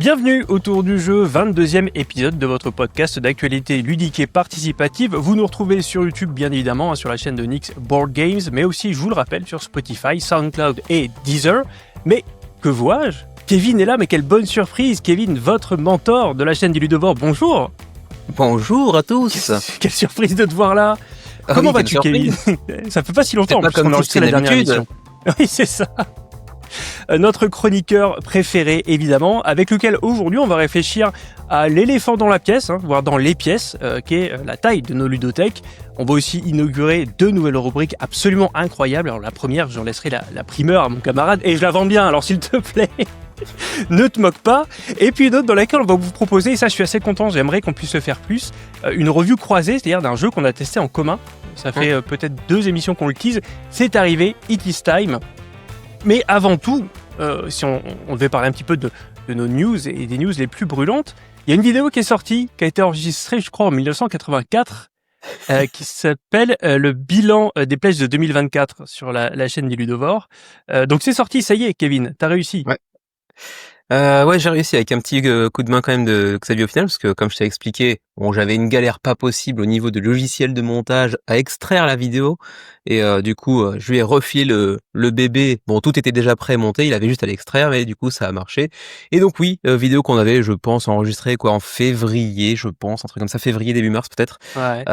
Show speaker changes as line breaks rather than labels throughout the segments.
Bienvenue autour du jeu, 22e épisode de votre podcast d'actualité ludique et participative. Vous nous retrouvez sur YouTube bien évidemment, sur la chaîne de Nyx Board Games, mais aussi, je vous le rappelle, sur Spotify, SoundCloud et Deezer. Mais que vois-je ? Kevin est là, mais quelle bonne surprise. Kevin, votre mentor de la chaîne du Ludovore, bonjour.
Bonjour à tous.
Quelle surprise de te voir là. Comment vas-tu, Kevin ? Ça fait pas si longtemps qu'on a enregistré la dernière émission. Oui, c'est ça. Notre chroniqueur préféré, évidemment, avec lequel aujourd'hui on va réfléchir à l'éléphant dans la pièce, voire dans les pièces, qui est la taille de nos ludothèques. On va aussi inaugurer 2 nouvelles rubriques absolument incroyables. Alors la première, j'en laisserai la primeur à mon camarade, et je la vends bien, alors s'il te plaît, ne te moque pas. Et puis une autre dans laquelle on va vous proposer, et ça je suis assez content, j'aimerais qu'on puisse le faire plus, une review croisée, c'est-à-dire d'un jeu qu'on a testé en commun. Ça fait peut-être 2 émissions qu'on le tease. C'est arrivé, It is time. Mais avant tout, si on devait parler un petit peu de nos news et des news les plus brûlantes, il y a une vidéo qui est sortie, qui a été enregistrée, je crois, en 1984, qui s'appelle le bilan des pledges de 2024 sur la chaîne des Ludovore. Donc c'est sorti, ça y est, Kevin, t'as réussi.
Ouais, j'ai réussi avec un petit coup de main quand même de Xavier au final, parce que comme je t'ai expliqué, bon, j'avais une galère pas possible au niveau de logiciel de montage à extraire la vidéo, et du coup, je lui ai refilé le bébé. Bon, tout était déjà prêt monté, il avait juste à l'extraire, mais du coup, ça a marché. Et donc oui, vidéo qu'on avait, je pense, enregistrée en février, je pense, un truc comme ça, février début mars peut-être,
Ouais.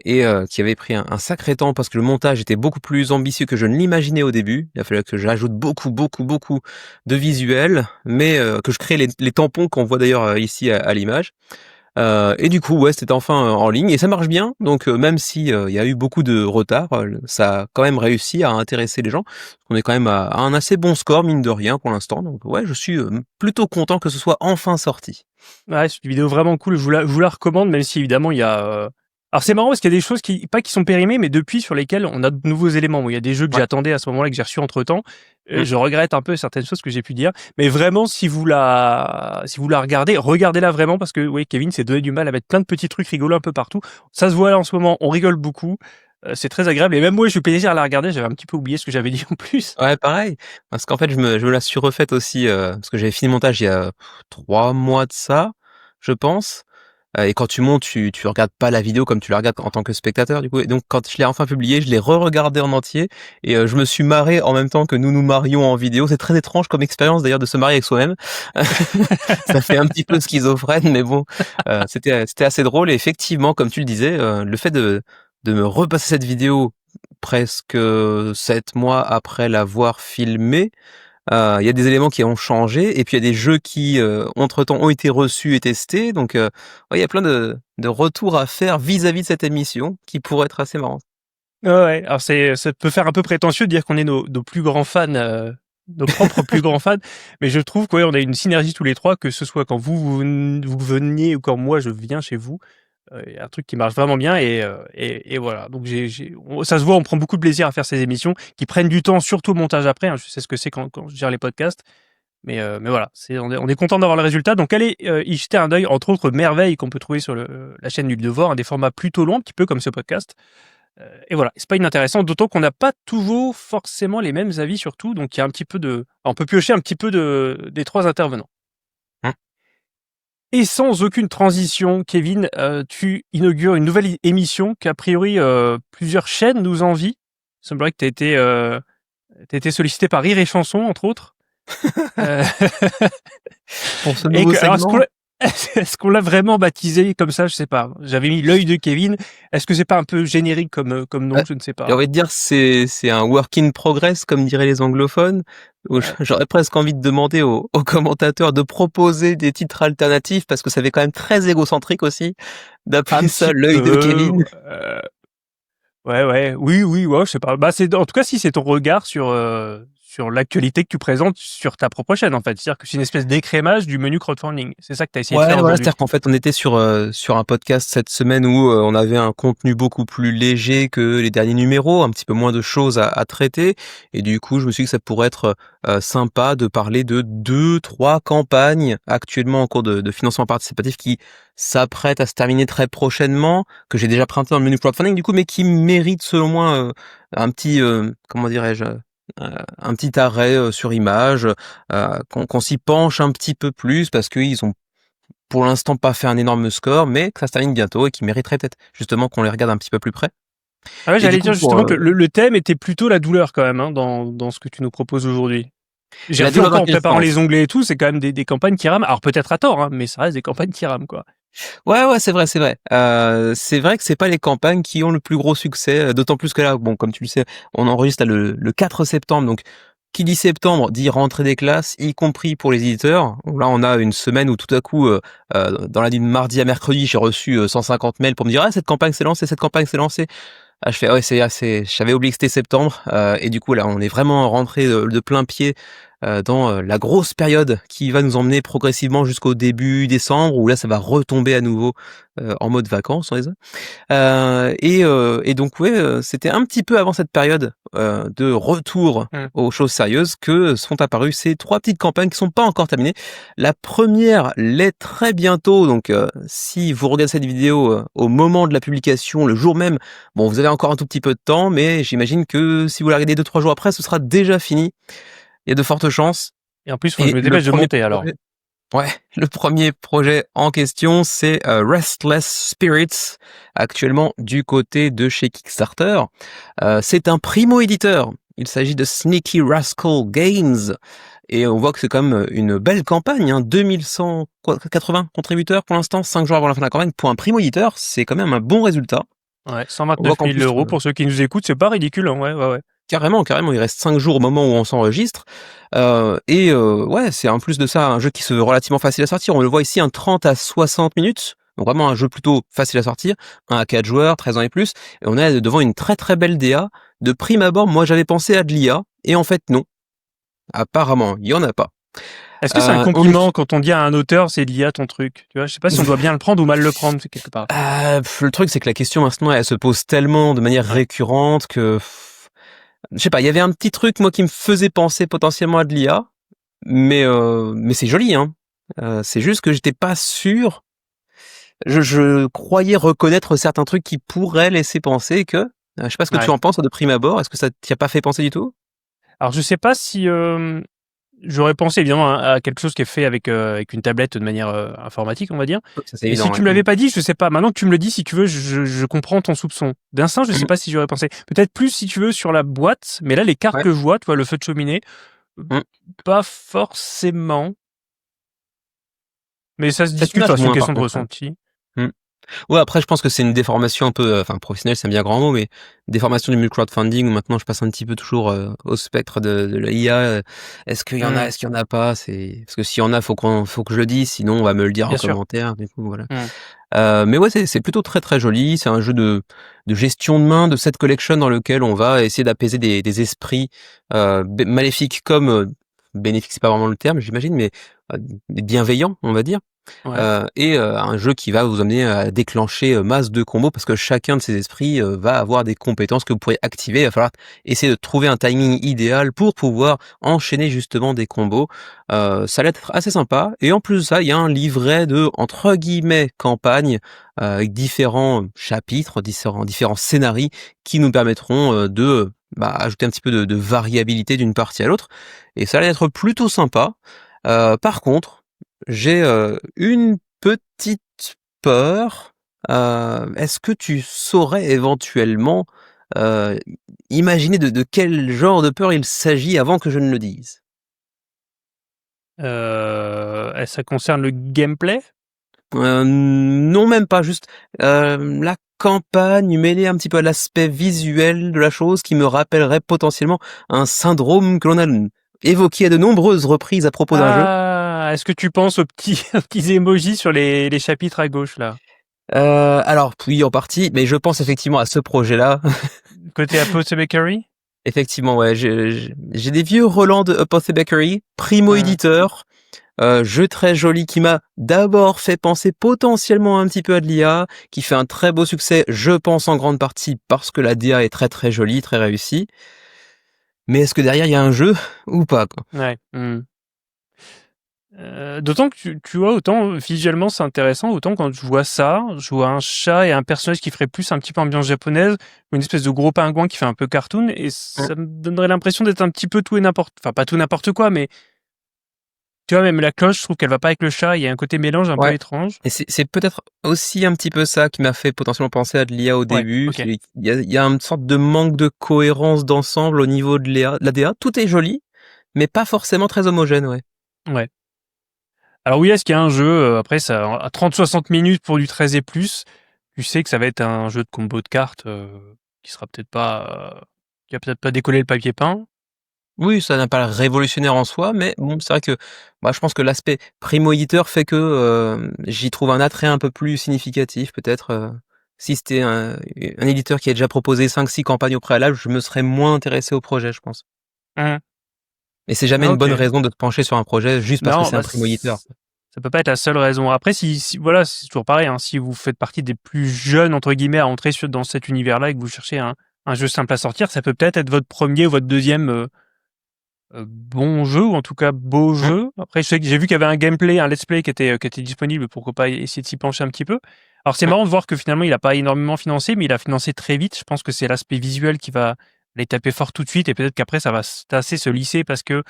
et qui avait pris un sacré temps parce que le montage était beaucoup plus ambitieux que je ne l'imaginais au début. Il a fallu que j'ajoute beaucoup de visuels, mais que je crée les tampons qu'on voit d'ailleurs ici à l'image. Et du coup, ouais, c'était enfin en ligne et ça marche bien. Donc même si il y a eu beaucoup de retard, ça a quand même réussi à intéresser les gens. On est quand même à un assez bon score mine de rien pour l'instant. Donc ouais, je suis plutôt content que ce soit enfin sorti.
Ouais, c'est une vidéo vraiment cool, je vous la recommande, même si évidemment il y a... Alors c'est marrant parce qu'il y a des choses qui sont périmées, mais depuis sur lesquelles on a de nouveaux éléments. Bon, il y a des jeux que j'attendais à ce moment-là, que j'ai reçus entre-temps. Je regrette un peu certaines choses que j'ai pu dire. Mais vraiment, si vous la regardez, regardez-la vraiment parce que oui, Kevin s'est donné du mal à mettre plein de petits trucs rigolos un peu partout. Ça se voit là en ce moment, on rigole beaucoup. C'est très agréable. Et même moi, je suis plaisir à la regarder. J'avais un petit peu oublié ce que j'avais dit en plus.
Ouais, pareil. Parce qu'en fait, je me la suis refaite aussi, parce que j'avais fini le montage il y a 3 mois de ça, je pense. Et quand tu montes, tu regardes pas la vidéo comme tu la regardes en tant que spectateur, du coup. Et donc, quand je l'ai enfin publié, je l'ai re-regardé en entier et je me suis marré en même temps que nous nous marions en vidéo. C'est très étrange comme expérience d'ailleurs de se marier avec soi-même. Ça fait un petit peu schizophrène, mais bon, c'était assez drôle. Et effectivement, comme tu le disais, le fait de me repasser cette vidéo presque 7 mois après l'avoir filmée, il y a des éléments qui ont changé et puis il y a des jeux qui, entre-temps ont été reçus et testés. Donc, ouais, il y a plein de retours à faire vis-à-vis de cette émission qui pourraient être assez marrantes.
Ouais. Alors ça peut faire un peu prétentieux de dire qu'on est nos plus grands fans, nos propres plus grands fans, mais je trouve qu'on a une synergie tous les trois, que ce soit quand vous veniez ou quand moi je viens chez vous. Y a un truc qui marche vraiment bien et voilà. Donc ça se voit, on prend beaucoup de plaisir à faire ces émissions qui prennent du temps, surtout au montage après. Je sais ce que c'est quand je gère les podcasts, mais voilà, on est content d'avoir le résultat. Donc allez y jeter un œil, entre autres merveilles qu'on peut trouver sur la chaîne du Devoir, des formats plutôt longs, un petit peu comme ce podcast. Et voilà, c'est pas inintéressant, d'autant qu'on n'a pas toujours forcément les mêmes avis sur tout. Donc il y a un petit peu on peut piocher un petit peu des 3 intervenants.
Mmh.
Et sans aucune transition, Kevin, tu inaugures une nouvelle émission qu'a priori plusieurs chaînes nous envient. Il semblerait que t'as été sollicité par Rire et Chanson, entre autres.
Pour ce nouveau segment?
Est-ce qu'on l'a vraiment baptisé comme ça? Je sais pas. J'avais mis l'œil de Kevin. Est-ce que c'est pas un peu générique comme nom? Je ne sais
J'ai
pas.
envie de dire c'est un work in progress comme diraient les anglophones. Où j'aurais presque envie de demander aux commentateurs de proposer des titres alternatifs parce que ça fait quand même très égocentrique aussi d'appeler ça l'œil de Kevin.
Ouais. Oui, ouais, je sais pas. Bah, en tout cas, si c'est ton regard sur l'actualité que tu présentes sur ta propre chaîne, en fait. C'est-à-dire que c'est une espèce d'écrémage du menu crowdfunding. C'est ça que tu as essayé de
Ouais,
faire
voilà,
aujourd'hui.
c'est-à-dire qu'en fait, on était sur un podcast cette semaine où on avait un contenu beaucoup plus léger que les derniers numéros, un petit peu moins de choses à traiter, et du coup, je me suis dit que ça pourrait être sympa de parler de 2-3 campagnes actuellement en cours de financement participatif qui s'apprêtent à se terminer très prochainement, que j'ai déjà présenté dans le menu crowdfunding du coup, mais qui méritent selon moi un petit, comment dirais-je, un petit arrêt sur image, qu'on s'y penche un petit peu plus parce qu'ils ont pour l'instant pas fait un énorme score, mais que ça se termine bientôt et qui mériterait peut-être justement qu'on les regarde un petit peu plus près.
Ah ouais, j'allais dire justement que le thème était plutôt la douleur quand même, hein, dans ce que tu nous proposes aujourd'hui. J'ai revu encore en préparant les onglets et tout, c'est quand même des campagnes qui rament. Alors peut-être à tort, hein, mais ça reste des campagnes qui rament, quoi.
Ouais, c'est vrai. C'est vrai que c'est pas les campagnes qui ont le plus gros succès, d'autant plus que là, bon, comme tu le sais, on enregistre là, le 4 septembre, donc qui dit septembre dit rentrée des classes, y compris pour les éditeurs. Là, on a une semaine où tout à coup, dans la nuit de mardi à mercredi, j'ai reçu 150 mails pour me dire « Ah, cette campagne s'est lancée ». Ah, je fais ouais, j'avais oublié que c'était septembre, et du coup là, on est vraiment rentré de plein pied dans la grosse période qui va nous emmener progressivement jusqu'au début décembre, où là, ça va retomber à nouveau en mode vacances, on les a. Et donc ouais, c'était un petit peu avant cette période de retour aux choses sérieuses que sont apparues ces 3 petites campagnes qui sont pas encore terminées. La première l'est très bientôt, donc si vous regardez cette vidéo au moment de la publication, le jour même, bon, vous avez encore un tout petit peu de temps, mais j'imagine que si vous la regardez 2-3 jours après, ce sera déjà fini. Il y a de fortes chances.
Et en plus, faut que je me dépêche de monter alors.
Ouais, le premier projet en question, c'est Restless Spirits, actuellement du côté de chez Kickstarter. C'est un primo-éditeur. Il s'agit de Sneaky Rascal Games. Et on voit que c'est quand même une belle campagne, hein, 2180 contributeurs pour l'instant, 5 jours avant la fin de la campagne. Pour un primo-éditeur, c'est quand même un bon résultat.
Ouais, 129 000 euros pour ceux qui nous écoutent, c'est pas ridicule, hein, ouais.
Carrément, il reste 5 jours au moment où on s'enregistre. Ouais, c'est en plus de ça un jeu qui se veut relativement facile à sortir. On le voit ici, un 30 à 60 minutes. Donc vraiment un jeu plutôt facile à sortir. 1 à 4 joueurs, 13 ans et plus. Et on est devant une très très belle DA. De prime abord, moi j'avais pensé à de l'IA. Et en fait, non. Apparemment, il y en a pas.
Est-ce que c'est un compliment quand on dit à un auteur c'est l'IA ton truc? Tu vois, je sais pas si on doit bien le prendre ou mal le prendre quelque part.
Le truc c'est que la question maintenant elle se pose tellement de manière récurrente que je sais pas, il y avait un petit truc moi qui me faisait penser potentiellement à de l'IA, mais c'est joli, hein. C'est juste que j'étais pas sûr. Je croyais reconnaître certains trucs qui pourraient laisser penser que. Je sais pas ce que tu en penses de prime abord. Est-ce que ça t'y a pas fait penser du tout?
Alors je sais pas si j'aurais pensé évidemment à quelque chose qui est fait avec une tablette de manière informatique, on va dire.
Ça,
et si tu me l'avais pas dit, je sais pas. Maintenant que tu me le dis, si tu veux, je comprends ton soupçon. D'instinct, je sais pas si j'aurais pensé. Peut-être plus si tu veux sur la boîte, mais là les cartes que je vois, tu vois, le feu de cheminée, pas forcément. Mais ça se discute, c'est une question de ressenti.
Ouais, après, je pense que c'est une déformation un peu, professionnelle, c'est un bien grand mot, mais déformation du crowdfunding où maintenant je passe un petit peu toujours au spectre de la IA. Est-ce qu'il y en a, est-ce qu'il y en a pas? C'est parce que s'il y en a, faut que je le dise, sinon on va me le dire en commentaire. Du coup, voilà. Mais ouais, c'est plutôt très très joli. C'est un jeu de gestion de main, de set collection dans lequel on va essayer d'apaiser des esprits maléfiques comme bénéfiques, c'est pas vraiment le terme, j'imagine, mais bienveillants, on va dire. Un jeu qui va vous amener à déclencher masse de combos parce que chacun de ces esprits va avoir des compétences que vous pourrez activer. Il va falloir essayer de trouver un timing idéal pour pouvoir enchaîner justement des combos. Ça va être assez sympa. Et en plus de ça, il y a un livret de entre guillemets campagne avec différents chapitres, différents scénarios qui nous permettront de ajouter un petit peu de variabilité d'une partie à l'autre. Et ça va être plutôt sympa. Par contre, j'ai une petite peur. Est-ce que tu saurais éventuellement imaginer de quel genre de peur il s'agit avant que je ne le dise?
Ça concerne le gameplay?
Non, même pas, juste la campagne mêlée un petit peu à l'aspect visuel de la chose qui me rappellerait potentiellement un syndrome que l'on a évoqué à de nombreuses reprises à propos d'un jeu.
Est-ce que tu penses aux petits emojis sur les chapitres à gauche là?
Alors oui, en partie, mais je pense effectivement à ce projet-là.
Côté Apothecary?
Effectivement, ouais, j'ai des vieux Roland de Apothecary, primo éditeur, jeu très joli qui m'a d'abord fait penser potentiellement un petit peu à de l'IA, qui fait un très beau succès, je pense en grande partie parce que la DA est très très jolie, très réussie. Mais est-ce que derrière il y a un jeu ou pas, quoi?
Ouais. D'autant que tu vois, autant visuellement c'est intéressant, autant quand je vois ça, je vois un chat et un personnage qui ferait plus un petit peu ambiance japonaise, ou une espèce de gros pingouin qui fait un peu cartoon, et ça me donnerait l'impression d'être un petit peu tout et n'importe, enfin pas tout n'importe quoi, mais tu vois, même la cloche, je trouve qu'elle va pas avec le chat, il y a un côté mélange un peu
Ouais.
étrange.
Et c'est peut-être aussi un petit peu ça qui m'a fait potentiellement penser à de l'IA au
Ouais,
début.
ok.
Il y a une sorte de manque de cohérence d'ensemble au niveau de la DA. Tout est joli, mais pas forcément très homogène, ouais.
Ouais. Alors oui, est-ce qu'il y a un jeu, après ça, à 30-60 minutes pour du 13 et plus, tu sais que ça va être un jeu de combo de cartes, qui sera peut-être pas, qui va peut-être pas décoller le papier peint.
Oui, ça n'a pas l'air révolutionnaire en soi, mais bon, c'est vrai que je pense que l'aspect primo-éditeur fait que j'y trouve un attrait un peu plus significatif, peut-être. Si c'était un éditeur qui a déjà proposé 5-6 campagnes au préalable, je me serais moins intéressé au projet, je pense.
Mmh.
Mais c'est jamais
Ah
une bonne
OK.
raison de te pencher sur un projet juste parce que
Non,
c'est un
bah,
primo-éditeur.
ça peut pas être la seule raison. Après, si voilà, c'est toujours pareil, hein, si vous faites partie des plus jeunes, entre guillemets, à entrer dans cet univers-là et que vous cherchez un jeu simple à sortir, ça peut peut-être être votre premier ou votre deuxième bon jeu, ou en tout cas beau
Mmh,
jeu. Après, je sais que j'ai vu qu'il y avait un gameplay, un let's play qui était disponible, pourquoi pas essayer de s'y pencher un petit peu. Alors, c'est
mmh.
marrant de voir que finalement, il a pas énormément financé, mais il a financé très vite. Je pense que c'est l'aspect visuel qui va les taper fort tout de suite, et peut-être qu'après, ça va se tasser, se lisser, parce que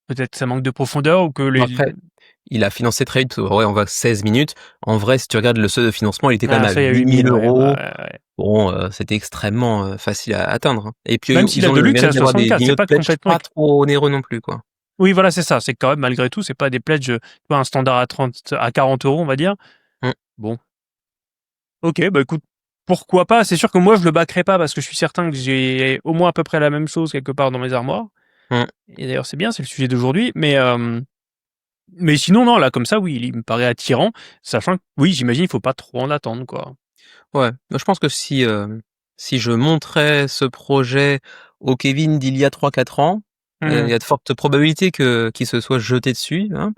peut-être ça manque de profondeur, ou que
Bon
les...
après, il a financé très vite, ouais, on va 16 minutes. En vrai, si tu regardes le seuil de financement, il était quand même
Ah,
à
ça, il y a
8
8000,
000
ouais,
€.
ouais.
Bon, c'était extrêmement facile à atteindre, hein. Et puis,
Même si
ils
la
ont le
Deluxe est
mérite
à
d'avoir des
64, c'est
notes
pas
pledge
complètement...
pas trop onéreux non plus, quoi.
Oui, voilà, c'est ça. C'est que quand même, malgré tout, c'est pas des pledges, tu vois, un standard à 30, à 40 euros, on va dire.
Mmh,
Bon. Ok, bah écoute, pourquoi pas? C'est sûr que moi, je le backerai pas, parce que je suis certain que j'ai au moins à peu près la même chose quelque part dans mes armoires.
mmh.
Et d'ailleurs, c'est bien, c'est le sujet d'aujourd'hui. Mais sinon, non, là, comme ça, oui, il me paraît attirant, sachant que, oui, j'imagine, il faut pas trop en attendre, quoi.
Ouais, je pense que si je montrais ce projet au Kevin d'il y a 3-4 ans, il
Hmm.
y a de fortes probabilités qu'il se soit jeté dessus, hein.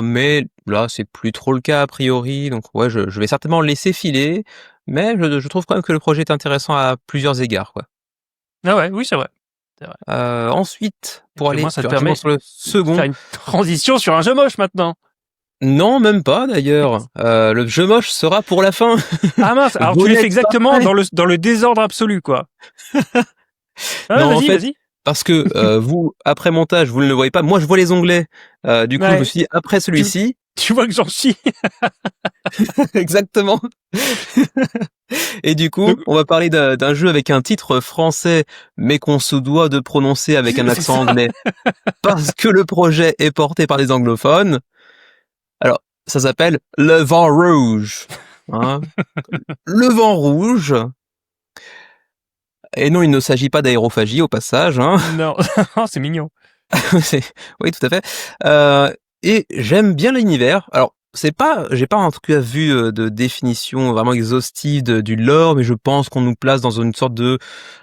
Mais là, c'est plus trop le cas a priori, donc ouais, je vais certainement laisser filer, mais je trouve quand même que le projet est intéressant à plusieurs égards, quoi.
Ah ouais, oui, c'est vrai. C'est vrai.
Ensuite,
Et
pour
puis au
aller
moins, ça
plus
te
rapidement
permet
sur le
de faire
second.
une transition sur un jeu moche maintenant.
Non, même pas d'ailleurs, le jeu moche sera pour la fin.
Ah mince, alors tu
Vous
les fais
n'êtes pas
exactement
prêts.
dans le désordre absolu, quoi. Ah,
Non, en
vas-y,
fait,
vas-y.
parce que, vous, après montage, vous ne le voyez pas. Moi, je vois les onglets. Du coup, je me
Ouais,
suis dit: «Après
tu,
celui-ci».
tu vois que j'en chie.
Exactement. Et du coup,
Donc,
on va parler d'un jeu avec un titre français, mais qu'on se doit de prononcer avec un
c'est
accent
ça.
anglais, parce que le projet est porté par des anglophones. Alors, ça s'appelle Le Vent Rouge, hein. Le Vent Rouge, et non, il ne s'agit pas d'aérophagie au passage, hein.
Non, c'est mignon.
Oui, tout à fait. Et j'aime bien l'univers. Alors, j'ai pas en tout cas vu de définition vraiment exhaustive du lore, mais je pense qu'on nous place dans une sorte de,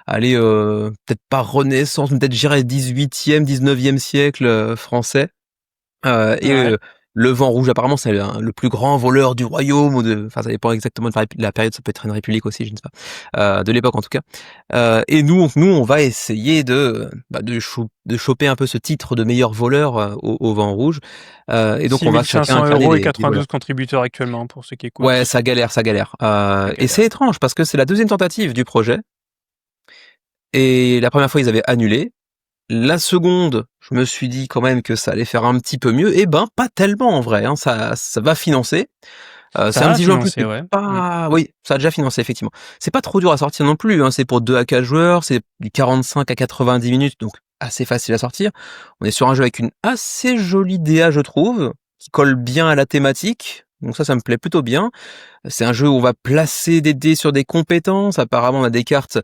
allez, peut-être pas Renaissance, mais peut-être j'irais 18e, 19e siècle français. Et
Ouais.
le Vent Rouge, apparemment, c'est le plus grand voleur du royaume, enfin, ça dépend exactement de la période, ça peut être une république aussi, je ne sais pas, de l'époque en tout cas. Et nous, on va essayer de choper un peu ce titre de meilleur voleur au Vent Rouge. Et donc, on va chacun
6500
incarner
euros et
des voleurs.
92 contributeurs actuellement, pour ceux qui
Ouais,
écoutent.
ça galère, ça galère.
Ça
Et
galère.
c'est étrange parce que c'est la deuxième tentative du projet. Et la première fois, ils avaient annulé. La seconde, je me suis dit quand même que ça allait faire un petit peu mieux. Eh ben, pas tellement en vrai, hein, ça va financer. C'est un
Ça a
petit jeu en plus qui
financé,
est
ouais. Mm.
pas, oui, ça a déjà financé effectivement. C'est pas trop dur à sortir non plus, hein, c'est pour 2 à 4 joueurs, c'est du 45 à 90 minutes, donc assez facile à sortir. On est sur un jeu avec une assez jolie DA, je trouve, qui colle bien à la thématique. Donc ça me plaît plutôt bien. C'est un jeu où on va placer des dés sur des compétences. Apparemment, on a des cartes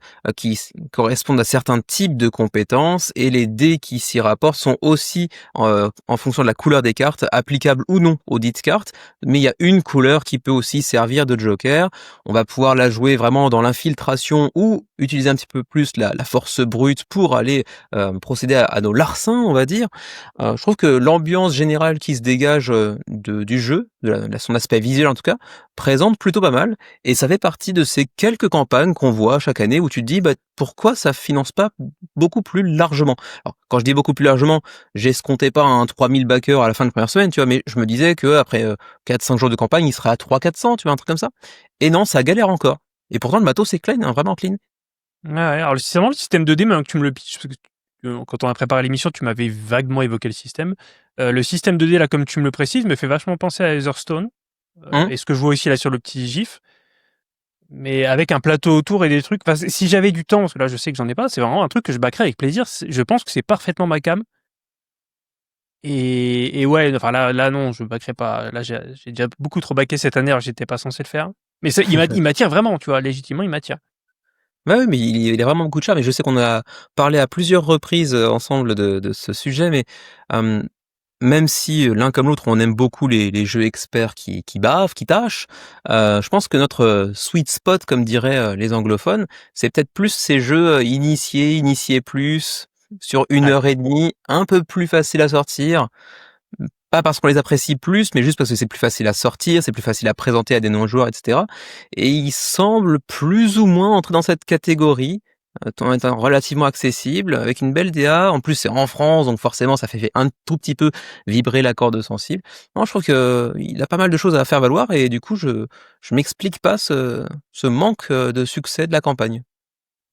correspondent à certains types de compétences, et les dés qui s'y rapportent sont aussi en fonction de la couleur des cartes, applicables ou non aux dites cartes. Mais il y a une couleur qui peut aussi servir de joker. On va pouvoir la jouer vraiment dans l'infiltration ou utiliser un petit peu plus la force brute pour aller procéder à nos larcins, on va dire. Je trouve que l'ambiance générale qui se dégage du jeu, son aspect visuel en tout cas, présente tourne plutôt pas mal et ça fait partie de ces quelques campagnes qu'on voit chaque année où tu te dis pourquoi ça finance pas beaucoup plus largement. Alors quand je dis beaucoup plus largement, j'escomptais pas un 3000 backers à la fin de première semaine, tu vois, mais je me disais que après 4-5 jours de campagne, il serait à 300-400, tu vois, un truc comme ça. Et non, ça galère encore. Et pourtant le matos c'est clean, hein, vraiment clean.
Ouais, alors c'est vraiment le système 2D, maintenant que tu me le pitches, parce que quand on a préparé l'émission, tu m'avais vaguement évoqué le système. Le système 2D, là, comme tu me le précises, me fait vachement penser à Heatherstone. Et ce que je vois aussi là sur le petit gif. Mais avec un plateau autour et des trucs. Enfin, si j'avais du temps, parce que là, je sais que j'en ai pas, c'est vraiment un truc que je backerais avec plaisir. Je pense que c'est parfaitement ma cam. Et ouais, enfin là, non, je backerais pas. Là, j'ai déjà beaucoup trop backé cette année, alors j'étais pas censé le faire. Mais ça, il m'attire vraiment, tu vois, légitimement, il m'attire.
Ouais, oui, mais il a vraiment beaucoup de charme et je sais qu'on a parlé à plusieurs reprises ensemble de ce sujet, mais même si l'un comme l'autre on aime beaucoup les jeux experts qui bavent, qui tâchent, je pense que notre sweet spot, comme diraient les anglophones, c'est peut-être plus ces jeux initiés plus, sur 1 heure et demie, un peu plus facile à sortir. Pas parce qu'on les apprécie plus, mais juste parce que c'est plus facile à sortir, c'est plus facile à présenter à des non-joueurs, etc. Et ils semblent plus ou moins entrer dans cette catégorie, étant relativement accessible, avec une belle DA. En plus, c'est en France, donc forcément, ça fait un tout petit peu vibrer la corde sensible. Non, je trouve que il a pas mal de choses à faire valoir, et du coup, je m'explique pas ce manque de succès de la campagne.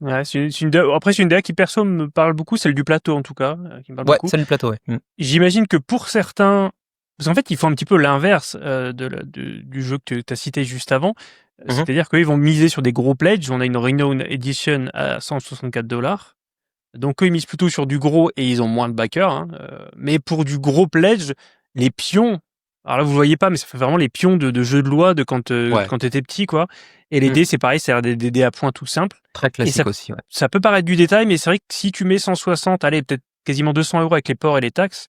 Ouais, c'est une après, c'est une DA qui, perso, me parle beaucoup, celle du plateau, en tout cas, qui me parle
Ouais,
beaucoup.
celle du plateau, ouais.
J'imagine que pour certains, parce qu'en fait, ils font un petit peu l'inverse du jeu que tu as cité juste avant. C'est-à-dire qu'ils vont miser sur des gros pledges. On a une Renown Edition à $164. Donc eux, ils misent plutôt sur du gros et ils ont moins de backers. Hein. Mais pour du gros pledge, les pions, alors là, vous le voyez pas, mais ça fait vraiment les pions de jeux de loi de quand t'étais petit, quoi. Et les dés, c'est pareil, c'est des dés à points tout simples.
Très classique aussi, ouais.
Ça peut paraître du détail, mais c'est vrai que si tu mets 160, allez, peut-être quasiment 200 € avec les ports et les taxes.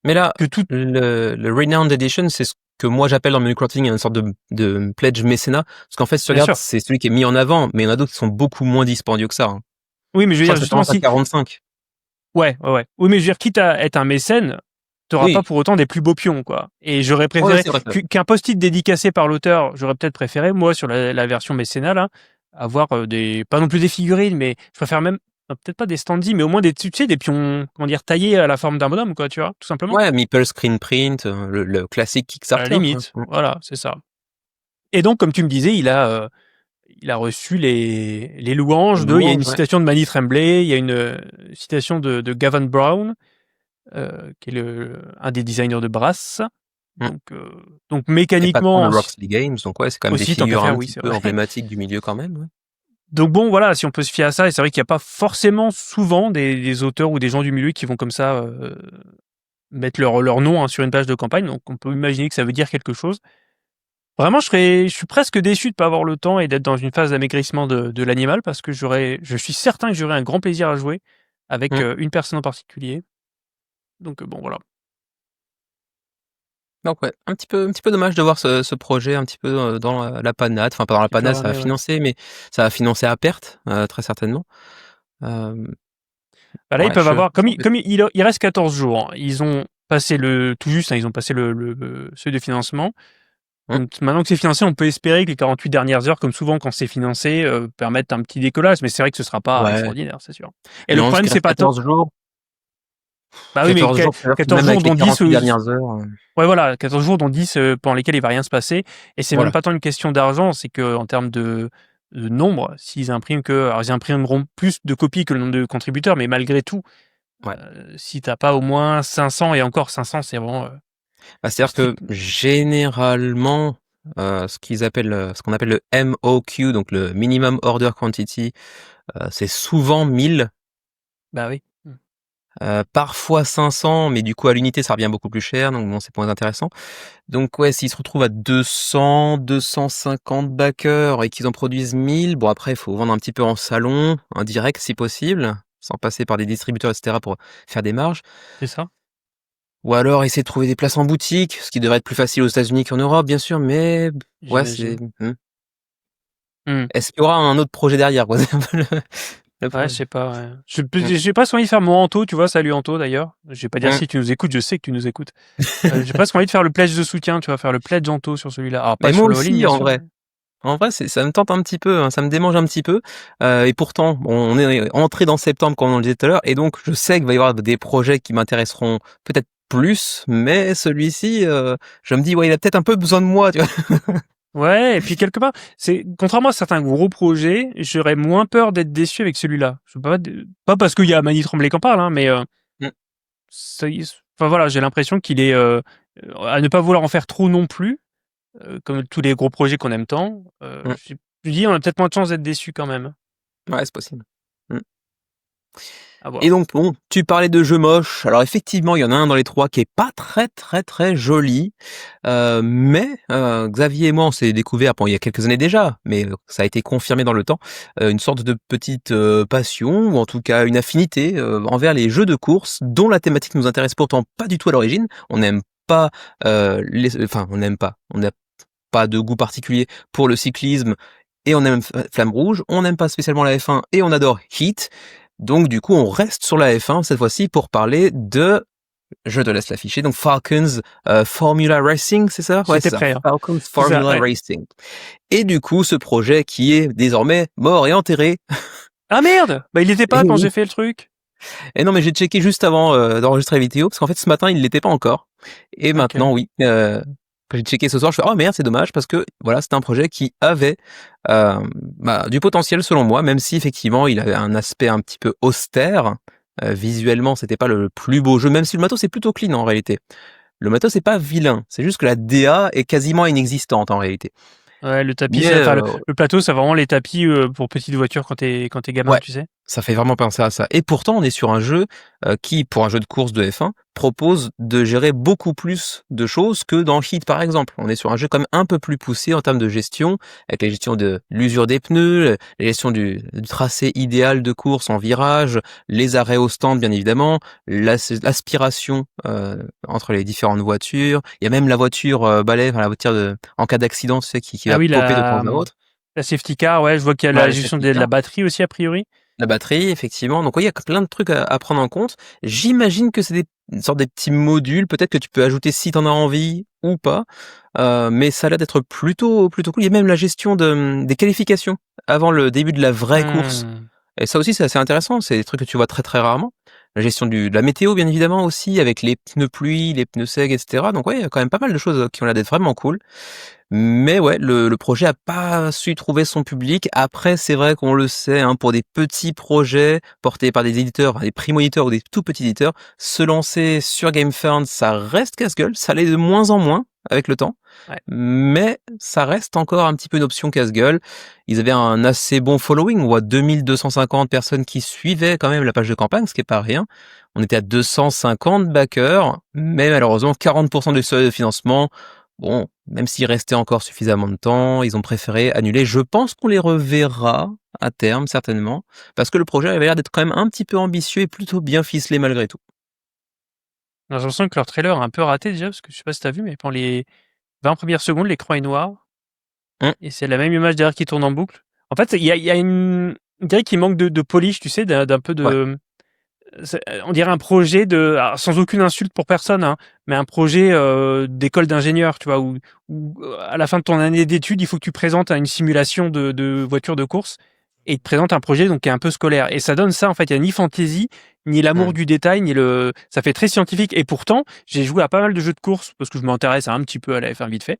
Mais là, le Renowned Edition, c'est ce que moi j'appelle dans Menu Crafting une sorte de pledge mécénat. Parce qu'en fait, si tu regardes, c'est celui qui est mis en avant, mais il y en a d'autres qui sont beaucoup moins dispendieux que ça. Hein.
Oui, mais je veux dire, justement,
si. 45.
Ouais. Oui, mais je veux dire, quitte à être un mécène, t'auras pas pour autant des plus beaux pions, quoi. Et j'aurais préféré qu'un post-it dédicacé par l'auteur, j'aurais peut-être préféré, moi, sur la version mécénat, là, avoir pas non plus des figurines, mais je préfère même, peut-être pas des standees, mais au moins tu sais, des pions, comment dire, taillés à la forme d'un bonhomme, quoi, tu vois, tout simplement.
Ouais, Meeple Screen Print, le classique Kickstarter.
À la limite, voilà, c'est ça. Et donc, comme tu me disais, il a reçu les louanges il y a une citation de Manny Tremblay, il y a une citation de Gavin Brown, qui est un des designers de Brass. Donc mécaniquement.
Et Roxley Games, donc ouais, c'est quand même aussi, des figures un petit peu emblématiques du milieu quand même. Ouais.
Donc bon, voilà, si on peut se fier à ça, et c'est vrai qu'il n'y a pas forcément souvent des auteurs ou des gens du milieu qui vont comme ça mettre leur nom sur une page de campagne, donc on peut imaginer que ça veut dire quelque chose. Vraiment, je suis presque déçu de pas avoir le temps et d'être dans une phase d'amaigrissement de l'animal, parce que je suis certain que j'aurais un grand plaisir à jouer avec une personne en particulier. Donc bon, voilà.
Donc ouais, un petit peu dommage de voir ce projet un petit peu dans la panade. Enfin, pas dans la panade, ça va financer, mais ça va financer à perte, très certainement.
Là, ils peuvent avoir, comme il reste 14 jours, ils ont passé tout juste, ils ont passé le seuil de financement. Donc, maintenant que c'est financé, on peut espérer que les 48 dernières heures, comme souvent quand c'est financé, permettent un petit décollage, mais c'est vrai que ce sera pas extraordinaire, c'est sûr. Et le problème, c'est pas
14 jours.
Bah oui, mais 14 jours dont 10
dernières heures.
Ouais, voilà, 14 jours dont 10 pendant lesquels il va rien se passer. Et c'est même pas tant une question d'argent, c'est que en termes de nombre, s'ils impriment alors ils imprimeront plus de copies que le nombre de contributeurs, mais malgré tout, si t'as pas au moins 500, et encore 500, c'est vraiment.
C'est-à-dire que généralement, ce qu'on appelle le MOQ, donc le Minimum Order Quantity, c'est souvent 1000.
Bah oui.
Parfois 500, mais du coup à l'unité ça revient beaucoup plus cher, donc bon, c'est moins intéressant. Donc ouais, s'ils se retrouvent à 200, 250 backers et qu'ils en produisent 1000, bon après il faut vendre un petit peu en salon, en direct si possible, sans passer par des distributeurs, etc. pour faire des marges.
C'est ça.
Ou alors essayer de trouver des places en boutique, ce qui devrait être plus facile aux États-Unis qu'en Europe, bien sûr, mais ouais, c'est. Est-ce qu'il y aura un autre projet derrière, quoi?
Ouais, je sais pas. Ouais. J'ai pas envie de faire mon Anto, tu vois. Salut Anto d'ailleurs. Je vais pas dire si tu nous écoutes, je sais que tu nous écoutes. J'ai presque envie de faire le pledge de soutien, tu vois, faire le pledge Anto sur celui-là. Alors, pas
mais
sur
moi
le
aussi,
all-in,
en vrai. En vrai, ça me tente un petit peu, hein, ça me démange un petit peu. Et pourtant, bon, on est entré dans septembre, comme on le disait tout à l'heure, et donc je sais qu'il va y avoir des projets qui m'intéresseront peut-être plus, mais celui-ci, je me dis: «Ouais, il a peut-être un peu besoin de moi», tu vois?
Ouais, et puis quelque part, c'est contrairement à certains gros projets, j'aurais moins peur d'être déçu avec celui-là. Je sais pas parce qu'il y a Mani Tremblay qui en parle, hein, mais
Mmh,
enfin voilà, j'ai l'impression qu'il est à ne pas vouloir en faire trop non plus, comme tous les gros projets qu'on aime tant.
mmh.
Je me dis, on a peut-être moins de chances d'être déçu quand même.
Ouais, c'est possible. Mmh.
À
Et
voir.
donc bon, tu parlais de jeux moches. Alors effectivement, il y en a un dans les 3 qui est pas très, très, très joli. Mais Xavier et moi, on s'est découvert, bon, il y a quelques années déjà, mais ça a été confirmé dans le temps, une sorte de petite, passion ou en tout cas une affinité, envers les jeux de course dont la thématique nous intéresse pourtant pas du tout à l'origine. On n'aime pas, on n'aime pas, on n'a pas de goût particulier pour le cyclisme et on aime Flamme Rouge, on n'aime pas spécialement la F1 et on adore Heat. Donc du coup, on reste sur la F1 cette fois-ci pour parler de, je te laisse l'afficher, donc Falcons Formula Racing, c'est ça? Ouais, c'est
J'étais
ça.
prêt, hein.
Falcons
C'est ça,
Formula
ouais.
Racing. Et du coup, ce projet qui est désormais mort et enterré.
Ah merde! Bah, il était
Et
pas quand
oui.
j'ai fait le truc.
Et non, mais j'ai checké juste avant d'enregistrer la vidéo, parce qu'en fait, ce matin, il l'était pas encore. Et
OK.
maintenant, oui. Quand j'ai checké ce soir, je fais, oh merde, c'est dommage, parce que voilà, c'était un projet qui avait du potentiel selon moi, même si effectivement, il avait un aspect un petit peu austère. Visuellement, c'était pas le plus beau jeu, même si le matos est plutôt clean en réalité. Le matos c'est pas vilain, c'est juste que la DA est quasiment inexistante en réalité.
Ouais, le tapis,
Mais
enfin, le plateau, c'est vraiment les tapis pour petites voitures quand t'es gamin,
ouais,
tu sais.
ça fait vraiment penser à ça. Et pourtant, on est sur un jeu qui, pour un jeu de course de F1, propose de gérer beaucoup plus de choses que dans Heat, par exemple. On est sur un jeu quand même un peu plus poussé en termes de gestion, avec la gestion de l'usure des pneus, la gestion du tracé idéal de course en virage, les arrêts au stand, bien évidemment, l'aspiration entre les différentes voitures. Il y a même la voiture balai, enfin, la voiture en cas d'accident, tu sais, qui
Ah
va
oui,
popper de temps à autre.
la safety car, ouais, je vois qu'il y a
Ouais,
la
le
gestion
safety
de la
car.
batterie aussi, a priori.
La batterie, effectivement. Donc oui, il y a plein de trucs à prendre en compte. J'imagine que c'est une sorte des petits modules, peut-être que tu peux ajouter si tu en as envie ou pas. Mais ça a l'air d'être plutôt cool. Il y a même la gestion des qualifications avant le début de la vraie course.
Hmm.
Et ça aussi, c'est assez intéressant. C'est des trucs que tu vois très très rarement. La gestion de la météo, bien évidemment, aussi, avec les pneus pluie, les pneus secs, etc. Donc ouais, il y a quand même pas mal de choses qui ont l'air d'être vraiment cool. Mais ouais, le projet a pas su trouver son public. Après, c'est vrai qu'on le sait, hein, pour des petits projets portés par des éditeurs, enfin, des primo-éditeurs ou des tout petits éditeurs, se lancer sur GameFound, ça reste casse-gueule. Ça l'est de moins en moins avec le temps.
Ouais.
Mais ça reste encore un petit peu une option casse-gueule. Ils avaient un assez bon following, on voit 2250 personnes qui suivaient quand même la page de campagne, ce qui est pas rien. On était à 250 backers, mais malheureusement 40% du seuil de financement. Bon, même s'il restait encore suffisamment de temps, ils ont préféré annuler. Je pense qu'on les reverra à terme, certainement, parce que le projet avait l'air d'être quand même un petit peu ambitieux et plutôt bien ficelé malgré tout.
J'ai l'impression que leur trailer est un peu raté déjà, parce que je sais pas si t'as vu, mais pendant les 20 premières secondes, l'écran est noir,
Hum,
et c'est la même image derrière qui tourne en boucle. En fait, il y a on dirait qu'il manque de polish, tu sais, d'un peu
ouais.
de, on dirait un projet alors, sans aucune insulte pour personne, hein, mais un projet d'école d'ingénieur, tu vois, où à la fin de ton année d'études, il faut que tu présentes une simulation de voiture de course et il te présente un projet donc qui est un peu scolaire. Et ça donne ça, en fait, il n'y a ni fantaisie, ni l'amour
Hum,
du détail, ça fait très scientifique. Et pourtant, j'ai joué à pas mal de jeux de course parce que je m'intéresse un petit peu à la F1 vite fait.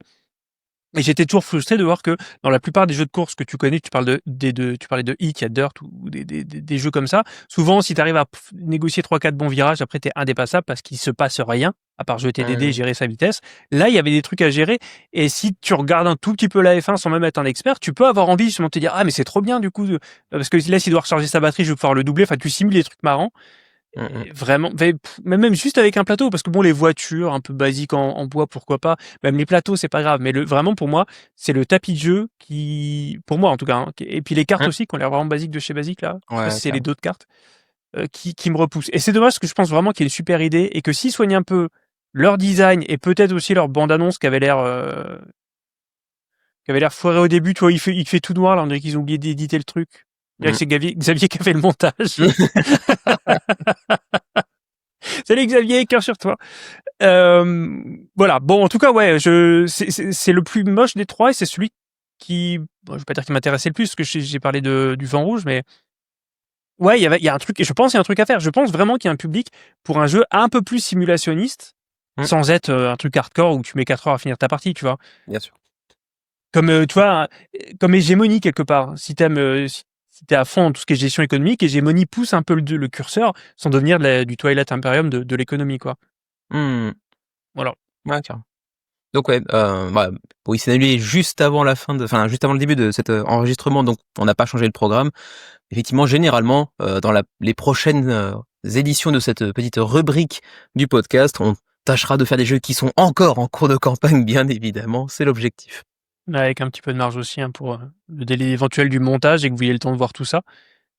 Et j'étais toujours frustré de voir que dans la plupart des jeux de course que tu connais, tu parlais de Heat, il y a Dirt ou des jeux comme ça. Souvent, si tu arrives à négocier 3-4 bons virages, après t'es indépassable parce qu'il se passe rien, à part jeter des dés et
hum,
gérer sa vitesse. Là, il y avait des trucs à gérer. Et si tu regardes un tout petit peu la F1 sans même être un expert, tu peux avoir envie justement de te dire, ah, mais c'est trop bien du coup, parce que là, s'il doit recharger sa batterie, je vais pouvoir le doubler. Enfin, tu simules des trucs marrants.
hum, hum.
Et vraiment, mais même juste avec un plateau, parce que bon, les voitures un peu basiques en bois, pourquoi pas. Même les plateaux, c'est pas grave. Mais vraiment, pour moi, c'est le tapis de jeu qui, pour moi en tout cas, hein, et puis les cartes
Hum.
aussi, qui ont l'air vraiment basiques de chez Basique là. Je sais pas si
Ouais,
c'est les
clairement.
d'autres cartes, qui me repoussent. Et c'est dommage parce que je pense vraiment qu'il y a une super idée et que s'ils soignent un peu leur design et peut-être aussi leur bande-annonce qui avait l'air foiré au début, tu vois, il fait tout noir là, on dirait qu'ils ont oublié d'éditer le truc. On dirait que
Hum.
c'est Xavier qui a fait le montage. Salut Xavier, cœur sur toi. Voilà. Bon, en tout cas, ouais, c'est le plus moche des trois et c'est celui qui, bon, je vais pas dire qui m'intéressait le plus, parce que j'ai parlé du Vent Rouge, mais ouais, il y a un truc, et je pense qu'il y a un truc à faire. Je pense vraiment qu'il y a un public pour un jeu un peu plus simulationniste, sans être un truc hardcore où tu mets 4 heures à finir ta partie, tu vois.
Bien sûr.
Comme, tu vois, comme Hégémonie quelque part. Si t'es à fond dans tout ce qui est gestion économique, Hégémonie pousse un peu le curseur sans devenir du Twilight Imperium de l'économie, quoi. Voilà.
Ouais, carrément. Donc ouais, bah, oui, c'est annulé juste avant juste avant le début de cet enregistrement, donc on n'a pas changé le programme. Effectivement, généralement, dans les prochaines éditions de cette petite rubrique du podcast, on tâchera de faire des jeux qui sont encore en cours de campagne, bien évidemment, c'est l'objectif.
Avec un petit peu de marge aussi pour le délai éventuel du montage et que vous ayez le temps de voir tout ça.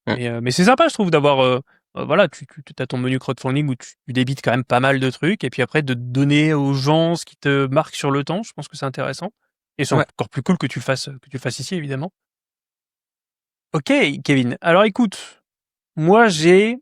Mais c'est sympa, je trouve, d'avoir... voilà, tu as ton menu crowdfunding où tu débites quand même pas mal de trucs, et puis après, de donner aux gens ce qui te marque sur le temps, je pense que c'est intéressant. Et c'est encore plus cool que tu le fasses ici, évidemment. Ok, Kevin. Alors écoute, moi j'ai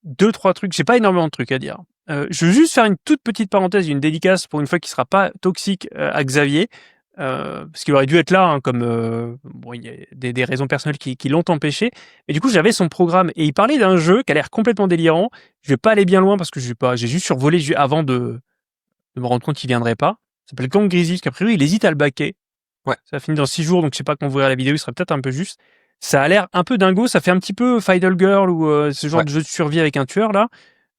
2-3 trucs, j'ai pas énormément de trucs à dire. Je veux juste faire une toute petite parenthèse, une dédicace pour une fois qui sera pas toxique à Xavier, parce qu'il aurait dû être là, comme bon, il y a des raisons personnelles qui l'ont empêché. Mais du coup, j'avais son programme et il parlait d'un jeu qui a l'air complètement délirant. Je vais pas aller bien loin parce que j'ai juste survolé avant de me rendre compte qu'il viendrait pas. Ça s'appelle Gang Grizzly, parce qu'a priori il hésite à le baquer.
Ouais.
Ça finit dans 6 jours, donc je sais pas quand vous verrez la vidéo, il sera peut-être un peu juste. Ça a l'air un peu dingo, ça fait un petit peu Final Girl ou ce genre de jeu de survie avec un tueur là,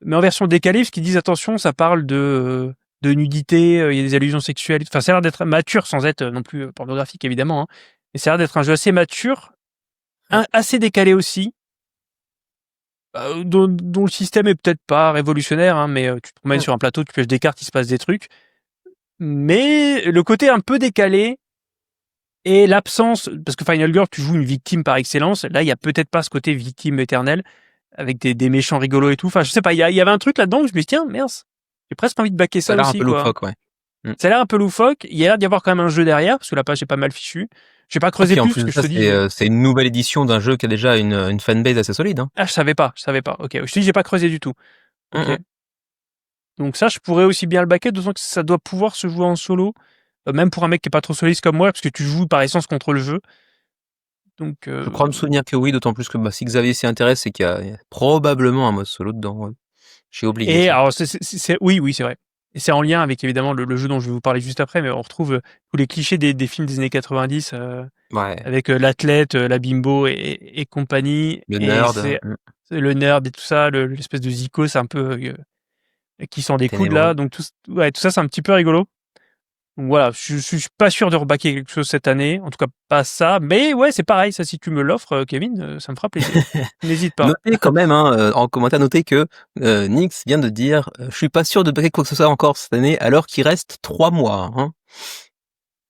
mais en version décalée, parce qu'ils disent attention, ça parle de nudité, il y a des allusions sexuelles. Enfin, ça a l'air d'être mature sans être non plus pornographique évidemment, hein. Mais ça a l'air d'être un jeu assez mature, assez décalé aussi, dont le système est peut-être pas révolutionnaire, hein, mais tu te promènes sur un plateau, tu pioches des cartes, il se passe des trucs. Mais le côté un peu décalé et l'absence, parce que Final Girl, tu joues une victime par excellence. Là, il y a peut-être pas ce côté victime éternelle avec des méchants rigolos et tout. Enfin, je sais pas, il y avait un truc là-dedans où je me dis tiens, merde, j'ai presque envie de backer ça aussi.
Ça a l'air un peu loufoque, ouais.
Ça a l'air un peu loufoque. Il y a l'air d'y avoir quand même un jeu derrière, parce que la page est pas mal fichue. Je vais pas creuser plus, parce que je te dis.
C'est une nouvelle édition d'un jeu qui a déjà une fanbase assez solide. Hein.
Ah, je savais pas. Ok, je te dis, j'ai pas creusé du tout. Ok. Donc ça, je pourrais aussi bien le backer, d'autant que ça doit pouvoir se jouer en solo, même pour un mec qui est pas trop soliste comme moi, parce que tu joues par essence contre le jeu. Donc,
je crois me souvenir que oui, d'autant plus que si Xavier s'y intéresse, c'est qu'il y a probablement un mode solo dedans. Ouais. J'ai oublié.
Et ça. Alors, oui, c'est vrai. Et c'est en lien avec évidemment le jeu dont je vais vous parler juste après, mais on retrouve tous les clichés des films des années 90, avec l'athlète, la bimbo et compagnie.
Le nerd.
C'est le nerd et tout ça, l'espèce de zico, c'est un peu qui sent des coudes là. Donc tout ça, c'est un petit peu rigolo. Donc voilà, je suis pas sûr de rebaquer quelque chose cette année, en tout cas pas ça, mais ouais, c'est pareil, ça, si tu me l'offres, Kevin, ça me fera plaisir. N'hésite pas.
Notez quand même, en commentaire, notez que Nix vient de dire « Je suis pas sûr de baquer quoi que ce soit encore cette année, alors qu'il reste 3 mois. Hein. »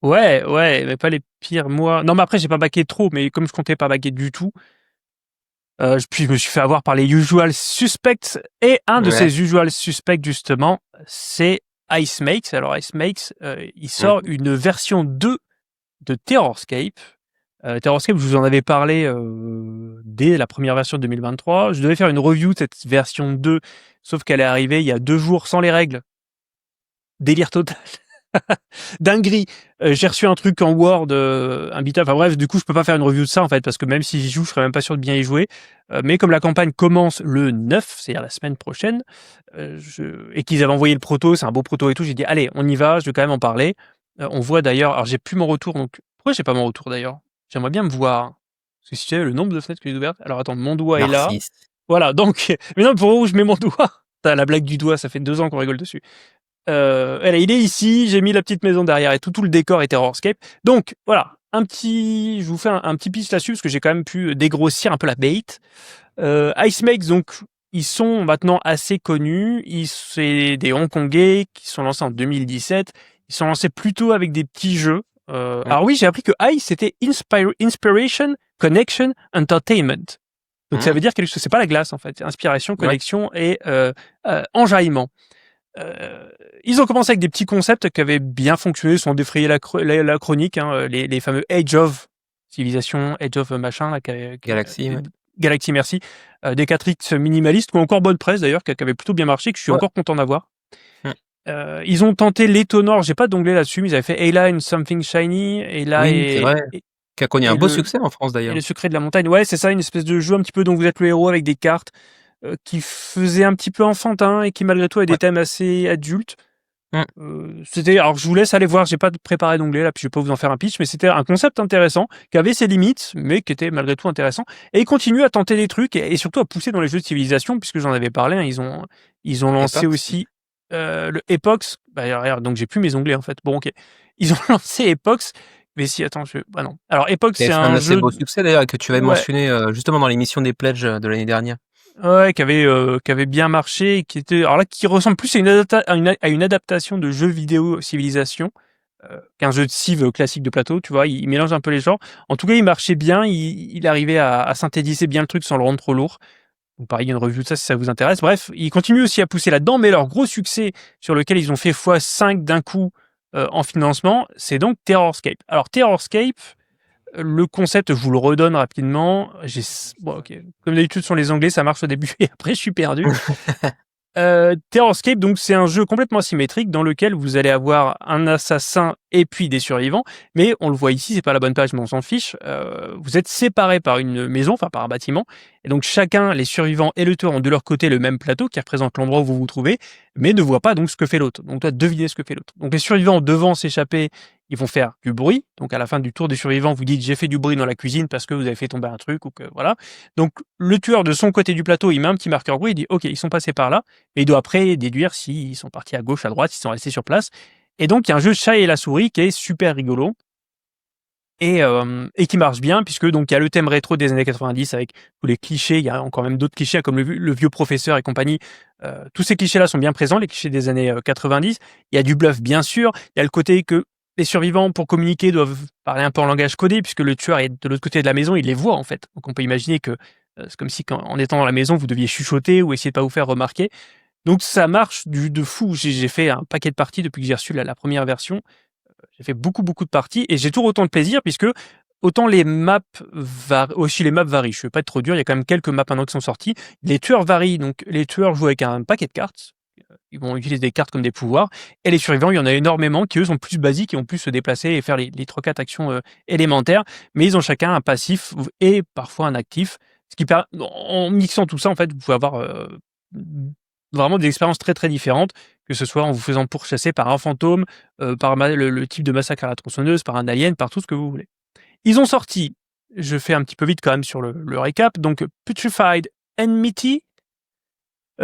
Ouais, mais pas les pires mois. Non, mais après, j'ai pas baqué trop, mais comme je comptais pas baquer du tout, puis je me suis fait avoir par les usual suspects, et un de ces usual suspects, justement, c'est Ice Makes. Alors, Ice Makes, il sort une version 2 de Terrorscape. Terrorscape, je vous en avais parlé dès la première version de 2023. Je devais faire une review de cette version 2, sauf qu'elle est arrivée il y a 2 jours sans les règles. Délire total. Dinguerie. J'ai reçu un truc en Word, un bêta. Enfin bref, du coup, je peux pas faire une review de ça en fait, parce que même si j'y joue, je serais même pas sûr de bien y jouer. Mais comme la campagne commence le 9, c'est-à-dire la semaine prochaine, et qu'ils avaient envoyé le proto, c'est un beau proto et tout, j'ai dit allez, on y va, je vais quand même en parler. On voit d'ailleurs, alors j'ai plus mon retour, donc pourquoi j'ai pas mon retour d'ailleurs? J'aimerais bien me voir. Parce que si tu avais le nombre de fenêtres que j'ai ouvertes, alors attends, mon doigt est là. Voilà, donc, mais non, pour où je mets mon doigt? T'as la blague du doigt, ça fait 2 ans qu'on rigole dessus. Il est ici, j'ai mis la petite maison derrière et tout le décor est Terrorscape. Donc voilà, je vous fais un petit pitch là-dessus parce que j'ai quand même pu dégrossir un peu la bait. Ice Makes, donc ils sont maintenant assez connus. C'est des Hongkongais qui sont lancés en 2017. Ils sont lancés plutôt avec des petits jeux. Alors oui, j'ai appris que Ice c'était Inspiration, Connection, Entertainment. Donc ça veut dire quelque chose. C'est pas la glace en fait. Inspiration, connexion et enjaillement. Ils ont commencé avec des petits concepts qui avaient bien fonctionné, sans défrayer la chronique, hein, les fameux Age of Civilization, Age of machin, là,
Galaxy.
Galaxy, merci. Des 4X minimalistes, qui ont encore bonne presse d'ailleurs, qui avaient plutôt bien marché, que je suis encore content d'avoir. Ils ont tenté l'étonnant, j'ai pas d'onglet là-dessus, mais ils avaient fait A-Line Something Shiny, et là,
Qui a connu un beau succès en France d'ailleurs.
Et le secret de la montagne, ouais, c'est ça, une espèce de jeu un petit peu dont vous êtes le héros avec des cartes qui faisait un petit peu enfantin et qui malgré tout a des thèmes assez adultes. Alors je vous laisse aller voir, j'ai pas préparé d'onglet là, puis je vais pas vous en faire un pitch, mais c'était un concept intéressant, qui avait ses limites, mais qui était malgré tout intéressant. Et ils continuent à tenter des trucs et surtout à pousser dans les jeux de civilisation, puisque j'en avais parlé, hein, ils ont lancé
Epox.
aussi le Epox. Bah, regarde, donc j'ai plus mes onglets en fait. Bon, ok. Ils ont lancé Epox, mais si, attends, bah non. Alors Epox, c'est un
assez
jeu.
beau succès d'ailleurs, que tu avais mentionné justement dans l'émission des pledges de l'année dernière.
Ouais, qui avait bien marché, qui ressemble plus à une adaptation de jeu vidéo Civilisation qu'un jeu de civ classique de plateau, tu vois, il mélange un peu les genres. En tout cas, il marchait bien, il arrivait à synthétiser bien le truc sans le rendre trop lourd. Donc pareil, il y a une review de ça si ça vous intéresse. Bref, ils continuent aussi à pousser là-dedans, mais leur gros succès sur lequel ils ont fait x5 d'un coup en financement, c'est donc Terrorscape. Alors Terrorscape, le concept, je vous le redonne rapidement. Bon, ok. Comme d'habitude sur les Anglais, ça marche au début et après je suis perdu. Terrorscape, donc c'est un jeu complètement asymétrique dans lequel vous allez avoir un assassin et puis des survivants, mais on le voit ici, c'est pas la bonne page, mais on s'en fiche. Vous êtes séparés par une maison, enfin par un bâtiment, et donc chacun, les survivants et le tueur, ont de leur côté le même plateau qui représente l'endroit où vous vous trouvez, mais ne voit pas donc ce que fait l'autre. Donc toi, devinez ce que fait l'autre. Donc les survivants devant s'échapper, ils vont faire du bruit. Donc à la fin du tour des survivants, vous dites j'ai fait du bruit dans la cuisine parce que vous avez fait tomber un truc ou que voilà. Donc le tueur de son côté du plateau, il met un petit marqueur bruit, il dit ok, ils sont passés par là. Et il doit après déduire s'ils sont partis à gauche, à droite, s'ils sont restés sur place. Et donc, il y a un jeu chat et la souris qui est super rigolo et qui marche bien, puisque donc il y a le thème rétro des années 90 avec tous les clichés. Il y a encore même d'autres clichés, comme le vieux professeur et compagnie. Tous ces clichés-là sont bien présents, les clichés des années 90. Il y a du bluff, bien sûr. Il y a le côté que les survivants, pour communiquer, doivent parler un peu en langage codé, puisque le tueur est de l'autre côté de la maison, il les voit, en fait. Donc, on peut imaginer que c'est comme si, en étant dans la maison, vous deviez chuchoter ou essayer de pas vous faire remarquer. Donc ça marche de fou. J'ai fait un paquet de parties depuis que j'ai reçu la première version. J'ai fait beaucoup de parties et j'ai toujours autant de plaisir puisque autant les maps varient. Je ne vais pas être trop dur, il y a quand même quelques maps maintenant qui sont sorties. Les tueurs varient, donc les tueurs jouent avec un paquet de cartes. Ils vont utiliser des cartes comme des pouvoirs. Et les survivants, il y en a énormément qui, eux, sont plus basiques et ont pu se déplacer et faire les 3-4 actions élémentaires. Mais ils ont chacun un passif et parfois un actif. Ce qui en mixant tout ça, en fait, vous pouvez avoir vraiment des expériences très très différentes, que ce soit en vous faisant pourchasser par un fantôme, par le type de massacre à la tronçonneuse, par un alien, par tout ce que vous voulez. Ils ont sorti, je fais un petit peu vite quand même sur le récap, donc Putrefied Enmity,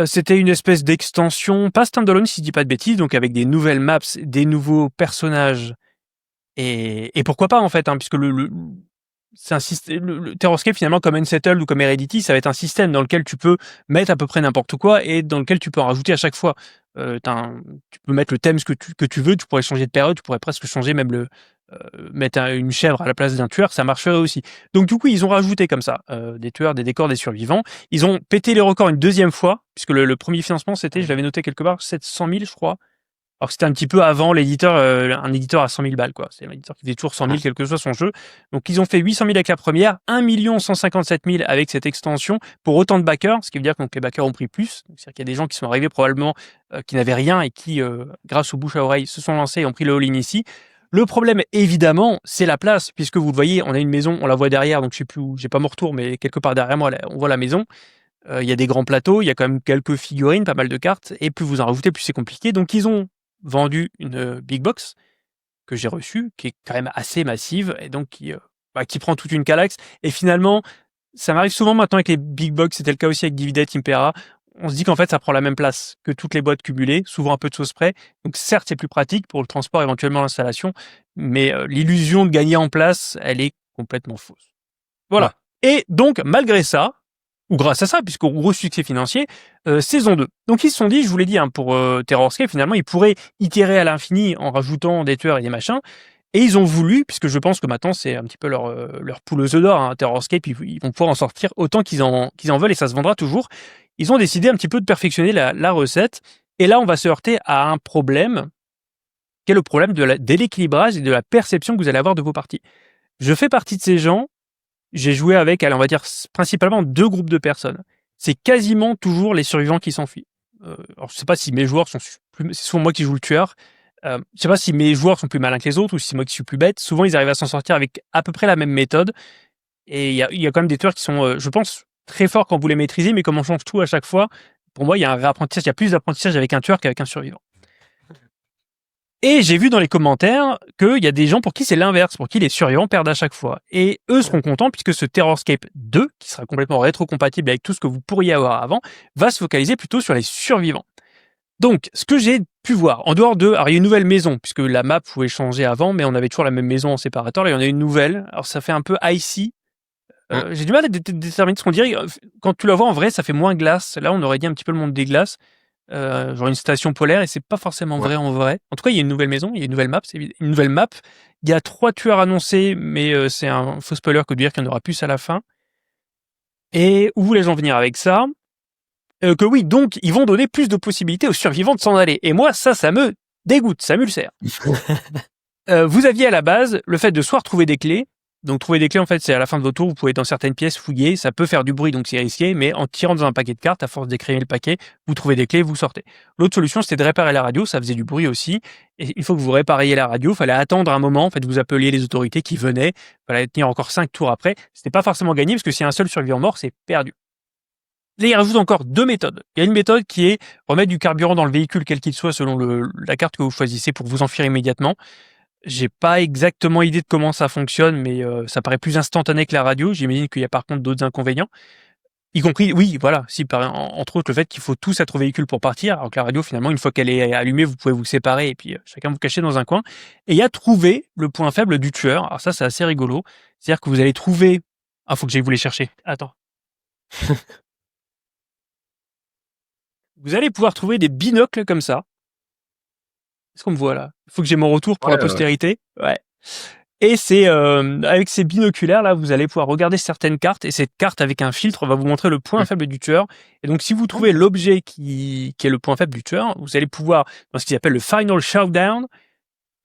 c'était une espèce d'extension, pas standalone si je dis pas de bêtises, donc avec des nouvelles maps, des nouveaux personnages, et pourquoi pas en fait, hein, puisque c'est un système, le Terrorscape finalement comme Unsettled ou comme Heredity, ça va être un système dans lequel tu peux mettre à peu près n'importe quoi et dans lequel tu peux en rajouter à chaque fois. Tu peux mettre le thème que tu veux, tu pourrais changer de période, tu pourrais presque changer même mettre une chèvre à la place d'un tueur, ça marcherait aussi. Donc du coup, ils ont rajouté comme ça des tueurs, des décors, des survivants. Ils ont pété les records une deuxième fois, puisque le premier financement, c'était, je l'avais noté quelque part, 700 000, je crois. Alors que c'était un petit peu avant l'éditeur, un éditeur à 100 000 balles, quoi. C'est un éditeur qui faisait toujours 100 000, quel que soit son jeu. Donc ils ont fait 800 000 avec la première, 1 157 000 avec cette extension pour autant de backers, ce qui veut dire que donc, les backers ont pris plus. C'est-à-dire qu'il y a des gens qui sont arrivés probablement qui n'avaient rien et qui, grâce au bouche à oreille, se sont lancés et ont pris le all-in ici. Le problème, évidemment, c'est la place, puisque vous le voyez, on a une maison, on la voit derrière, donc je sais plus où, j'ai pas mon retour, mais quelque part derrière moi, on voit la maison. Il y a des grands plateaux, il y a quand même quelques figurines, pas mal de cartes, et plus vous en rajoutez, plus c'est compliqué. Donc ils ont vendu une big box que j'ai reçue, qui est quand même assez massive, et donc qui prend toute une calaxe. Et finalement, ça m'arrive souvent maintenant avec les big box, c'était le cas aussi avec Dividend Impera, on se dit qu'en fait ça prend la même place que toutes les boîtes cumulées, souvent un peu de sauce près. Donc certes c'est plus pratique pour le transport, éventuellement l'installation, mais l'illusion de gagner en place, elle est complètement fausse. Voilà. Ouais. Et donc malgré ça, ou grâce à ça, puisqu'au gros succès financier, saison 2. Donc ils se sont dit, je vous l'ai dit, hein, pour Terrorscape, finalement, ils pourraient itérer à l'infini en rajoutant des tueurs et des machins, et ils ont voulu, puisque je pense que maintenant c'est un petit peu leur poule aux œufs d'or, hein, Terrorscape, ils vont pouvoir en sortir autant qu'ils en veulent, et ça se vendra toujours. Ils ont décidé un petit peu de perfectionner la recette, et là on va se heurter à un problème, qui est le problème de l'équilibrage et de la perception que vous allez avoir de vos parties. Je fais partie de ces gens. J'ai joué avec, on va dire, principalement 2 groupes de personnes. C'est quasiment toujours les survivants qui s'enfuient. Alors, je sais pas si mes joueurs c'est souvent moi qui joue le tueur. Je sais pas si mes joueurs sont plus malins que les autres ou si c'est moi qui suis plus bête. Souvent, ils arrivent à s'en sortir avec à peu près la même méthode. Et il y a quand même des tueurs qui sont, je pense, très forts quand vous les maîtrisez, mais comme on change tout à chaque fois, pour moi, il y a un réapprentissage. Il y a plus d'apprentissage avec un tueur qu'avec un survivant. Et j'ai vu dans les commentaires qu'il y a des gens pour qui c'est l'inverse, pour qui les survivants perdent à chaque fois. Et eux seront contents puisque ce Terrorscape 2, qui sera complètement rétro-compatible avec tout ce que vous pourriez avoir avant, va se focaliser plutôt sur les survivants. Donc, ce que j'ai pu voir, en dehors de... Alors, il y a une nouvelle maison, puisque la map pouvait changer avant, mais on avait toujours la même maison en séparateur. Là, il y en a une nouvelle. Alors, ça fait un peu icy. J'ai du mal à déterminer ce qu'on dirait. Quand tu la vois en vrai, ça fait moins glace. Là, on aurait dit un petit peu le monde des glaces. Genre une station polaire, et c'est pas forcément vrai en vrai. En tout cas, il y a une nouvelle maison, il y a une nouvelle map, une nouvelle map. Il y a 3 tueurs annoncés, mais c'est un faux spoiler que de dire qu'il y en aura plus à la fin. Et où voulais-je en venir avec ça? Que oui, donc ils vont donner plus de possibilités aux survivants de s'en aller. Et moi, ça me dégoûte, ça m'ulcère. Vous aviez à la base le fait de soit trouver des clés. Donc trouver des clés, en fait, c'est à la fin de votre tour, vous pouvez dans certaines pièces fouiller, ça peut faire du bruit, donc c'est risqué, mais en tirant dans un paquet de cartes, à force d'écrire le paquet, vous trouvez des clés, vous sortez. L'autre solution, c'était de réparer la radio, ça faisait du bruit aussi, et il faut que vous répariez la radio, il fallait attendre un moment, en fait, vous appeliez les autorités qui venaient, il fallait tenir encore 5 tours après, c'était pas forcément gagné, parce que si un seul survivant mort, c'est perdu. Là, il rajoute encore 2 méthodes. Il y a une méthode qui est remettre du carburant dans le véhicule, quel qu'il soit, selon la carte que vous choisissez pour vous enfuir immédiatement. J'ai pas exactement idée de comment ça fonctionne, mais ça paraît plus instantané que la radio. J'imagine qu'il y a par contre d'autres inconvénients. Y compris, oui, voilà, si entre autres le fait qu'il faut tous être au véhicule pour partir, alors que la radio, finalement, une fois qu'elle est allumée, vous pouvez vous séparer et puis chacun vous cacher dans un coin. Et il y a trouver le point faible du tueur. Alors ça, c'est assez rigolo. C'est-à-dire que vous allez trouver... Ah, faut que j'aille vous les chercher. Attends. Vous allez pouvoir trouver des binocles comme ça. Est-ce qu'on me voit là? Il faut que j'ai mon retour pour la postérité. Ouais. Et c'est avec ces binoculaires là, vous allez pouvoir regarder certaines cartes et cette carte avec un filtre va vous montrer le point faible du tueur. Et donc si vous trouvez l'objet qui est le point faible du tueur, vous allez pouvoir dans ce qu'ils appellent le final showdown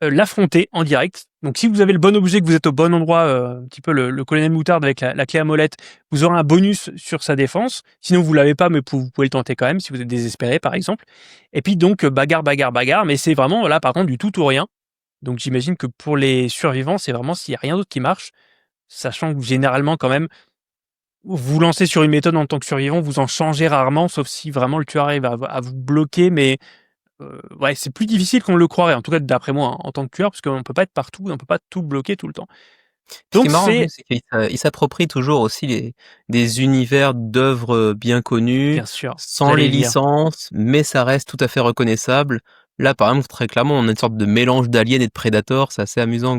l'affronter en direct. Donc si vous avez le bon objet, que vous êtes au bon endroit, un petit peu le colonel Moutarde avec la clé à molette, vous aurez un bonus sur sa défense. Sinon vous l'avez pas, mais vous pouvez le tenter quand même si vous êtes désespéré par exemple. Et puis donc bagarre, mais c'est vraiment là par contre du tout ou rien. Donc j'imagine que pour les survivants, c'est vraiment s'il n'y a rien d'autre qui marche, sachant que généralement quand même, vous lancez sur une méthode en tant que survivant, vous en changez rarement, sauf si vraiment le tueur arrive à vous bloquer, mais ouais, c'est plus difficile qu'on le croirait, en tout cas d'après moi, hein, en tant que tueur, parce qu'on peut pas être partout, on peut pas tout bloquer tout le temps.
Donc ce qui est marrant, c'est qu'il s'approprie toujours aussi des univers d'œuvres bien connues,
bien sûr,
sans les licences, mais ça reste tout à fait reconnaissable. Là, par exemple, très clairement, on a une sorte de mélange d'Alien et de Predator, c'est assez amusant.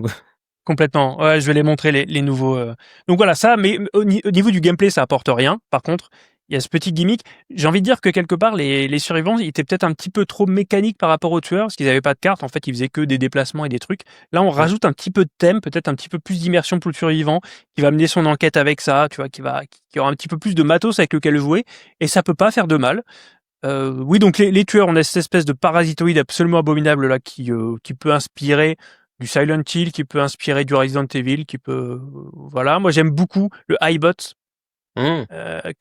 Complètement. Ouais, je vais les montrer les nouveaux. Donc voilà, ça, mais au niveau du gameplay, ça apporte rien. Par contre, il y a ce petit gimmick. J'ai envie de dire que quelque part, les survivants, ils étaient peut-être un petit peu trop mécaniques par rapport aux tueurs, parce qu'ils n'avaient pas de carte. En fait, ils faisaient que des déplacements et des trucs. Là, on rajoute un petit peu de thème, peut-être un petit peu plus d'immersion pour le survivant, qui va mener son enquête avec ça, tu vois, qui aura un petit peu plus de matos avec lequel jouer, et ça peut pas faire de mal. Oui, donc les tueurs, on a cette espèce de parasitoïde absolument abominable là qui peut inspirer du Silent Hill, qui peut inspirer du Resident Evil, qui peut... voilà, moi j'aime beaucoup le iBot,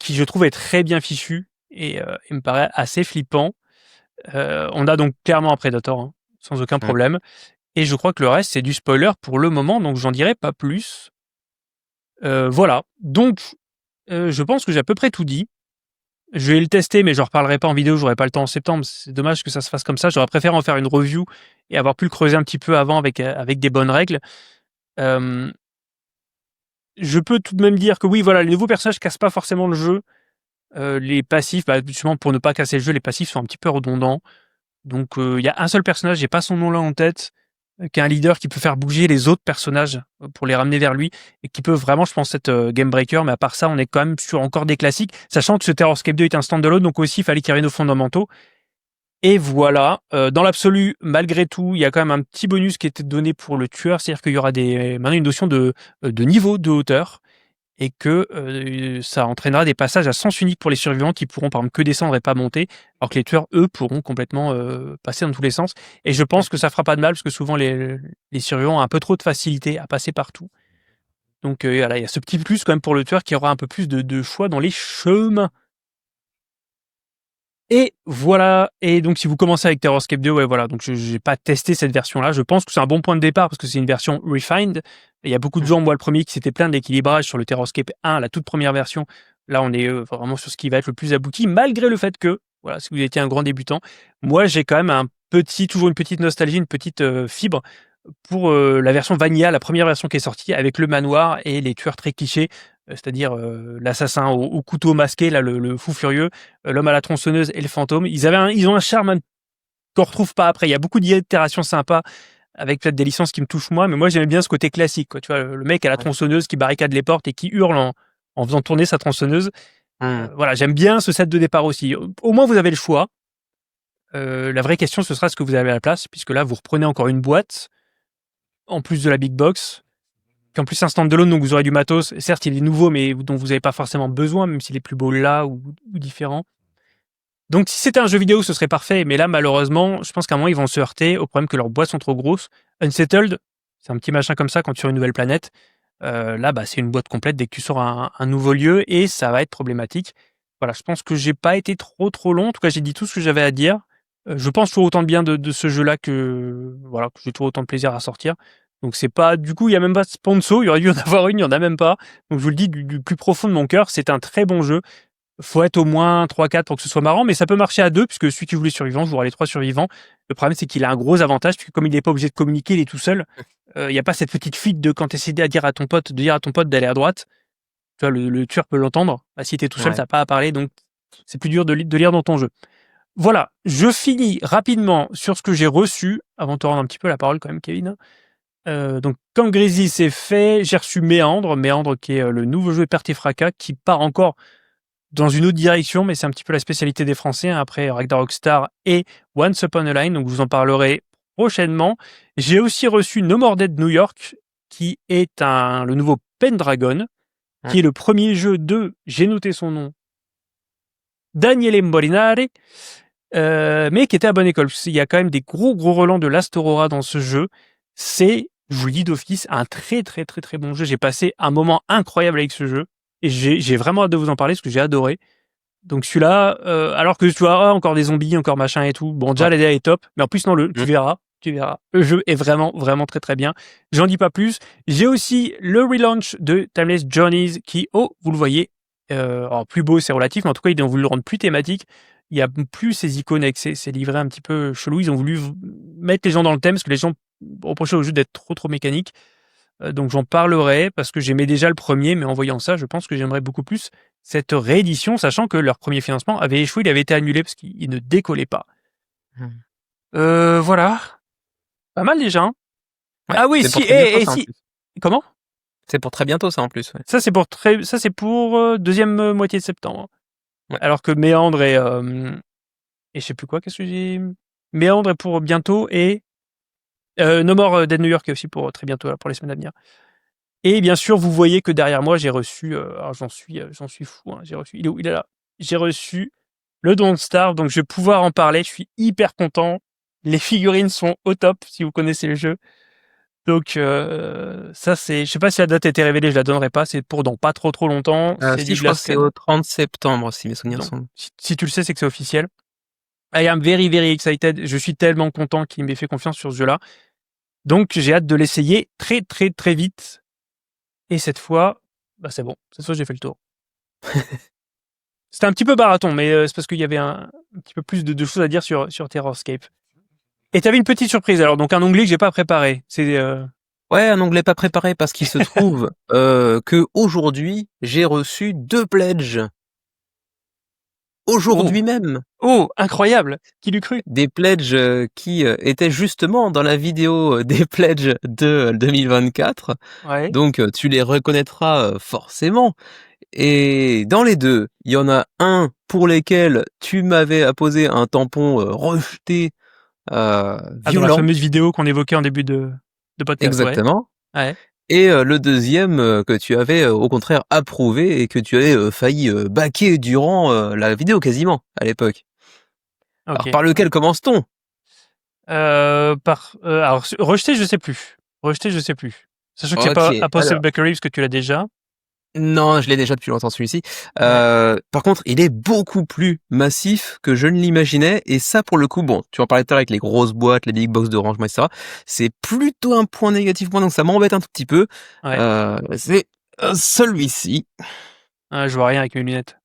qui je trouve est très bien fichu, et il me paraît assez flippant. On a donc clairement un Predator, hein, sans aucun problème, et je crois que le reste c'est du spoiler pour le moment, donc j'en dirai pas plus. Voilà, donc je pense que j'ai à peu près tout dit. Je vais le tester, mais je ne reparlerai pas en vidéo, j'aurai pas le temps en septembre. C'est dommage que ça se fasse comme ça. J'aurais préféré en faire une review et avoir pu le creuser un petit peu avant avec des bonnes règles. Je peux tout de même dire que oui, voilà, les nouveaux personnages cassent pas forcément le jeu. Les passifs, justement pour ne pas casser le jeu, les passifs sont un petit peu redondants. Donc il y a un seul personnage, j'ai pas son nom là en tête, qui est un leader qui peut faire bouger les autres personnages pour les ramener vers lui et qui peut vraiment, je pense, être game breaker. Mais à part ça, on est quand même sur encore des classiques, sachant que ce Terrorscape 2 est un standalone, donc aussi il fallait qu'il y ait nos fondamentaux. Et voilà, dans l'absolu, malgré tout, il y a quand même un petit bonus qui était donné pour le tueur, c'est-à-dire qu'il y aura maintenant une notion de niveau, de hauteur, et que ça entraînera des passages à sens unique pour les survivants qui pourront par exemple que descendre et pas monter, alors que les tueurs, eux, pourront complètement passer dans tous les sens. Et je pense que ça fera pas de mal, parce que souvent les survivants ont un peu trop de facilité à passer partout. Donc voilà, il y a ce petit plus quand même pour le tueur qui aura un peu plus de choix dans les chemins. Et voilà, et donc si vous commencez avec Terrorscape 2, ouais voilà, donc je n'ai pas testé cette version-là, je pense que c'est un bon point de départ parce que c'est une version refined. Il y a beaucoup de gens, moi le premier, qui s'était plaint de l'équilibrage sur le Terrorscape 1, la toute première version. Là, on est vraiment sur ce qui va être le plus abouti, malgré le fait que, voilà, si vous étiez un grand débutant, moi j'ai quand même toujours une petite nostalgie, une petite fibre pour la version Vanilla, la première version qui est sortie, avec le manoir et les tueurs très clichés, c'est-à-dire l'assassin au couteau masqué, là, le fou furieux, l'homme à la tronçonneuse et le fantôme. Ils ont un charme qu'on retrouve pas après. Il y a beaucoup d'itérations sympas, avec peut-être des licences qui me touchent moi, mais moi j'aimais bien ce côté classique, quoi. Tu vois, le mec à la tronçonneuse qui barricade les portes et qui hurle en faisant tourner sa tronçonneuse. Voilà, j'aime bien ce set de départ aussi. Au moins vous avez le choix. La vraie question, ce sera ce que vous avez à la place, puisque là vous reprenez encore une boîte, en plus de la big box, qui en plus c'est un stand-alone, donc vous aurez du matos. Certes, il est nouveau, mais dont vous n'avez pas forcément besoin, même s'il est plus beau là ou différent. Donc si c'était un jeu vidéo, ce serait parfait, mais là, malheureusement, je pense qu'à un moment, ils vont se heurter au problème que leurs boîtes sont trop grosses. Unsettled, c'est un petit machin comme ça quand tu es sur une nouvelle planète. Là, c'est une boîte complète dès que tu sors un nouveau lieu, et ça va être problématique. Voilà, je pense que j'ai pas été trop long. En tout cas, j'ai dit tout ce que j'avais à dire. Je pense toujours autant de bien de ce jeu-là que j'ai toujours autant de plaisir à sortir. Donc c'est pas, du coup, il y a même pas de sponsor. Il y aurait dû y en avoir une, il y en a même pas. Donc je vous le dis du plus profond de mon cœur, c'est un très bon jeu. Faut être au moins 3-4 pour que ce soit marrant, mais ça peut marcher à 2, puisque celui qui voulait survivant jouera les 3 survivants. Le problème, c'est qu'il a un gros avantage, puisque comme il n'est pas obligé de communiquer, il est tout seul. Il n'y a pas cette petite fuite de quand tu essaies de dire à ton pote d'aller à droite. Tu vois, le tueur peut l'entendre. Si t'es tout seul, t'as pas à parler, donc c'est plus dur de lire dans ton jeu. Voilà, je finis rapidement sur ce que j'ai reçu, avant de te rendre un petit peu la parole quand même, Kevin. Donc, quand Grizzly c'est fait, j'ai reçu Méandre qui est le nouveau jeu Perte et Fracas, qui part encore dans une autre direction, mais c'est un petit peu la spécialité des Français, hein, après Ragnarok Star et Once Upon a Line, donc je vous en parlerai prochainement. J'ai aussi reçu No More Dead New York, qui est le nouveau Pendragon, qui est le premier jeu j'ai noté son nom, Daniele Molinari, mais qui était à bonne école. Il y a quand même des gros relents de Last Aurora dans ce jeu. C'est, je vous le dis d'office, un très bon jeu. J'ai passé un moment incroyable avec ce jeu, et j'ai vraiment hâte de vous en parler parce que j'ai adoré. Donc celui-là, alors que tu vois, encore des zombies, encore machin et tout. Bon, déjà l'idée est top, mais en plus non, tu verras. Le jeu est vraiment très bien. J'en dis pas plus. J'ai aussi le relaunch de Timeless Journeys qui, vous le voyez, alors plus beau c'est relatif, mais en tout cas ils ont voulu le rendre plus thématique. Il y a plus ces icônes avec ces livrets un petit peu chelous. Ils ont voulu mettre les gens dans le thème parce que les gens reprochaient au jeu d'être trop mécanique. Donc j'en parlerai parce que j'aimais déjà le premier, mais en voyant ça, je pense que j'aimerais beaucoup plus cette réédition, sachant que leur premier financement avait échoué, il avait été annulé parce qu'il ne décollait pas. Voilà. Pas mal déjà. Hein.
Ouais, ah oui, si.
Comment ?
C'est pour très bientôt ça en plus. Ouais.
Ça c'est pour deuxième moitié de septembre. Ouais. Alors que Méandre et je sais plus quoi, qu'est-ce que j'ai. Méandre est pour bientôt et No More Dead New York est aussi pour très bientôt, là, pour les semaines à venir. Et bien sûr, vous voyez que derrière moi, j'ai reçu, alors j'en suis fou, hein, il est là. J'ai reçu le Don't Starve, donc je vais pouvoir en parler, je suis hyper content. Les figurines sont au top, si vous connaissez le jeu. Donc ça c'est, je sais pas si la date a été révélée, je la donnerai pas, c'est pour dans pas trop longtemps.
Si je crois que c'est au 30 septembre, si mes souvenirs sont...
Si tu le sais, c'est que c'est officiel. I am very excited, je suis tellement content qu'il m'ait fait confiance sur ce jeu-là. Donc j'ai hâte de l'essayer très vite. Et cette fois, c'est bon. Cette fois, j'ai fait le tour. C'était un petit peu baraton, mais c'est parce qu'il y avait un petit peu plus de choses à dire sur Terrorscape. Et t'avais une petite surprise, alors, donc un onglet que j'ai pas préparé. C'est
Ouais, un onglet pas préparé parce qu'il se trouve que aujourd'hui, j'ai reçu 2 pledges. Aujourd'hui même.
Oh, incroyable. Qui l'eût cru ?
Des pledges qui étaient justement dans la vidéo des pledges de 2024. Ouais. Donc tu les reconnaîtras forcément. Et dans les deux, il y en a un pour lesquels tu m'avais apposé un tampon rejeté violent.
Dans la fameuse vidéo qu'on évoquait en début de podcast.
Exactement.
Ouais.
Et le deuxième que tu avais au contraire approuvé et que tu avais failli baquer durant la vidéo quasiment à l'époque. Okay. Alors par lequel commence-t-on ?
Alors rejeté, je sais plus. Sachant que c'est pas Apostle Bakery parce que tu l'as déjà.
Non, je l'ai déjà depuis longtemps celui-ci.
Ouais.
Par contre, il est beaucoup plus massif que je ne l'imaginais. Et ça, pour le coup, bon, tu en parlais tout à l'heure avec les grosses boîtes, les big box de rangement, etc. C'est plutôt un point négatif pour moi, donc ça m'embête un tout petit peu.
Ouais.
C'est celui-ci.
Ah, je vois rien avec mes lunettes.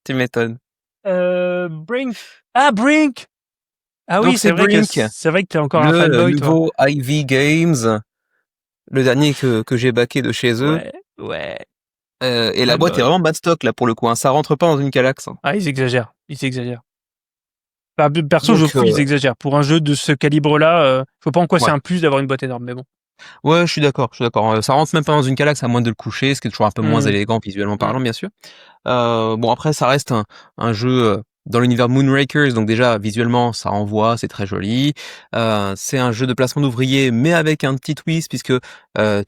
Tu m'étonnes.
Brink. Ah, Brink! Ah oui,
Donc c'est Brink,
c'est vrai que t'es encore un
le
fanboy, toi.
nouveau Ivy Games, le dernier que j'ai backé de chez eux.
Ouais.
Et la
Ouais,
boîte est
bah,
vraiment bas de stock là pour le coup, hein. Ça rentre pas dans une Kallax, hein.
ah, ils exagèrent. Enfin, perso, je
Donc
trouve qu'ils exagèrent. Pour un jeu de ce calibre-là, je vois pas en quoi c'est
ouais.
un plus d'avoir une boîte énorme, mais bon.
Ouais, je suis d'accord. Ça rentre même pas dans une Kallax à moins de le coucher, ce qui est toujours un peu moins
Mmh.
élégant visuellement
Mmh.
parlant, bien sûr. Bon après, ça reste un jeu dans l'univers Moonrakers, donc déjà visuellement, ça envoie, c'est très joli. C'est un jeu de placement d'ouvriers, mais avec un petit twist puisque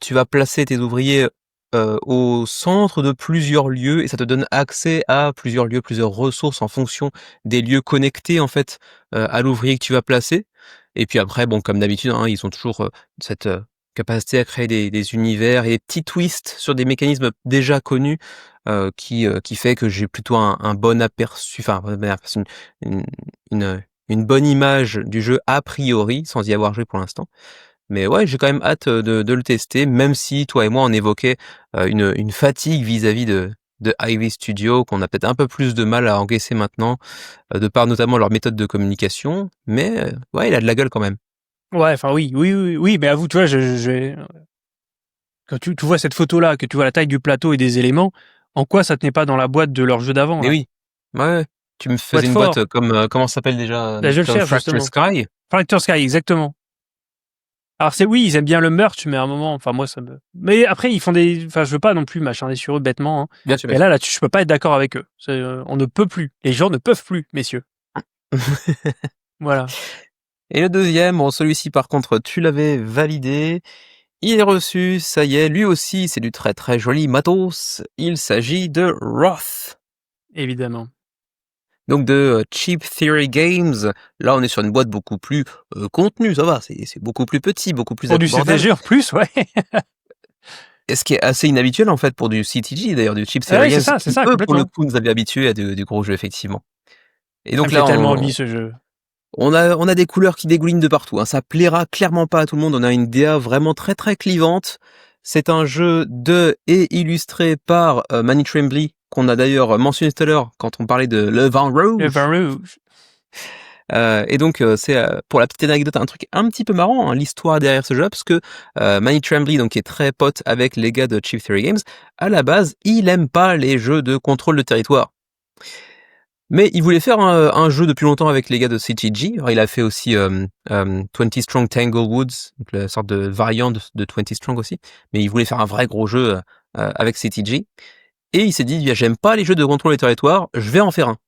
tu vas placer tes ouvriers au centre de plusieurs lieux et ça te donne accès à plusieurs lieux, plusieurs ressources en fonction des lieux connectés en fait à l'ouvrier que tu vas placer. Et puis après, bon, comme d'habitude, hein, ils ont toujours cette capacité à créer des univers et des petits twists sur des mécanismes déjà connus qui fait que j'ai plutôt un bon aperçu, enfin une, une bonne image du jeu a priori, sans y avoir joué pour l'instant. Mais ouais, j'ai quand même hâte de le tester, même si toi et moi on évoquait une fatigue vis-à-vis de Ivy Studio, qu'on a peut-être un peu plus de mal à encaisser maintenant, de par notamment leur méthode de communication. Mais ouais, il a de la gueule quand même.
Ouais, enfin oui, mais avoue, tu vois, quand tu vois cette photo-là, que tu vois la taille du plateau et des éléments, en quoi ça tenait pas dans la boîte de leur jeu d'avant,
Mais
là?
oui, ouais, ouais. Tu me
Faut être
faisais une boîte
fort.
comme comment ça s'appelle déjà,
Là, je le
comme
cherche,
Fractured
justement.
Sky.
Fracture Sky, exactement. Alors oui, ils aiment bien le merch, mais à un moment, enfin moi ça me. Mais après ils font enfin je veux pas non plus m'acharner sur eux bêtement, hein.
Bien sûr, bien
Mais
sûr.
là, je peux pas être d'accord avec eux. On ne peut plus. Les gens ne peuvent plus, messieurs. Voilà.
Et le deuxième, bon, celui-ci par contre, tu l'avais validé. Il est reçu, ça y est, lui aussi, c'est du très très joli matos. Il s'agit de Wrath.
Évidemment.
Donc de Cheap Theory Games. Là, on est sur une boîte beaucoup plus contenue, ça va, c'est beaucoup plus petit, beaucoup plus
Pour du
abordable.
CTG en plus, ouais.
Et ce qui est assez inhabituel en fait pour du CTG, d'ailleurs, du Cheap
Ah
Theory
ouais,
Games,
c'est
qui
ça,
eux, pour le
complètement.
coup, nous avait habitués à du gros jeu, effectivement. Et
Ça
donc
me fait
là,
tellement envie ce jeu.
on a des couleurs qui dégoulinent de partout, hein. Ça plaira clairement pas à tout le monde. On a une DA vraiment très très clivante. C'est un jeu de et illustré par Manny Tremblay, qu'on a d'ailleurs mentionné tout à l'heure quand on parlait de Le Vin
Le
Rouge.
vin rouge.
Et donc c'est pour la petite anecdote un truc un petit peu marrant, hein, l'histoire derrière ce jeu, parce que Manny Tremblay, donc qui est très pote avec les gars de Cheap Theory Games, à la base il aime pas les jeux de contrôle de territoire. Mais il voulait faire un jeu depuis longtemps avec les gars de CTG. Alors, il a fait aussi 20 Strong Tanglewoods, donc la sorte de variante de 20 Strong aussi. Mais il voulait faire un vrai gros jeu avec CTG. Et il s'est dit, j'aime pas les jeux de contrôle des territoires, je vais en faire un.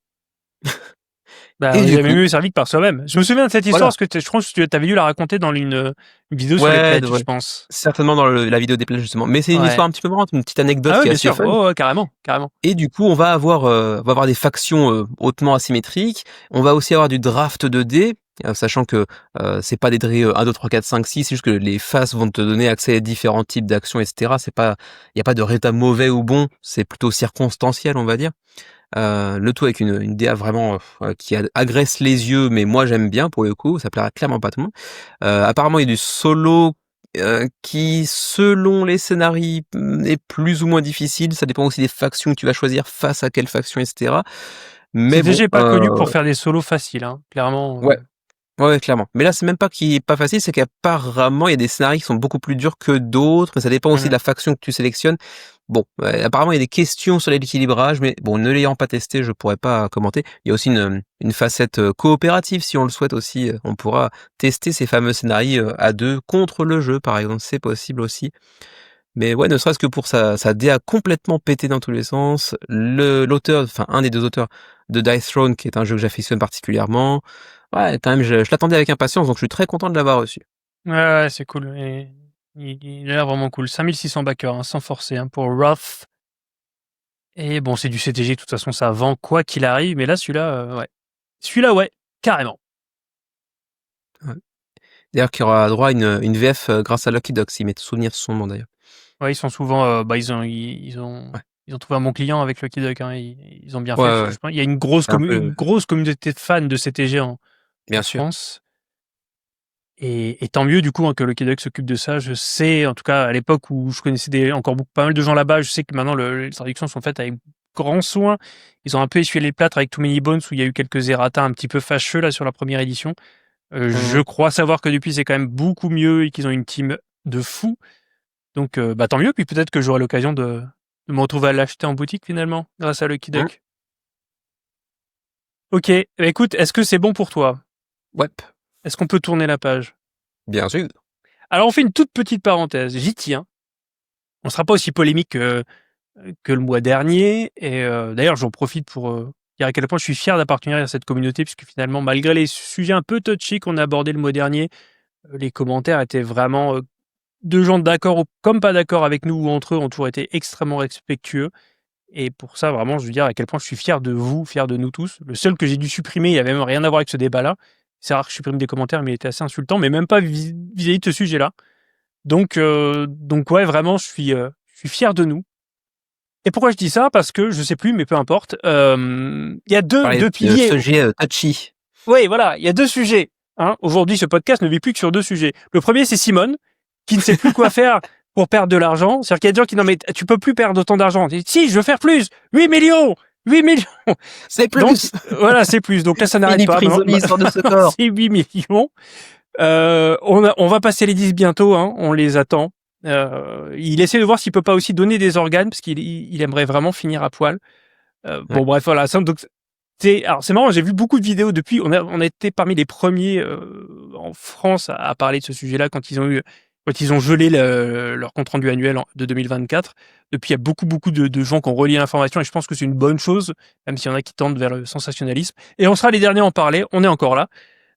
Bah,
Et du
jamais
coup,
mieux servi que par soi-même. Je me souviens de cette histoire
voilà.
parce que je pense que tu avais dû la raconter dans une vidéo sur les
Ouais,
pledges,
ouais.
je pense.
Certainement dans la vidéo des plages justement. Mais c'est une
Ouais.
histoire un petit peu marrante, une petite anecdote
Ah ouais,
qui est
bien
assez
sûr.
fun.
Oh, ouais, carrément, carrément.
Et du coup, on va avoir des factions hautement asymétriques. On va aussi avoir du draft de dés, sachant que c'est pas des dés 1, 2, 3, 4, 5, 6, c'est juste que les faces vont te donner accès à différents types d'actions, etc. Il y a pas de résultat mauvais ou bon, c'est plutôt circonstanciel, on va dire. Le tout avec une DA vraiment qui agresse les yeux, mais moi j'aime bien pour le coup, ça plaira clairement pas à tout le monde. Apparemment, il y a du solo qui, selon les scénarios, est plus ou moins difficile. Ça dépend aussi des factions que tu vas choisir face à quelle faction, etc. Mais bon,
CTG est pas connu pour faire des solos faciles, hein. Clairement.
ouais, ouais, clairement. Mais là, c'est même pas qu'il est pas facile, c'est qu'apparemment, il y a des scénarios qui sont beaucoup plus durs que d'autres. Ça dépend aussi de
Mhm.
la faction que tu sélectionnes. Bon, apparemment, il y a des questions sur l'équilibrage, mais bon, ne l'ayant pas testé, je pourrais pas commenter. Il y a aussi une facette coopérative, si on le souhaite aussi. On pourra tester ces fameux scénarios à deux contre le jeu, par exemple. C'est possible aussi. Mais ouais, ne serait-ce que pour sa DA complètement pété dans tous les sens. L'auteur, enfin, un des deux auteurs de Dice Throne, qui est un jeu que j'affectionne particulièrement. Ouais, quand même, je l'attendais avec impatience, donc je suis très content de l'avoir reçu.
Ouais, c'est cool. Et il a l'air vraiment cool. 5600 backers, hein, sans forcer, hein, pour Wrath. Et bon, c'est du CTG, de toute façon, ça vend quoi qu'il arrive. Mais là, celui-là, ouais. Celui-là, ouais, carrément.
Ouais. D'ailleurs, qui aura droit à une VF grâce à Lucky Dog, si mes souvenirs sont bons d'ailleurs.
Ouais, ils sont souvent, ils ont trouvé un bon client avec Lucky Duck, hein. Ils ont bien fait.
Ouais.
Je pense, il y a une grosse communauté de fans de CTG en
Bien sûr.
France. Et tant mieux du coup que Lucky Duck s'occupe de ça. Je sais, en tout cas à l'époque où je connaissais encore pas mal de gens là-bas, je sais que maintenant les traductions sont faites avec grand soin. Ils ont un peu essuyé les plâtres avec Too Many Bones où il y a eu quelques errata un petit peu fâcheux là sur la première édition. Je crois savoir que depuis c'est quand même beaucoup mieux et qu'ils ont une team de fous. Donc tant mieux. Puis peut-être que j'aurai l'occasion de me retrouver à l'acheter en boutique finalement grâce à Lucky Duck. Ok, écoute, est-ce que c'est bon pour toi?
Ouais.
Est-ce qu'on peut tourner la page?
Bien sûr.
Alors on fait une toute petite parenthèse, j'y tiens. On ne sera pas aussi polémique que le mois dernier. Et d'ailleurs, j'en profite pour dire à quel point je suis fier d'appartenir à cette communauté, puisque finalement, malgré les sujets un peu touchy qu'on a abordés le mois dernier, les commentaires étaient vraiment de gens d'accord comme pas d'accord avec nous ou entre eux, ont toujours été extrêmement respectueux. Et pour ça, vraiment, je veux dire à quel point je suis fier de vous, fier de nous tous. Le seul que j'ai dû supprimer, il n'y avait même rien à voir avec ce débat-là. C'est rare que je supprime des commentaires, mais il était assez insultant, mais même pas vis-à-vis de ce sujet-là. Donc ouais, vraiment, je suis fier de nous. Et pourquoi je dis ça? Parce que je sais plus, mais peu importe. Il y a deux piliers.
Sujet touchy.
Oui, voilà, il y a deux sujets. Hein. Aujourd'hui, ce podcast ne vit plus que sur deux sujets. Le premier, c'est Simone, qui ne sait plus quoi faire pour perdre de l'argent. C'est-à-dire qu'il y a des gens qui disent, non, mais tu peux plus perdre autant d'argent. Si, je veux faire plus. 8 millions! 8 millions!
C'est plus!
Donc, voilà, c'est plus. Donc là, ça n'arrête pas. C'est 8 millions. On va passer les 10 bientôt, hein. On les attend. Il essaie de voir s'il peut pas aussi donner des organes parce qu'il aimerait vraiment finir à poil. Bon bref voilà. Donc alors c'est marrant, j'ai vu beaucoup de vidéos depuis. On a été parmi les premiers en France à parler de ce sujet-là quand ils ont gelé leur compte rendu annuel de 2024. Depuis il y a beaucoup de gens qui ont relié l'information et je pense que c'est une bonne chose, même s'il y en a qui tendent vers le sensationnalisme. Et on sera les derniers à en parler. On est encore là.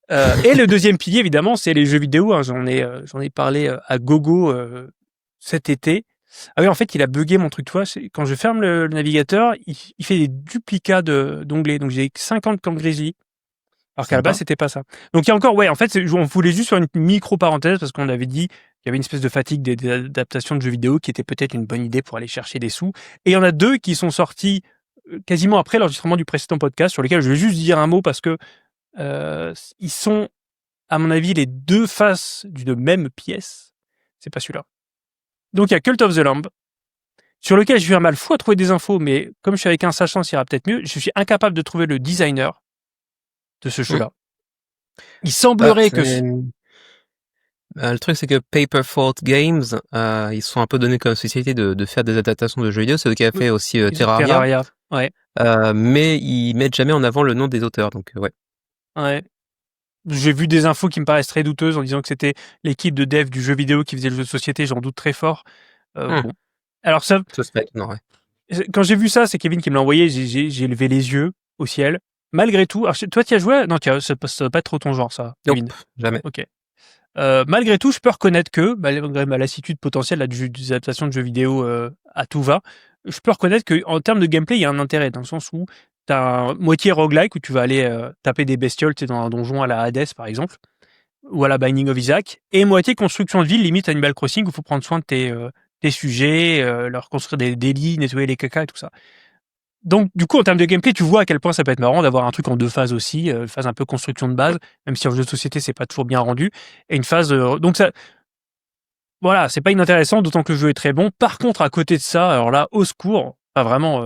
Et le deuxième pilier, évidemment, c'est les jeux vidéo. Hein. J'en ai parlé à gogo cet été. Ah oui, en fait, il a bugué mon truc. Tu vois, quand je ferme le navigateur, il fait des duplicats d'onglets. Donc, j'ai 50 Cangrésie. Alors qu'à la base, c'était pas ça. Donc, il y a encore, ouais, en fait, on voulait juste faire une micro-parenthèse parce qu'on avait dit qu'il y avait une espèce de fatigue des adaptations de jeux vidéo qui était peut-être une bonne idée pour aller chercher des sous. Et il y en a deux qui sont sortis quasiment après l'enregistrement du précédent podcast sur lesquels je vais juste dire un mot parce que ils sont, à mon avis, les deux faces d'une même pièce. C'est pas celui-là. Donc, il y a Cult of the Lamb, sur lequel je vais un mal fou à trouver des infos, mais comme je suis avec un sachant, ça ira peut-être mieux. Je suis incapable de trouver le designer de ce jeu-là. Il semblerait que...
le truc, c'est que Paperfault Games, ils sont un peu donnés comme spécialité de faire des adaptations de jeux vidéo. C'est eux qui a fait aussi Terraria.
Ouais.
Mais ils mettent jamais en avant le nom des auteurs, donc ouais.
Ouais. J'ai vu des infos qui me paraissent très douteuses en disant que c'était l'équipe de dev du jeu vidéo qui faisait le jeu de société. J'en doute très fort. Bon. Alors ça...
non, ouais.
Quand j'ai vu ça, c'est Kevin qui me l'a envoyé. J'ai levé les yeux au ciel. Malgré tout... Alors, toi, tu as joué? Non, ça va pas être trop ton genre, ça, Kevin.
Nope, jamais.
Ok. Malgré tout, je peux reconnaître que, malgré ma lassitude potentielle des adaptations de jeux vidéo à tout va, je peux reconnaître qu'en termes de gameplay, il y a un intérêt, dans le sens où tu as un moitié roguelike, où tu vas aller taper des bestioles dans un donjon à la Hades, par exemple, ou à la Binding of Isaac, et moitié construction de ville, limite Animal Crossing, où il faut prendre soin de tes sujets, leur construire des lits, nettoyer les cacas et tout ça. Donc, du coup, en termes de gameplay, tu vois à quel point ça peut être marrant d'avoir un truc en deux phases aussi, phase un peu construction de base, même si en jeu de société, c'est pas toujours bien rendu, et une phase... donc ça... Voilà, c'est pas inintéressant, d'autant que le jeu est très bon. Par contre, à côté de ça, alors là, au secours, pas vraiment...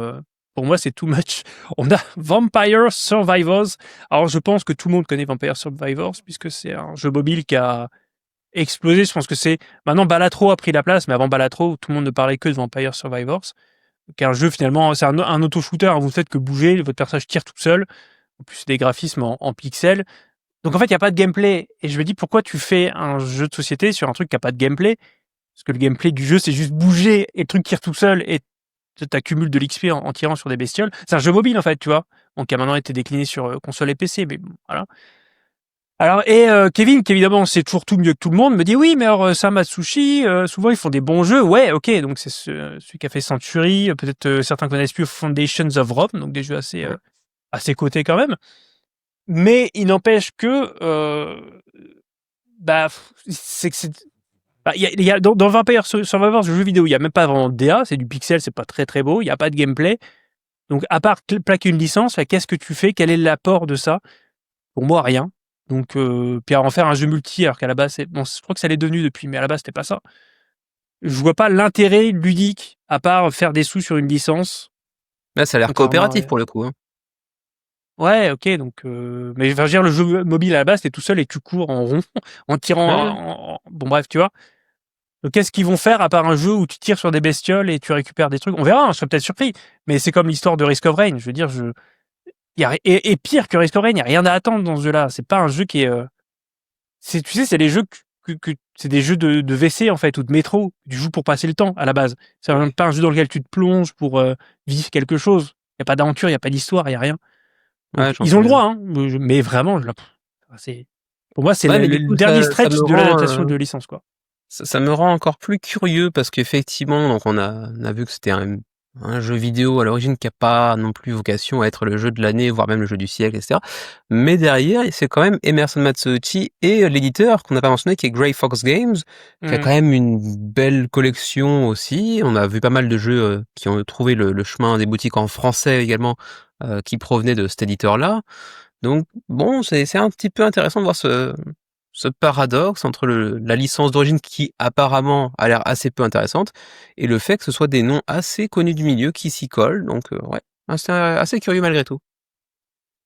pour moi, c'est too much. On a Vampire Survivors. Alors, je pense que tout le monde connaît Vampire Survivors, puisque c'est un jeu mobile qui a explosé. Je pense que c'est... Maintenant, Balatro a pris la place, mais avant Balatro, tout le monde ne parlait que de Vampire Survivors. Qui est un jeu finalement, c'est un auto-shooter, hein, vous ne faites que bouger, votre personnage tire tout seul, en plus des graphismes en pixels. Donc en fait, il n'y a pas de gameplay. Et je me dis, pourquoi tu fais un jeu de société sur un truc qui n'a pas de gameplay? Parce que le gameplay du jeu, c'est juste bouger et le truc tire tout seul et t'accumules de l'XP en tirant sur des bestioles. C'est un jeu mobile en fait, tu vois. Donc qui a maintenant été décliné sur console et PC, mais bon, voilà. Alors, et Kevin, qui évidemment c'est toujours tout mieux que tout le monde, me dit oui, mais alors Sam Matsushi, souvent ils font des bons jeux. Ouais, ok, donc c'est celui qui a fait Century, peut-être certains connaissent plus Foundations of Rome, donc des jeux assez cotés quand même. Mais il n'empêche que, c'est que c'est... Bah, dans Vampire Survivors, le jeu vidéo, il n'y a même pas vraiment de DA, c'est du pixel, c'est pas très très beau, il n'y a pas de gameplay. Donc, à part plaquer une licence, qu'est-ce que tu fais? Quel est l'apport de ça? Pour moi, rien. Donc, puis à en faire un jeu multi, alors qu'à la base, je crois que ça l'est devenu depuis, mais à la base, c'était pas ça. Je vois pas l'intérêt ludique, à part faire des sous sur une licence.
Là, ça a l'air coopératif pour le coup. Hein.
Ouais, ok, donc mais enfin, je veux dire, le jeu mobile à la base, t'es tout seul et tu cours en rond en tirant. Bon bref, tu vois. Donc qu'est-ce qu'ils vont faire à part un jeu où tu tires sur des bestioles et tu récupères des trucs? On verra, je serais peut-être surpris. Mais c'est comme l'histoire de Risk of Rain. Je veux dire, et pire que Risk of Rain, il n'y a rien à attendre dans ce jeu-là. C'est pas un jeu qui est. Tu sais, c'est des jeux c'est des jeux de WC en fait ou de métro. Tu joues pour passer le temps à la base. C'est pas un jeu dans lequel tu te plonges pour vivre quelque chose. Il y a pas d'aventure, il y a pas d'histoire, il y a rien. Donc, ils ont le droit, hein, mais vraiment, pour moi, c'est le dernier stretch de l'adaptation de licence, quoi.
Ça me rend encore plus curieux parce qu'effectivement, donc on a vu que c'était un jeu vidéo à l'origine qui a pas non plus vocation à être le jeu de l'année, voire même le jeu du siècle, etc. Mais derrière, c'est quand même Emerson Matsuuchi et l'éditeur qu'on n'a pas mentionné, qui est Grey Fox Games, qui a quand même une belle collection aussi. On a vu pas mal de jeux qui ont trouvé le chemin des boutiques en français également, qui provenaient de cet éditeur-là. Donc bon, c'est un petit peu intéressant de voir ce paradoxe entre la licence d'origine qui apparemment a l'air assez peu intéressante et le fait que ce soit des noms assez connus du milieu qui s'y collent. Donc ouais, c'est assez curieux malgré tout.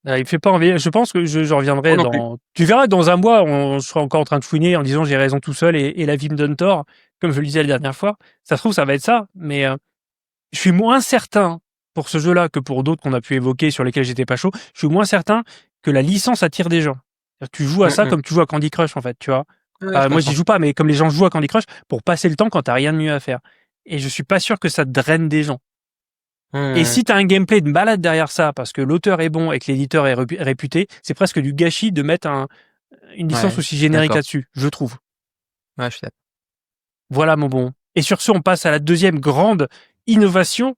Il me fait pas envie. Je pense que je reviendrai Tu verras, dans un mois, je serai encore en train de fouiner en disant j'ai raison tout seul et la vie me donne tort, comme je le disais la dernière fois. Ça se trouve, ça va être ça, mais je suis moins certain pour ce jeu-là que pour d'autres qu'on a pu évoquer sur lesquels j'étais pas chaud. Je suis moins certain que la licence attire des gens. Tu joues à ça comme tu joues à Candy Crush, en fait, tu vois. Moi, j'y joue pas, mais comme les gens jouent à Candy Crush pour passer le temps quand t'as rien de mieux à faire. Et je suis pas sûr que ça draine des gens. Et si t'as un gameplay de malade derrière ça, parce que l'auteur est bon et que l'éditeur est réputé, c'est presque du gâchis de mettre une licence aussi générique là-dessus, je trouve.
Ouais, je suis d'accord.
Voilà, mon bon. Et sur ce, on passe à la deuxième grande innovation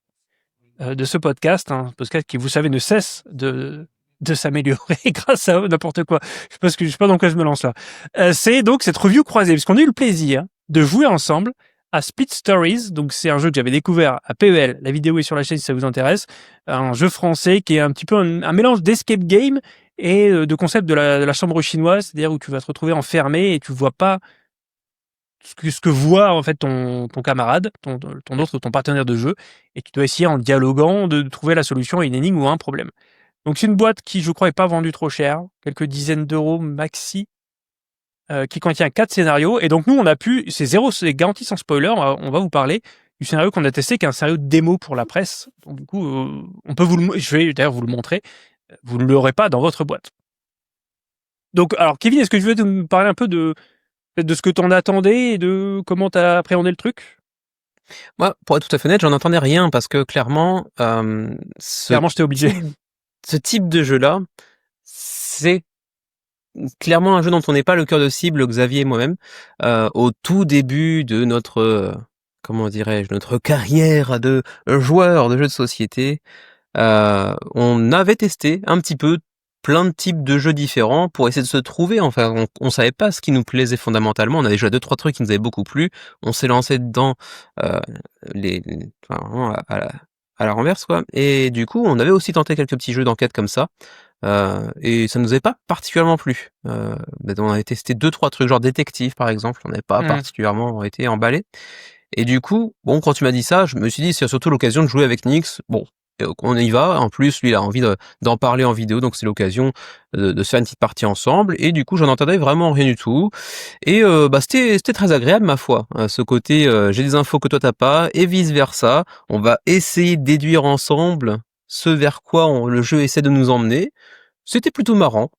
de ce podcast, un podcast qui, vous savez, ne cesse de s'améliorer grâce à n'importe quoi. Je sais pas dans quoi je me lance là. C'est donc cette review croisée, parce qu'on a eu le plaisir de jouer ensemble à Split Stories. Donc c'est un jeu que j'avais découvert à PEL. La vidéo est sur la chaîne si ça vous intéresse. Un jeu français qui est un petit peu un mélange d'escape game et de concept de la chambre chinoise, c'est-à-dire où tu vas te retrouver enfermé et tu vois pas ce que voit en fait ton camarade, ton partenaire de jeu, et tu dois essayer en dialoguant de trouver la solution à une énigme ou à un problème. Donc c'est une boîte qui, je crois, est pas vendue trop cher, quelques dizaines d'euros maxi, qui contient 4 scénarios. Et donc nous, c'est garanti sans spoiler. On va vous parler du scénario qu'on a testé, qui est un scénario de démo pour la presse. Donc du coup, je vais d'ailleurs vous le montrer. Vous ne l'aurez pas dans votre boîte. Donc, alors Kevin, est-ce que tu veux nous parler un peu de ce que t'en attendais et de comment t'as appréhendé le truc?
Moi, pour être tout à fait honnête, j'en entendais rien parce que clairement,
j'étais obligé.
Ce type de jeu-là, c'est clairement un jeu dont on n'est pas le cœur de cible, Xavier et moi-même. Au tout début de notre, comment dirais-je, notre carrière de joueur de jeux de société, on avait testé un petit peu plein de types de jeux différents pour essayer de se trouver. Enfin, on savait pas ce qui nous plaisait fondamentalement. On avait joué à 2-3 trucs qui nous avaient beaucoup plu. On s'est lancé dedans vraiment à la renverse, quoi. Et du coup, on avait aussi tenté quelques petits jeux d'enquête comme ça. Et ça nous avait pas particulièrement plu. On avait testé 2-3 trucs, genre détective par exemple. On n'avait pas particulièrement été emballé. Et du coup, bon, quand tu m'as dit ça, je me suis dit c'est surtout l'occasion de jouer avec Nix. Bon, on y va. En plus, lui, il a envie d'en parler en vidéo, donc c'est l'occasion de se faire une petite partie ensemble. Et du coup, j'en entendais vraiment rien du tout. Et c'était très agréable, ma foi. Ce côté, j'ai des infos que toi t'as pas, et vice versa. On va essayer de déduire ensemble ce vers quoi le jeu essaie de nous emmener. C'était plutôt marrant.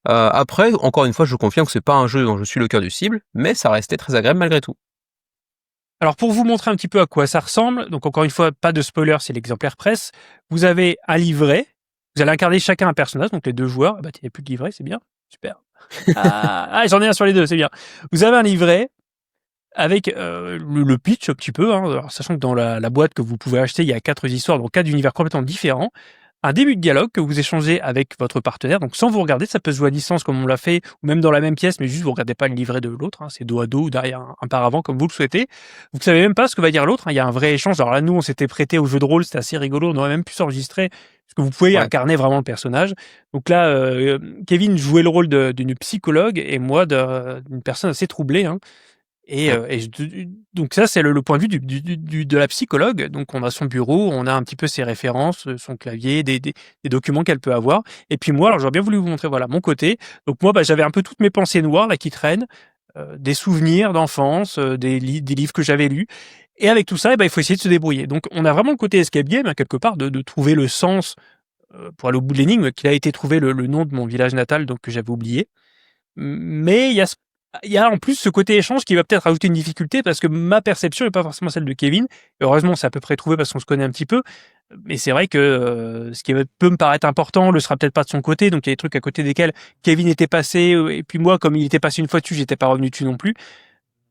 Après, encore une fois, je confirme que c'est pas un jeu dont je suis le cœur du cible, mais ça restait très agréable malgré tout.
Alors pour vous montrer un petit peu à quoi ça ressemble, donc encore une fois, pas de spoiler, c'est l'exemplaire presse. Vous avez un livret, vous allez incarner chacun un personnage, donc les deux joueurs. Il n'y a plus de livret, c'est bien, super. J'en ai un sur les deux, c'est bien. Vous avez un livret avec le pitch un petit peu, alors, sachant que dans la boîte que vous pouvez acheter, il y a 4 histoires, donc 4 univers complètement différents. un début de dialogue que vous échangez avec votre partenaire, donc sans vous regarder, ça peut se jouer à distance comme on l'a fait, ou même dans la même pièce, mais juste vous regardez pas le livret de l'autre, hein, c'est dos à dos ou derrière un paravent comme vous le souhaitez. Vous savez même pas ce que va dire l'autre, hein, il y a un vrai échange. Alors là, nous, on s'était prêté au jeu de rôle, c'était assez rigolo, on aurait même pu s'enregistrer, parce que vous pouvez
Ouais.
incarner vraiment le personnage. Donc là, Kevin jouait le rôle d'une psychologue et moi d'une personne assez troublée, hein.
Mmh.
Donc ça, c'est le point de vue de la psychologue. Donc on a son bureau, on a un petit peu ses références, son clavier, des documents qu'elle peut avoir. Et puis moi, alors j'aurais bien voulu vous montrer, voilà, mon côté. Donc moi, j'avais un peu toutes mes pensées noires là qui traînent, des souvenirs d'enfance, des livres que j'avais lus. Et avec tout ça, il faut essayer de se débrouiller. Donc on a vraiment le côté escape game, hein, quelque part, de trouver le sens pour aller au bout de l'énigme, qu'il a été trouvé le nom de mon village natal, donc que j'avais oublié. Mais il y a en plus ce côté échange qui va peut-être rajouter une difficulté parce que ma perception n'est pas forcément celle de Kevin. Heureusement, c'est à peu près trouvé parce qu'on se connaît un petit peu. Mais c'est vrai que ce qui peut me paraître important le sera peut-être pas de son côté. Donc il y a des trucs à côté desquels Kevin était passé et puis moi, comme il était passé une fois dessus, j'étais pas revenu dessus non plus.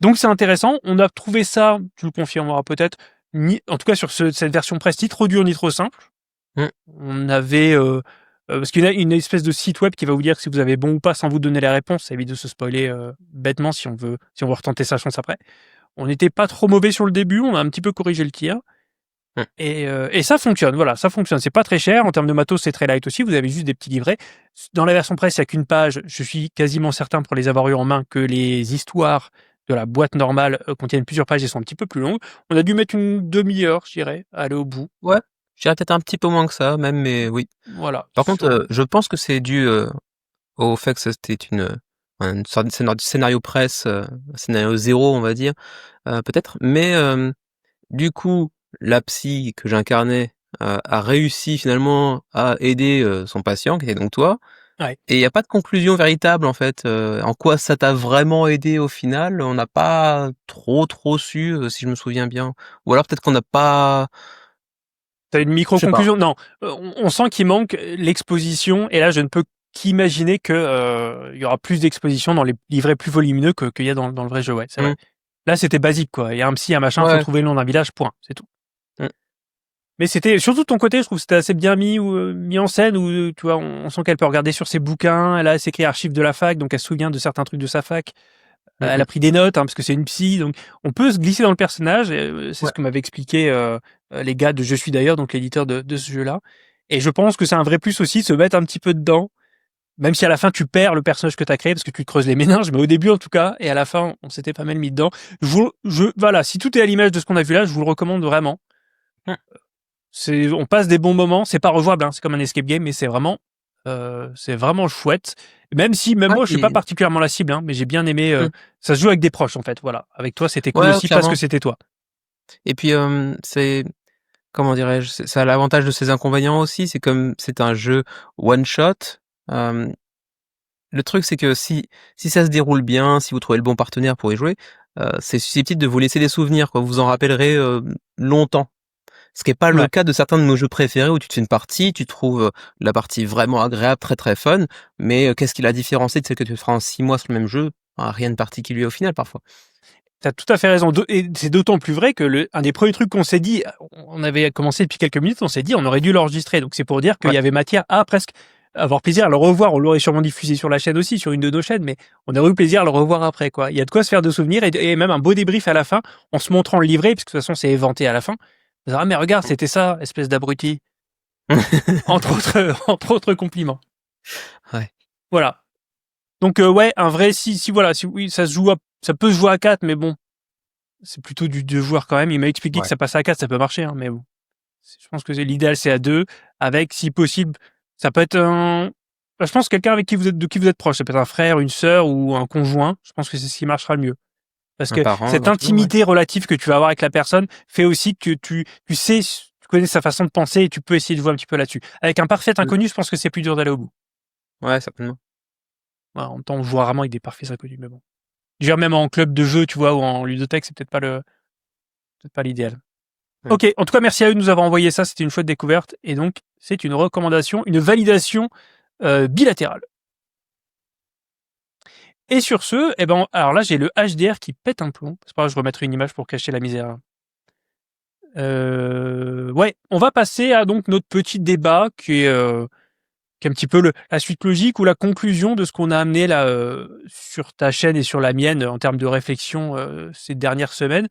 Donc c'est intéressant. On a trouvé ça, tu le confirmeras peut-être, en tout cas sur cette version presse, ni trop dur ni trop simple.
Mmh.
On avait parce qu'il y a une espèce de site web qui va vous dire si vous avez bon ou pas sans vous donner la réponse. Ça évite de se spoiler bêtement si on veut retenter sa chance après. On n'était pas trop mauvais sur le début, on a un petit peu corrigé le tir.
Mmh.
Et ça fonctionne, voilà, ça fonctionne. C'est pas très cher, en termes de matos, c'est très light aussi, vous avez juste des petits livrets. Dans la version presse, il n'y a qu'une page, je suis quasiment certain pour les avoir eu en main que les histoires de la boîte normale contiennent plusieurs pages et sont un petit peu plus longues. On a dû mettre une demi-heure, je dirais, à aller au bout.
Ouais, je dirais peut-être un petit peu moins que ça même, mais oui.
Voilà.
Par contre, je pense que c'est dû, au fait que c'était une sorte de scénario presse, scénario 0 on va dire, peut-être. Mais, du coup, la psy que j'incarnais, a réussi finalement à aider, son patient qui était donc toi.
Ouais.
Et il y a pas de conclusion véritable en fait, en quoi ça t'a vraiment aidé au final, on n'a pas trop su, si je me souviens bien. Ou alors peut-être qu'on n'a pas
T'as une
je sais pas.
micro-conclusion? Non, on sent qu'il manque l'exposition et là, je ne peux qu'imaginer que, il y aura plus d'exposition dans les livrets plus volumineux qu'il y a dans le vrai jeu, ouais, c'est vrai.
Mmh.
Là, c'était basique, quoi. Il y a un psy, un machin, faut
Ouais.
trouver le nom d'un village, point, c'est tout.
Mmh.
Mais c'était surtout de ton côté, je trouve que c'était assez bien mis en scène où, tu vois, on sent qu'elle peut regarder sur ses bouquins, elle a s'écrit archives de la fac, donc elle se souvient de certains trucs de sa fac.
Mmh
Elle
mh.
a pris des notes, hein, parce que c'est une psy, donc on peut se glisser dans le personnage. Et, c'est
Ouais.
ce que m'avaient expliqué les gars de Je suis d'ailleurs, donc l'éditeur de ce jeu-là. Et je pense que c'est un vrai plus aussi de se mettre un petit peu dedans, même si à la fin tu perds le personnage que tu as créé parce que tu te creuses les méninges, mais au début en tout cas, et à la fin on s'était pas mal mis dedans. Voilà, si tout est à l'image de ce qu'on a vu là, je vous le recommande vraiment.
Mmh.
On passe des bons moments, c'est pas rejouable, hein, c'est comme un escape game, mais c'est vraiment chouette. Même si, même
Ouais,
moi, je suis pas
puis
particulièrement la cible, hein, mais j'ai bien aimé.
mmh.
Ça se joue avec des proches, en fait. Voilà. Avec toi, c'était cool
Ouais,
aussi parce que
clairement.
c'était toi.
Et puis, c'est comment dirais-je? Ça a l'avantage de ses inconvénients aussi, c'est comme c'est un jeu one shot, hem, le truc c'est que si ça se déroule bien, si vous trouvez le bon partenaire pour y jouer, c'est susceptible de vous laisser des souvenirs, quoi. Vous vous en rappellerez, longtemps. Ce qui est pas le
Ouais.
cas de certains de nos jeux préférés où tu te fais une partie, tu trouves, la partie vraiment agréable, très, très fun, mais, qu'est-ce qui la différencie de celle que tu feras en 6 mois sur le même jeu? Ah, rien de particulier au final parfois.
T'as tout à fait raison. Et c'est d'autant plus vrai que un des premiers trucs qu'on s'est dit, on avait commencé depuis quelques minutes, on s'est dit, on aurait dû l'enregistrer. Donc c'est pour dire qu'il
Ouais.
y avait matière à presque avoir plaisir à le revoir. On l'aurait sûrement diffusé sur la chaîne aussi, sur une de nos chaînes, mais on aurait eu plaisir à le revoir après, quoi. Il y a de quoi se faire de souvenirs et même un beau débrief à la fin, en se montrant le livret, parce que de toute façon, c'est éventé à la fin. Ah, mais regarde, c'était ça, espèce d'abruti. Entre autres compliments.
Ouais.
Voilà. Donc, ouais, un vrai, voilà, oui, ça peut se jouer à 4, mais bon, c'est plutôt du 2 joueurs quand même. Il m'a expliqué que
Ouais.
ça passait à 4, ça peut marcher, hein, mais bon. Je pense que l'idéal, c'est à 2, avec, si possible, ça peut être je pense quelqu'un de qui vous êtes proche. Ça peut être un frère, une sœur ou un conjoint. Je pense que c'est ce qui marchera le mieux. Parce
Un
que
parent
cette
éventuellement, ouais.
intimité relative que tu vas avoir avec la personne fait aussi que tu sais, tu connais sa façon de penser et tu peux essayer de jouer un petit peu là-dessus. Avec un parfait
Mmh.
inconnu, je pense que c'est plus dur d'aller au bout.
Ouais, certainement.
Voilà, en même temps, on joue rarement avec des parfaits inconnus, mais bon. Je veux dire, même en club de jeu, tu vois, ou en ludothèque, c'est peut-être pas l'idéal.
Mmh.
Ok, en tout cas, merci à eux de nous avoir envoyé ça, c'était une chouette découverte, et donc, c'est une recommandation, une validation bilatérale. Et sur ce, eh ben, alors là, j'ai le HDR qui pète un plomb. C'est pas grave, je remettrai une image pour cacher la misère. Ouais, on va passer à donc notre petit débat qui est un petit peu la suite logique ou la conclusion de ce qu'on a amené là sur ta chaîne et sur la mienne en termes de réflexion ces dernières semaines.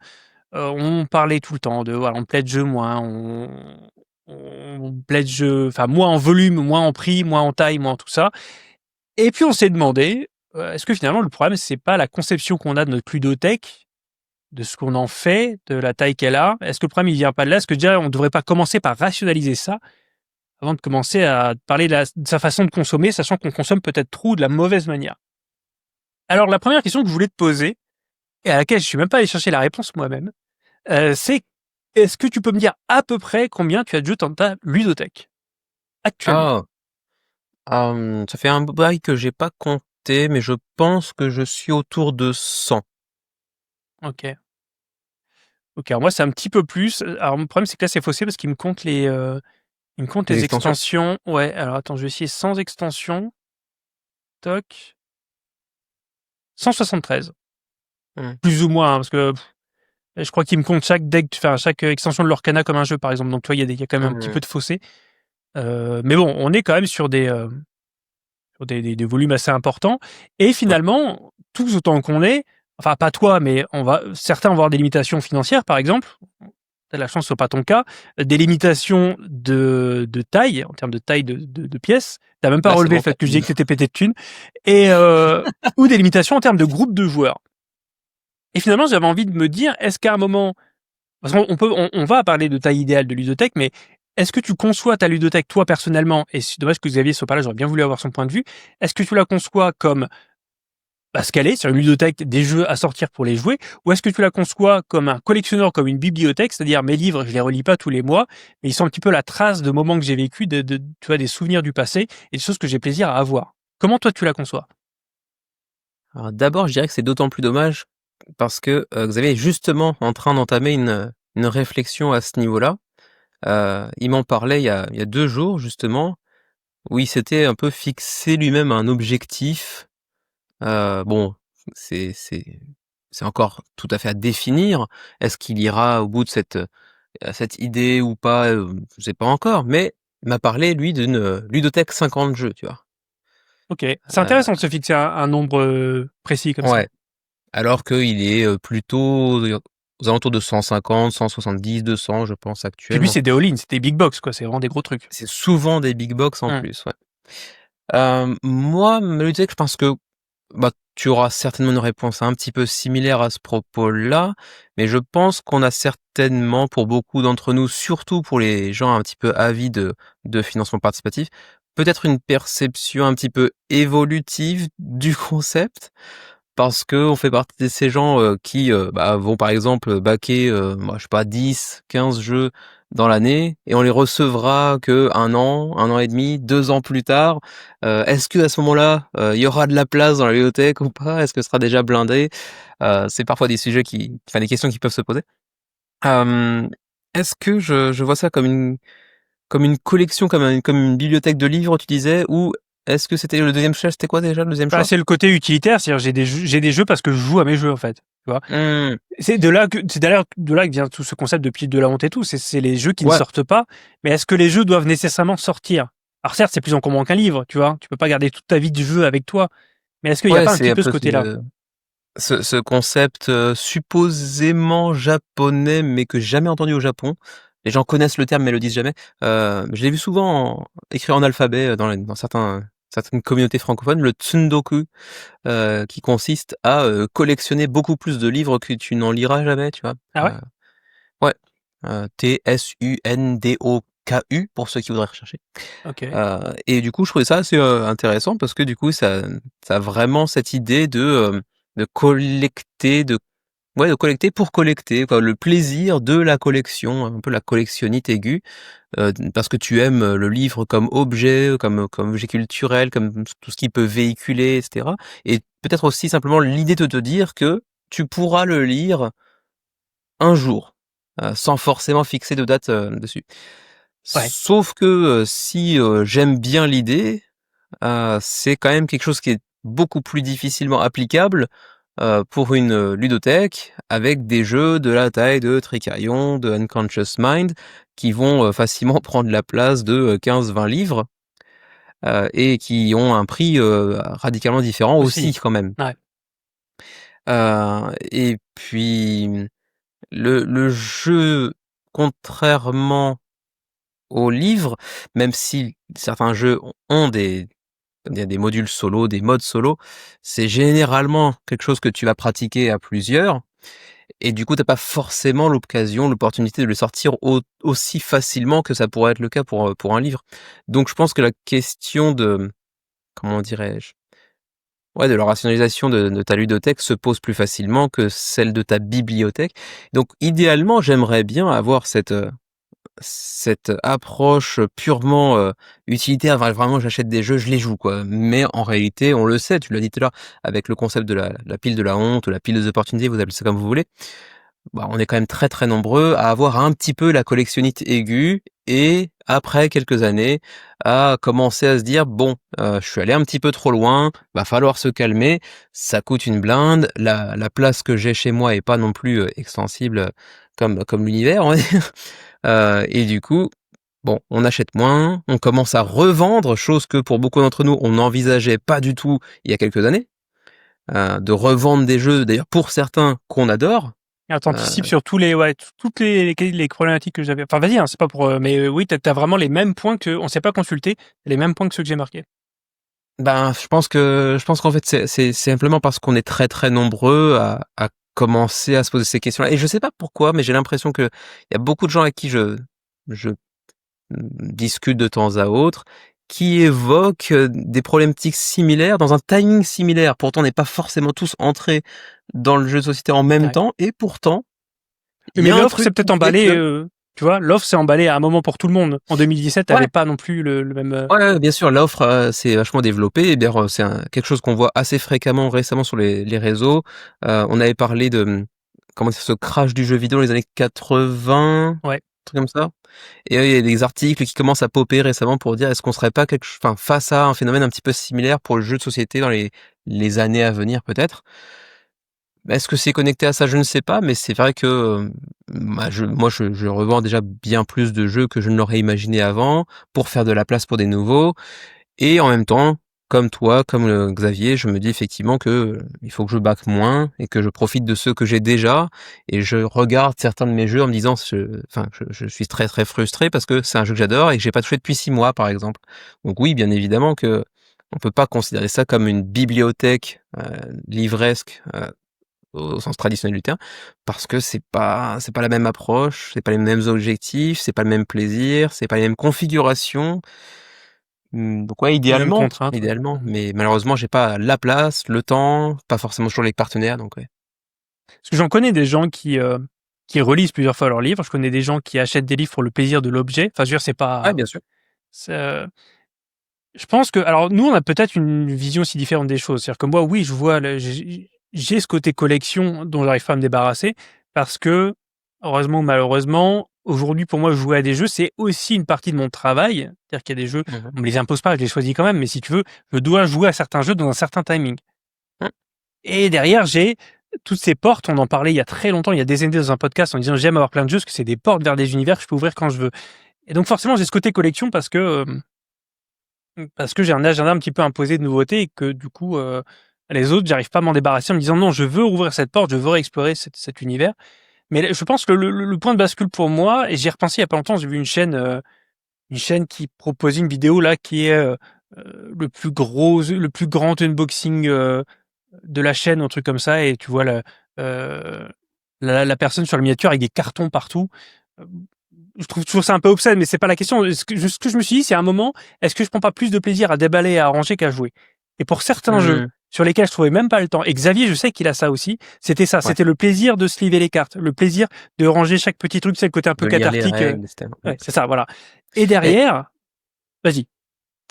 On parlait tout le temps de voilà, on pledge moins, on pledge, enfin moins en volume, moins en prix, moins en taille, moins en tout ça. Et puis on s'est demandé, est-ce que finalement le problème c'est pas la conception qu'on a de notre ludothèque, de ce qu'on en fait, de la taille qu'elle a? Est-ce que le problème il vient pas de là? Est-ce que déjà on ne devrait pas commencer par rationaliser ça avant de commencer à parler de sa façon de consommer, sachant qu'on consomme peut-être trop ou de la mauvaise manière? Alors la première question que je voulais te poser, et à laquelle je suis même pas allé chercher la réponse moi-même, c'est est-ce que tu peux me dire à peu près combien tu as de jeux dans ta ludothèque actuellement?
Ah, ça fait un bail que j'ai pas compté, mais je pense que je suis autour de 100.
OK. OK, alors moi c'est un petit peu plus. Alors mon problème c'est que là c'est faussé parce qu'il me compte il me compte
Les
les
extensions?
extensions. Ouais, alors attends, je vais essayer sans extension. Toc. 173.
Mmh.
Plus ou moins, hein, parce que je crois qu'il me compte chaque deck, enfin chaque extension de l'Orcana comme un jeu par exemple. Donc tu vois, il y a quand même un petit
Mmh.
peu de fossé. Mais bon, on est quand même sur des volumes assez importants. Et
Ouais.
finalement, tous autant qu'on est, enfin pas toi, mais certains vont avoir des limitations financières par exemple. Tu as la chance que ce soit pas ton cas, des limitations de taille, en termes de taille de pièces. Tu même pas
Là, c'est
relevé
mon
le
cas.
fait que je disais que tu étais pété de thunes et ou des limitations en termes de groupe de joueurs. Et finalement, j'avais envie de me dire, est-ce qu'à un moment, parce qu'on va parler de taille idéale de ludothèque, mais est-ce que tu conçois ta ludothèque toi personnellement, et c'est dommage que Xavier soit pas là, j'aurais bien voulu avoir son point de vue, est-ce que tu la conçois comme ce qu'elle est, sur une ludothèque, des jeux à sortir pour les jouer, ou est-ce que tu la conçois comme un collectionneur, comme une bibliothèque, c'est-à-dire mes livres, je les relis pas tous les mois, mais ils sont un petit peu la trace de moments que j'ai vécu, tu vois, des souvenirs du passé et des choses que j'ai plaisir à avoir. Comment toi tu la conçois?
Alors d'abord, je dirais que c'est d'autant plus dommage parce que, Xavier est justement en train d'entamer une réflexion à ce niveau-là. Il m'en parlait il y a 2 jours justement, où il s'était un peu fixé lui-même un objectif. Bon, c'est encore tout à fait à définir. Est-ce qu'il ira au bout de cette idée ou pas? Je sais pas encore, mais il m'a parlé lui d'une, ludothèque 50 jeux, tu vois?
Ok, c'est
Heu,
intéressant de se fixer un nombre précis comme ça.
ouais, alors qu'il est, plutôt aux alentours de 150, 170, 200 je pense
Puis lui
actuellement.
c'est des all-in, c'est des big box quoi, c'est vraiment des gros trucs.
C'est souvent des big box en
Mmh.
plus, ouais. Moi, me ludothèque, je pense que bah, tu auras certainement une réponse un petit peu similaire à ce propos-là, mais je pense qu'on a certainement, pour beaucoup d'entre nous, surtout pour les gens un petit peu avides de financement participatif, peut-être une perception un petit peu évolutive du concept. Parce qu'on fait partie de ces gens, qui, bah, vont par exemple baquer, moi je sais pas 10-15 jeux dans l'année et on les recevra que un an et demi, 2 ans plus tard. Est-ce qu'à ce moment-là, il y aura de la place dans la bibliothèque ou pas? Est-ce que ce sera déjà blindé? C'est parfois des sujets des questions qui peuvent se poser. Hem, Est-ce que je vois ça comme une collection, comme une bibliothèque de livres, tu disais? Ou est-ce que c'était le deuxième choix? C'était quoi déjà le deuxième
Bah,
choix?
c'est le côté utilitaire, c'est-à-dire j'ai des jeux parce que je joue à mes jeux en fait, tu vois?
Mmh,
C'est d'ailleurs de là que vient tout ce concept de pile de la honte et tout, c'est les jeux qui ne
ouais.
sortent pas, mais est-ce que les jeux doivent nécessairement sortir? Alors certes, c'est plus encombrant qu'un livre, tu vois? Tu peux pas garder toute ta vie de jeu avec toi, mais est-ce qu'il y a
Ouais,
pas un
c'est
petit
un
peu ce
peu
côté-là?
ce concept, supposément japonais, mais que j'ai jamais entendu au Japon. Les gens connaissent le terme, mais le disent jamais. Je l'ai vu souvent écrit en alphabet, dans certaines communautés francophones, le tsundoku, qui consiste à, collectionner beaucoup plus de livres que tu n'en liras jamais, tu vois?
Ah ouais?
Ouais, Tsundoku pour ceux qui voudraient rechercher.
OK.
Et du coup, je trouvais ça assez, intéressant parce que du coup, ça a vraiment cette idée de collecter, de collecter pour collecter, quoi. Le plaisir de la collection, un peu la collectionnite aiguë, parce que tu aimes, le livre comme objet, comme objet culturel, comme tout ce qu'il peut véhiculer et cetera. Et peut-être aussi simplement l'idée de te dire que tu pourras le lire un jour, sans forcément fixer de date, dessus.
Ouais.
Sauf que, si, j'aime bien l'idée, c'est quand même quelque chose qui est beaucoup plus difficilement applicable pour une ludothèque avec des jeux de la taille de Trickerion, de Unconscious Mind, qui vont facilement prendre la place de 15-20 livres et qui ont un prix radicalement différent aussi quand même.
Ouais.
Et puis le jeu, contrairement aux livres, même si certains jeux ont des modules solo, des modes solo, c'est généralement quelque chose que tu vas pratiquer à plusieurs. Et du coup, t'as pas forcément l'opportunité de le sortir aussi facilement que ça pourrait être le cas pour un livre. Donc je pense que la question de, comment dirais-je, de la rationalisation de ta ludothèque se pose plus facilement que celle de ta bibliothèque. Donc idéalement, j'aimerais bien avoir cette approche purement utilitaire. Vraiment, j'achète des jeux, je les joue, quoi. Mais en réalité, on le sait, tu l'as dit tout à l'heure, avec le concept de la pile de la honte ou la pile des opportunités, vous appelez ça comme vous voulez, on est quand même très très nombreux à avoir un petit peu la collectionnite aiguë et après quelques années à commencer à se dire bon, je suis allé un petit peu trop loin, va falloir se calmer, ça coûte une blinde, la place que j'ai chez moi est pas non plus extensible comme l'univers, on va dire. Et du coup, on achète moins, on commence à revendre, chose que pour beaucoup d'entre nous, on n'envisageait pas du tout il y a quelques années, de revendre des jeux, d'ailleurs pour certains qu'on adore.
T'anticipes sur toutes les problématiques que j'avais. Enfin, vas-y, hein, c'est pas pour. Mais oui, t'as vraiment les mêmes points que on s'est pas consulté, les mêmes points que ceux que j'ai marqués.
Je pense qu'en fait c'est simplement parce qu'on est très très nombreux à commencer à se poser ces questions-là. Et je sais pas pourquoi, mais j'ai l'impression que il y a beaucoup de gens avec qui je discute de temps à autre, qui évoquent des problématiques similaires dans un timing similaire. Pourtant, on n'est pas forcément tous entrés dans le jeu de société en même temps, et pourtant.
Mais l'offre s'est peut-être emballée. Tu vois, l'offre s'est emballée à un moment pour tout le monde. En 2017, t'avais pas non plus le même.
Ouais, bien sûr, l'offre s'est vachement développée. Et bien, c'est quelque chose qu'on voit assez fréquemment récemment sur les réseaux. On avait parlé de comment dire, ce crash du jeu vidéo dans les années 80, un truc comme ça. Et il y a des articles qui commencent à popper récemment pour dire est-ce qu'on serait pas face à un phénomène un petit peu similaire pour le jeu de société dans les années à venir peut-être. Est-ce que c'est connecté à ça? Je ne sais pas, mais c'est vrai que je revends déjà bien plus de jeux que je ne l'aurais imaginé avant pour faire de la place pour des nouveaux. Et en même temps, comme toi, comme Xavier, je me dis effectivement que il faut que je back moins et que je profite de ceux que j'ai déjà. Et je regarde certains de mes jeux en me disant, je suis très très frustré parce que c'est un jeu que j'adore et que j'ai pas touché depuis 6 mois, par exemple. Donc oui, bien évidemment que on peut pas considérer ça comme une bibliothèque livresque au sens traditionnel du terme, parce que c'est pas la même approche, c'est pas les mêmes objectifs, c'est pas le même plaisir, c'est pas les mêmes configurations. Donc ouais, idéalement, mais malheureusement, j'ai pas la place, le temps, pas forcément toujours les partenaires, donc ouais.
Parce que j'en connais des gens qui relisent plusieurs fois leurs livres. Je connais des gens qui achètent des livres pour le plaisir de l'objet. Enfin, je veux dire, c'est pas.
Ouais, bien sûr.
Je pense que, alors nous, on a peut-être une vision aussi différente des choses. C'est-à-dire que moi, oui, je vois, j'ai ce côté collection dont j'arrive pas à me débarrasser parce que, heureusement ou malheureusement, aujourd'hui, pour moi, jouer à des jeux, c'est aussi une partie de mon travail. C'est-à-dire qu'il y a des jeux, on me les impose pas, je les choisis quand même, mais si tu veux, je dois jouer à certains jeux dans un certain timing. Et derrière, j'ai toutes ces portes, on en parlait il y a très longtemps, il y a des années dans un podcast en disant j'aime avoir plein de jeux parce que c'est des portes vers des univers que je peux ouvrir quand je veux. Et donc forcément, j'ai ce côté collection parce que j'ai un agenda un petit peu imposé de nouveautés et que du coup, les autres, j'arrive pas à m'en débarrasser en me disant non, je veux ouvrir cette porte, je veux réexplorer cet univers. Mais je pense que le point de bascule pour moi, et j'y ai repensé il y a pas longtemps, j'ai vu une chaîne qui proposait une vidéo là qui est le plus grand unboxing de la chaîne, un truc comme ça, et tu vois la personne sur la miniature avec des cartons partout. Je trouve toujours ça un peu obscène, mais c'est pas la question. Ce que je me suis dit, c'est à un moment, est-ce que je prends pas plus de plaisir à déballer et à ranger qu'à jouer? Et pour certains jeux sur lesquels je trouvais même pas le temps, et Xavier, je sais qu'il a ça aussi, c'était ça. Ouais. C'était le plaisir de se liver les cartes, le plaisir de ranger chaque petit truc, c'est le côté un peu cathartique. Ouais, c'est ça, voilà. Et derrière, vas-y.
Tu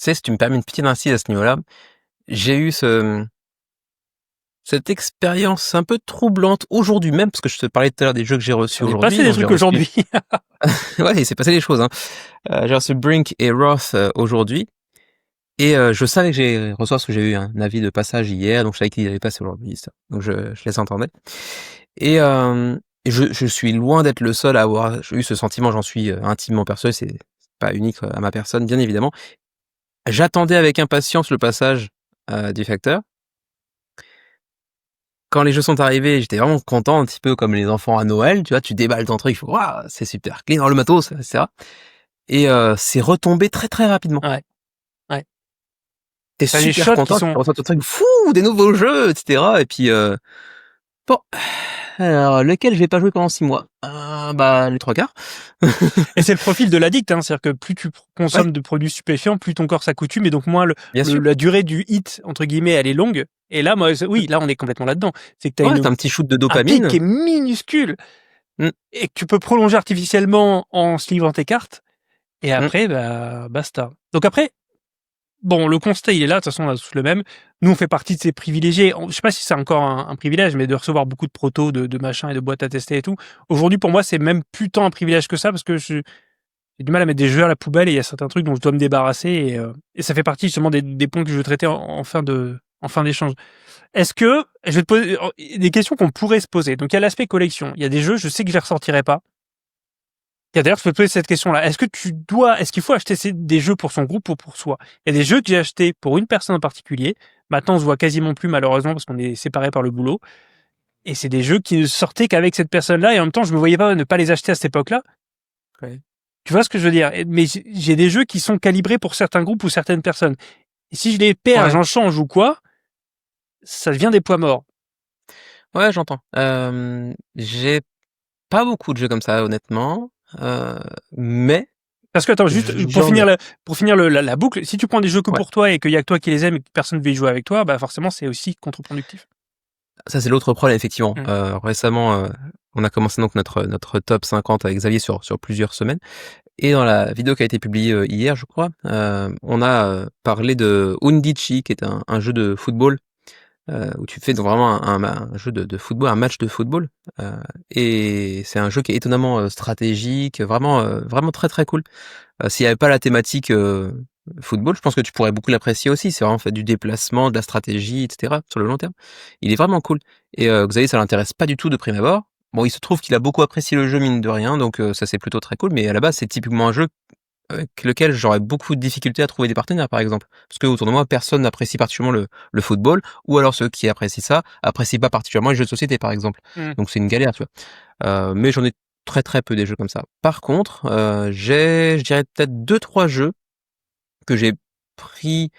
sais, si tu me permets une petite incise à ce niveau-là, j'ai eu cette expérience un peu troublante aujourd'hui même, parce que je te parlais tout à l'heure des jeux que j'ai reçus aujourd'hui.
Il s'est passé des trucs aujourd'hui.
Ouais, il s'est passé des choses. J'ai reçu Brink et Roth aujourd'hui. Et je savais que j'ai reçu parce que j'ai eu un avis de passage hier, donc je savais qu'il allait passer aujourd'hui, ça. Donc je les entendais. Et je suis loin d'être le seul à avoir eu ce sentiment, j'en suis intimement persuadé, c'est pas unique à ma personne, bien évidemment. J'attendais avec impatience le passage du facteur. Quand les jeux sont arrivés, j'étais vraiment content, un petit peu comme les enfants à Noël, tu vois, tu déballes ton truc, waouh, c'est super, clé dans le matos, etc. Et c'est retombé très très rapidement.
Ouais.
T'es super content, tu reçois ton truc, fou, des nouveaux jeux, etc. Et puis, bon, alors, lequel je vais pas jouer pendant 6 mois bah, les 3/4.
Et c'est le profil de l'addict, hein, c'est-à-dire que plus tu consommes de produits stupéfiants, plus ton corps s'accoutume, et donc moins la durée du hit, entre guillemets, elle est longue. Et là, moi, oui, là, on est complètement là-dedans. C'est que t'as
un petit shoot de dopamine.
Un pic qui est minuscule, et que tu peux prolonger artificiellement en se livrant tes cartes, et après, bah, basta. Donc après, bon, le constat, il est là, de toute façon, on a tous le même. Nous, on fait partie de ces privilégiés. Je sais pas si c'est encore un privilège, mais de recevoir beaucoup de protos, de machins et de boîtes à tester et tout. Aujourd'hui, pour moi, c'est même plus tant un privilège que ça, parce que j'ai du mal à mettre des jeux à la poubelle, et il y a certains trucs dont je dois me débarrasser, et ça fait partie justement des points que je veux traiter en fin d'échange. Est-ce que, je vais te poser des questions qu'on pourrait se poser. Donc, il y a l'aspect collection. Il y a des jeux, je sais que je les ressortirai pas. D'ailleurs, je peux te poser cette question-là. Est-ce qu'il faut acheter des jeux pour son groupe ou pour soi? Il y a des jeux que j'ai achetés pour une personne en particulier. Maintenant, on se voit quasiment plus, malheureusement, parce qu'on est séparés par le boulot. Et c'est des jeux qui ne sortaient qu'avec cette personne-là, et en même temps, je me voyais pas ne pas les acheter à cette époque-là.
Ouais.
Tu vois ce que je veux dire? Mais j'ai des jeux qui sont calibrés pour certains groupes ou certaines personnes. Et si je les perds, j'en change ou quoi, ça devient des poids morts.
Ouais, j'entends. J'ai pas beaucoup de jeux comme ça, honnêtement. Mais
parce que attends, juste pour finir la boucle, si tu prends des jeux que pour toi et qu'il y a que toi qui les aimes et que personne ne veut y jouer avec toi, bah forcément c'est aussi contre-productif.
Ça c'est l'autre problème, effectivement. Récemment, on a commencé donc notre top 50 avec Xavier sur plusieurs semaines, et dans la vidéo qui a été publiée hier, je crois, on a parlé de Undici, qui est un jeu de football, où tu fais donc vraiment un jeu de football, un match de football, et c'est un jeu qui est étonnamment stratégique, vraiment très très cool. S'il n'y avait pas la thématique football, je pense que tu pourrais beaucoup l'apprécier aussi. C'est vraiment fait du déplacement, de la stratégie, etc. sur le long terme. Il est vraiment cool. Et Xavier, ça l'intéresse pas du tout de prime abord. Bon, il se trouve qu'il a beaucoup apprécié le jeu, mine de rien, donc ça c'est plutôt très cool. Mais à la base, c'est typiquement un jeu avec lequel j'aurais beaucoup de difficultés à trouver des partenaires, par exemple. Parce que autour de moi, personne n'apprécie particulièrement le football, ou alors ceux qui apprécient ça apprécient pas particulièrement les jeux de société, par exemple. Donc c'est une galère, tu vois. Mais j'en ai très très peu des jeux comme ça. Par contre, j'ai, je dirais peut-être 2-3 jeux que j'ai pris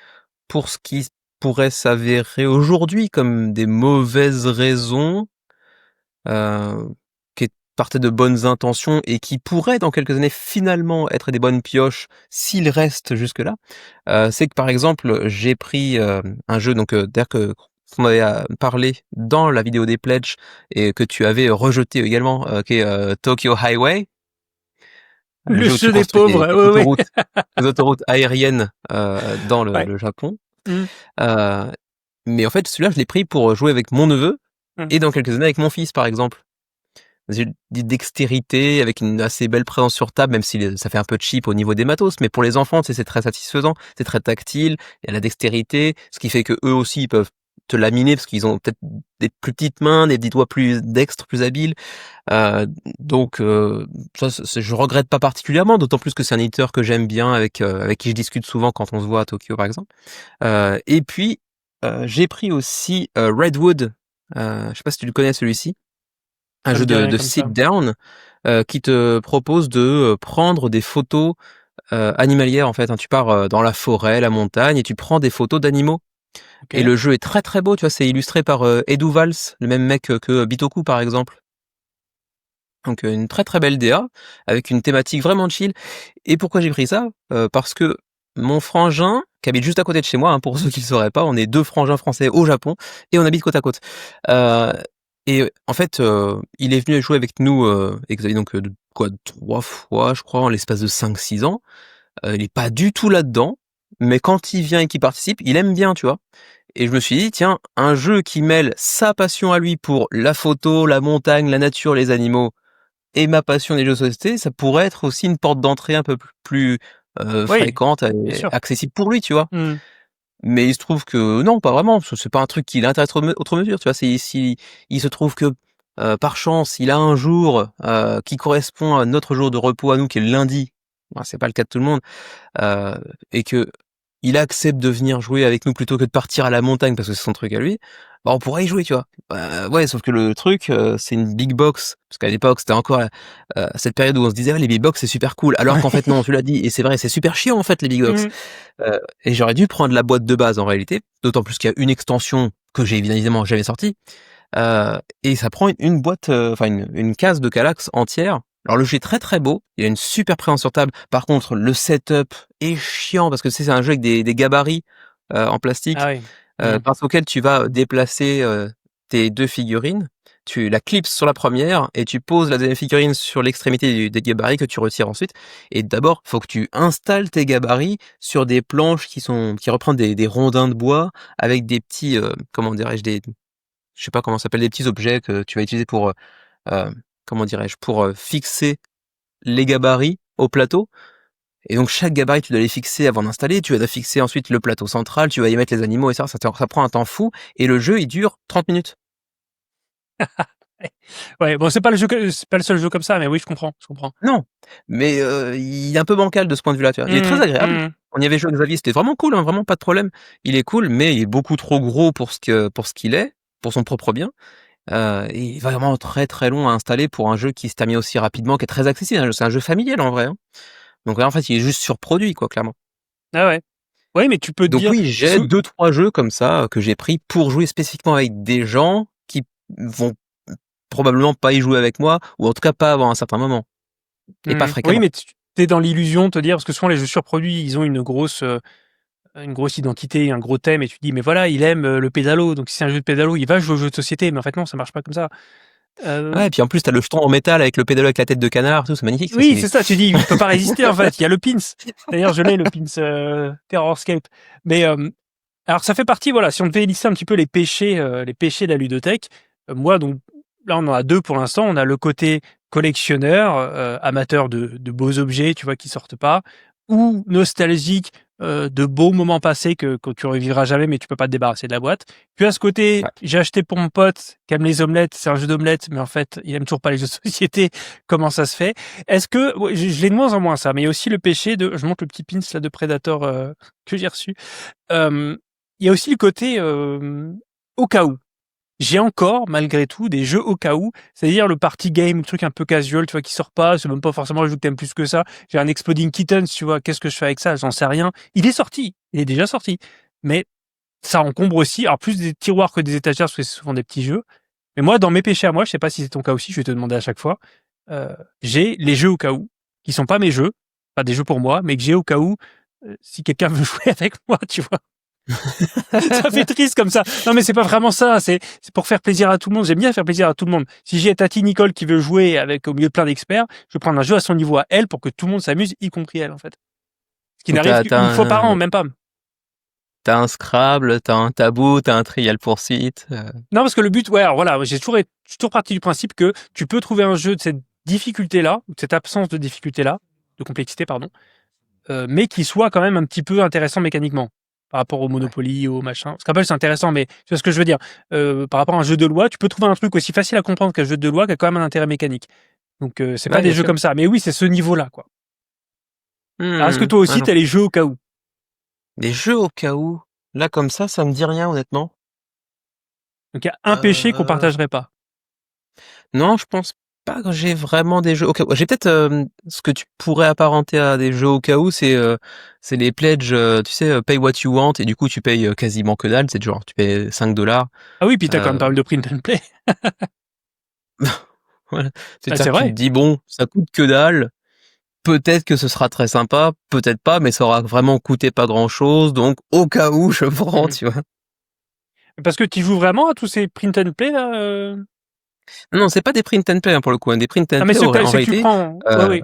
pour ce qui pourrait s'avérer aujourd'hui comme des mauvaises raisons, qui partaient de bonnes intentions et qui pourraient dans quelques années finalement être des bonnes pioches s'ils restent jusque-là. C'est que par exemple, j'ai pris un jeu, donc d'ailleurs que on avait parlé dans la vidéo des pledges et que tu avais rejeté également, qui est Tokyo Highway.
Le jeu des pauvres,
les autoroutes aériennes dans le Japon. Mais en fait, celui-là, je l'ai pris pour jouer avec mon neveu et dans quelques années avec mon fils, par exemple. J'ai une dextérité avec une assez belle présence sur table, même si ça fait un peu cheap au niveau des matos, mais pour les enfants, c'est très satisfaisant, c'est très tactile, il y a la dextérité, ce qui fait que eux aussi ils peuvent te laminer parce qu'ils ont peut-être des plus petites mains, des doigts plus dextres, plus habiles. Donc ça, je regrette pas particulièrement, d'autant plus que c'est un éditeur que j'aime bien, avec qui je discute souvent quand on se voit à Tokyo, par exemple. Et puis j'ai pris aussi Redwood, je sais pas si tu le connais celui-ci. Un jeu de sit down qui te propose de prendre des photos animalières, en fait. Tu pars dans la forêt, la montagne, et tu prends des photos d'animaux. Et le jeu est très très beau, tu vois, c'est illustré par Edu Valls, le même mec que Bitoku, par exemple. Donc une très très belle DA, avec une thématique vraiment chill. Et pourquoi j'ai pris ça? Parce que mon frangin, qui habite juste à côté de chez moi, pour ceux qui ne le sauraient pas, on est 2 frangins français au Japon, et on habite côte à côte. Et en fait, il est venu jouer avec nous, et Xavier, donc 3 fois, je crois, en l'espace de 5-6 ans. Il est pas du tout là-dedans, mais quand il vient et qu'il participe, il aime bien, tu vois. Et je me suis dit, tiens, un jeu qui mêle sa passion à lui pour la photo, la montagne, la nature, les animaux, et ma passion des jeux de société, ça pourrait être aussi une porte d'entrée un peu plus fréquente et accessible pour lui, tu vois. Mais il se trouve que non, pas vraiment. C'est pas un truc qui l'intéresse outre mesure, tu vois. Si il se trouve que par chance, il a un jour qui correspond à notre jour de repos à nous, qui est le lundi. Bon, c'est pas le cas de tout le monde, et que il accepte de venir jouer avec nous plutôt que de partir à la montagne parce que c'est son truc à lui. Bah, on pourrait y jouer, tu vois. Ouais, sauf que le truc, c'est une big box. Parce qu'à l'époque, c'était encore cette période où on se disait, les big box, c'est super cool. Alors qu'en fait, non, tu l'as dit. Et c'est vrai, c'est super chiant, en fait, les big box. Et j'aurais dû prendre la boîte de base, en réalité. D'autant plus qu'il y a une extension que j'ai évidemment jamais sortie. Et ça prend une boîte, une case de Kallax entière. Alors le jeu est très très beau, il y a une super présence sur table. Par contre, le setup est chiant parce que c'est un jeu avec des gabarits en plastique, grâce auquel tu vas déplacer tes 2 figurines. Tu la clips sur la première et tu poses la deuxième figurine sur l'extrémité des gabarits que tu retires ensuite. Et d'abord, faut que tu installes tes gabarits sur des planches qui reprennent des rondins de bois avec des petits, comment dirais-je, je sais pas comment ça s'appelle, des petits objets que tu vas utiliser pour comment dirais-je, pour fixer les gabarits au plateau. Et donc chaque gabarit, tu dois les fixer avant d'installer, tu vas fixer ensuite le plateau central, tu vas y mettre les animaux et ça prend un temps fou. Et le jeu, il dure 30 minutes.
Ouais, bon, c'est pas le seul jeu comme ça, mais oui, je comprends.
Non, mais il est un peu bancal de ce point de vue-là, tu vois. Il est très agréable. On y avait joué avec Xavier, c'était vraiment cool, hein, vraiment pas de problème. Il est cool, mais il est beaucoup trop gros pour ce qu'il est, pour son propre bien. Et il est vraiment très très long à installer pour un jeu qui se termine aussi rapidement, qui est très accessible. C'est un jeu familial en vrai. Hein. Donc là, en fait, il est juste surproduit, quoi, clairement.
Ah ouais. Oui, mais tu peux te
Donc
dire.
Oui, j'ai 2-3 jeux comme ça que j'ai pris pour jouer spécifiquement avec des gens qui vont probablement pas y jouer avec moi, ou en tout cas pas avant un certain moment. Et pas fréquemment.
Oui, mais tu es dans l'illusion de te dire, parce que souvent les jeux surproduits, ils ont une grosse identité, un gros thème, et tu te dis, mais voilà, il aime le pédalo, donc si c'est un jeu de pédalo, il va jouer au jeu de société, mais en fait non, ça marche pas comme ça.
Ouais, et puis en plus, t'as le jeton en métal avec le pédalo avec la tête de canard, tout, c'est magnifique.
Oui, c'est ça, tu dis, il peut pas résister en fait, il y a le pins. D'ailleurs, je l'ai, le pins Terrorscape. Mais alors ça fait partie, voilà, si on devait lister un petit peu les péchés de la ludothèque, moi, donc là, on en a 2 pour l'instant. On a le côté collectionneur, amateur de beaux objets, tu vois, qui sortent pas, ou nostalgique de beaux moments passés que tu revivras jamais, mais tu peux pas te débarrasser de la boîte. Puis à ce côté, j'ai acheté pour mon pote qui aime les omelettes, c'est un jeu d'omelettes, mais en fait, il aime toujours pas les jeux de société. Comment ça se fait? Est-ce que je l'ai de moins en moins ça, mais il y a aussi le péché de, je montre le petit pins là de Predator que j'ai reçu. Il y a aussi le côté au cas où. J'ai encore, malgré tout, des jeux au cas où, c'est-à-dire le party game, le truc un peu casual, tu vois, qui sort pas, c'est même pas forcément le jeu que t'aimes plus que ça. J'ai un Exploding Kittens, tu vois, qu'est-ce que je fais avec ça? J'en sais rien. Il est sorti, il est déjà sorti. Mais ça encombre aussi, alors plus des tiroirs que des étagères, parce que c'est souvent des petits jeux. Mais moi, dans mes péchés à moi, je sais pas si c'est ton cas aussi, je vais te demander à chaque fois, j'ai les jeux au cas où, qui sont pas mes jeux, pas des jeux pour moi, mais que j'ai au cas où, si quelqu'un veut jouer avec moi, tu vois. Ça fait triste comme ça. Non, mais c'est pas vraiment ça. C'est pour faire plaisir à tout le monde. J'aime bien faire plaisir à tout le monde. Si j'ai Tati Nicole qui veut jouer avec au milieu de plein d'experts, je vais prendre un jeu à son niveau à elle pour que tout le monde s'amuse, y compris elle, en fait. Ce qui n'arrive qu'une fois par an, même pas.
T'as un Scrabble, t'as un Tabou, t'as un Trial Pursuit.
Non, parce que le but, ouais, alors voilà, je suis toujours parti du principe que tu peux trouver un jeu de cette difficulté-là, de cette absence de difficulté-là, de complexité, pardon, mais qui soit quand même un petit peu intéressant mécaniquement. Par rapport au Monopoly, au machin. Scrabble, c'est intéressant, mais tu vois ce que je veux dire. Par rapport à un jeu de loi, tu peux trouver un truc aussi facile à comprendre qu'un jeu de loi qui a quand même un intérêt mécanique. Donc, c'est pas des jeux comme ça. Mais oui, c'est ce niveau-là, quoi. Alors, est-ce que toi aussi, t'as les jeux au cas où?
Des jeux au cas où? Là, comme ça me dit rien, honnêtement.
Donc, il y a un péché qu'on partagerait pas.
Non, je pense pas que j'ai vraiment des jeux au cas où. J'ai peut-être ce que tu pourrais apparenter à des jeux au cas où, c'est les pledges, tu sais, pay what you want, et du coup tu payes quasiment que dalle, c'est genre tu payes $5.
Ah oui, puis t'as quand même pas mal de print and play.
Voilà. C'est vrai. Tu te dis bon, ça coûte que dalle. Peut-être que ce sera très sympa, peut-être pas, mais ça aura vraiment coûté pas grand-chose, donc au cas où je prends, tu vois.
Parce que tu joues vraiment à tous ces print and play là
Non, c'est pas des print and play hein, pour le coup, hein. Des print and
mais
play
en réalité. Tu prends... oui.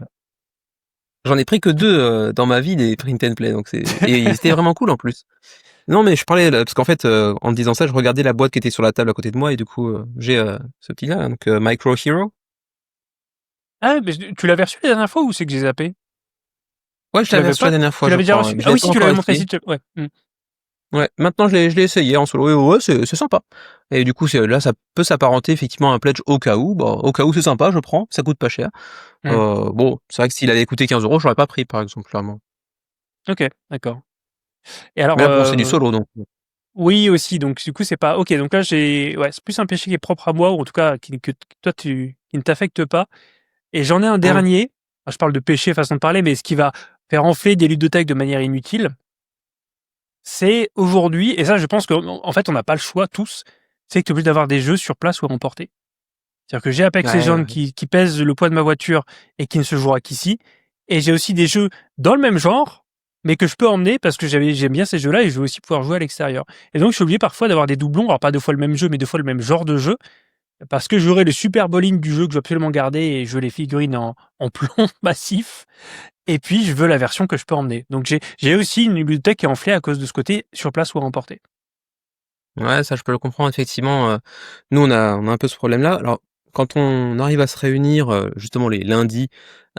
J'en ai pris que 2 dans ma vie des print and play, donc et c'était vraiment cool en plus. Non, mais je parlais parce qu'en fait, en disant ça, je regardais la boîte qui était sur la table à côté de moi et du coup, j'ai ce petit-là, donc Micro Hero.
Ah, mais tu l'avais reçu la dernière fois ou c'est que j'ai zappé?
Ouais, je
Tu
l'avais
l'avais
reçu la
pas?
dernière
Tu
fois, je
l'avais déjà
crois, ouais.
reçu?
Mais je
Ah
l'avais
oui,
pas
si tu
encore
l'avais montré,
essayé.
si tu ouais.
Ouais, maintenant je l'ai essayé en solo et ouais, c'est sympa. Et du coup, là, ça peut s'apparenter effectivement à un pledge au cas où. Bah, au cas où, c'est sympa, je prends, ça coûte pas cher.
Mmh.
Bon, c'est vrai que s'il avait coûté 15 euros, j'aurais pas pris, par exemple, clairement.
OK, d'accord. Et alors,
Mais là, bon, c'est du solo, donc
oui aussi, donc du coup, c'est pas OK, donc là, ouais, c'est plus un péché qui est propre à moi ou en tout cas que toi qui ne t'affecte pas et j'en ai un
mmh,
dernier. Je parle de péché façon de parler, mais ce qui va faire enfler des ludothèques de manière inutile, c'est aujourd'hui et ça, je pense qu'en fait, on n'a pas le choix tous, c'est que tu es obligé d'avoir des jeux sur place ou à emporter. C'est-à-dire que j'ai Apex
ouais,
Legends
ouais.
qui pèse le poids de ma voiture et qui ne se jouera qu'ici. Et j'ai aussi des jeux dans le même genre, mais que je peux emmener parce que j'aime bien ces jeux-là et je veux aussi pouvoir jouer à l'extérieur. Et donc, je suis obligé parfois d'avoir des doublons, alors pas deux fois le même jeu, mais deux fois le même genre de jeu, parce que j'aurai le super bowling du jeu que je veux absolument garder et je veux les figurines en plomb massif. Et puis, je veux la version que je peux emmener. Donc, j'ai aussi une bibliothèque qui est enflée à cause de ce côté sur place ou à emporter.
Ouais, ça, je peux le comprendre effectivement, nous, on a un peu ce problème-là. Alors, quand on arrive à se réunir, justement les lundis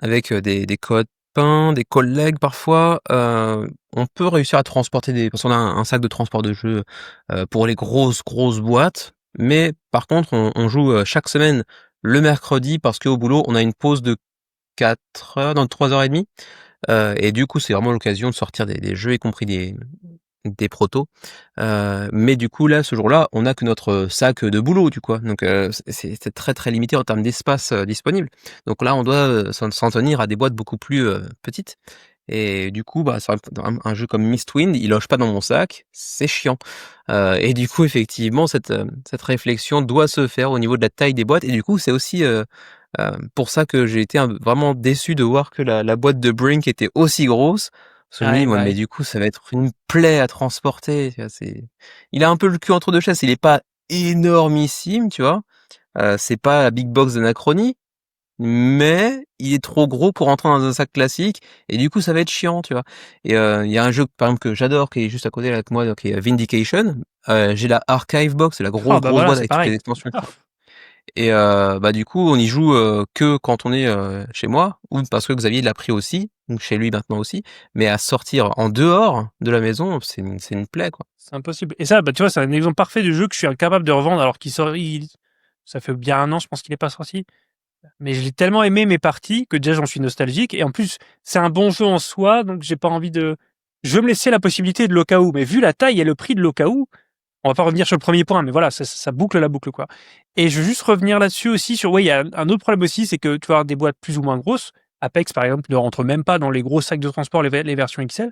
avec, des copains, des collègues parfois, on peut réussir à transporter parce qu'on a un sac de transport de jeux, pour les grosses, grosses boîtes. Mais par contre, on joue, chaque semaine le mercredi parce qu'au boulot, on a une pause de 4 heures, non, 3 heures et demie. Et du coup, c'est vraiment l'occasion de sortir des jeux, y compris des protos. Mais du coup, là, ce jour-là, on a que notre sac de boulot, du coup. Donc, c'est très, très limité en termes d'espace, disponible. Donc là, on doit, s'en tenir à des boîtes beaucoup plus, petites. Et du coup, bah, c'est vrai que un jeu comme Mistwind, il loge pas dans mon sac, c'est chiant. Et du coup, effectivement, cette réflexion doit se faire au niveau de la taille des boîtes et du coup, c'est aussi, pour ça que j'ai été vraiment déçu de voir que la boîte de Brink était aussi grosse. Parce que je me dis:
Ouais,
«Ouais,
bah,
mais
ouais.
du coup, ça va être une plaie à transporter», tu vois? Il a un peu le cul entre 2 chaises, il est pas énormissime, tu vois? C'est pas la big box d'Anachronie, mais il est trop gros pour rentrer dans un sac classique et du coup, ça va être chiant, tu vois? Et il y a un jeu, par exemple, que j'adore, qui est juste à côté là avec moi, donc qui est Vindication. J'ai la Archive Box, c'est la
Ah
grosse,
bah
grosse
voilà,
boîte
c'est
avec toutes les
pareil.
extensions.
Ah,
Et bah, du coup, on y joue, que quand on est, chez moi ou parce que Xavier l'a pris aussi, donc chez lui maintenant aussi, mais à sortir en dehors de la maison, c'est une plaie, quoi.
c'est impossible. Et ça, bah, tu vois, c'est un exemple parfait de jeu que je suis incapable de revendre alors ça fait bien un an, je pense qu'il est pas sorti. Mais je l'ai tellement aimé mes parties que déjà j'en suis nostalgique. Et en plus, c'est un bon jeu en soi, donc j'ai pas envie de. Je veux me laisser la possibilité de l'Okaou. Mais vu la taille et le prix de l'Okaou, on va pas revenir sur le premier point, mais voilà, ça boucle la boucle, quoi. Et je veux juste revenir là-dessus aussi sur, ouais, il y a un autre problème aussi, c'est que tu vas avoir des boîtes plus ou moins grosses. Apex, par exemple, ne rentre même pas dans les gros sacs de transport, les versions XL.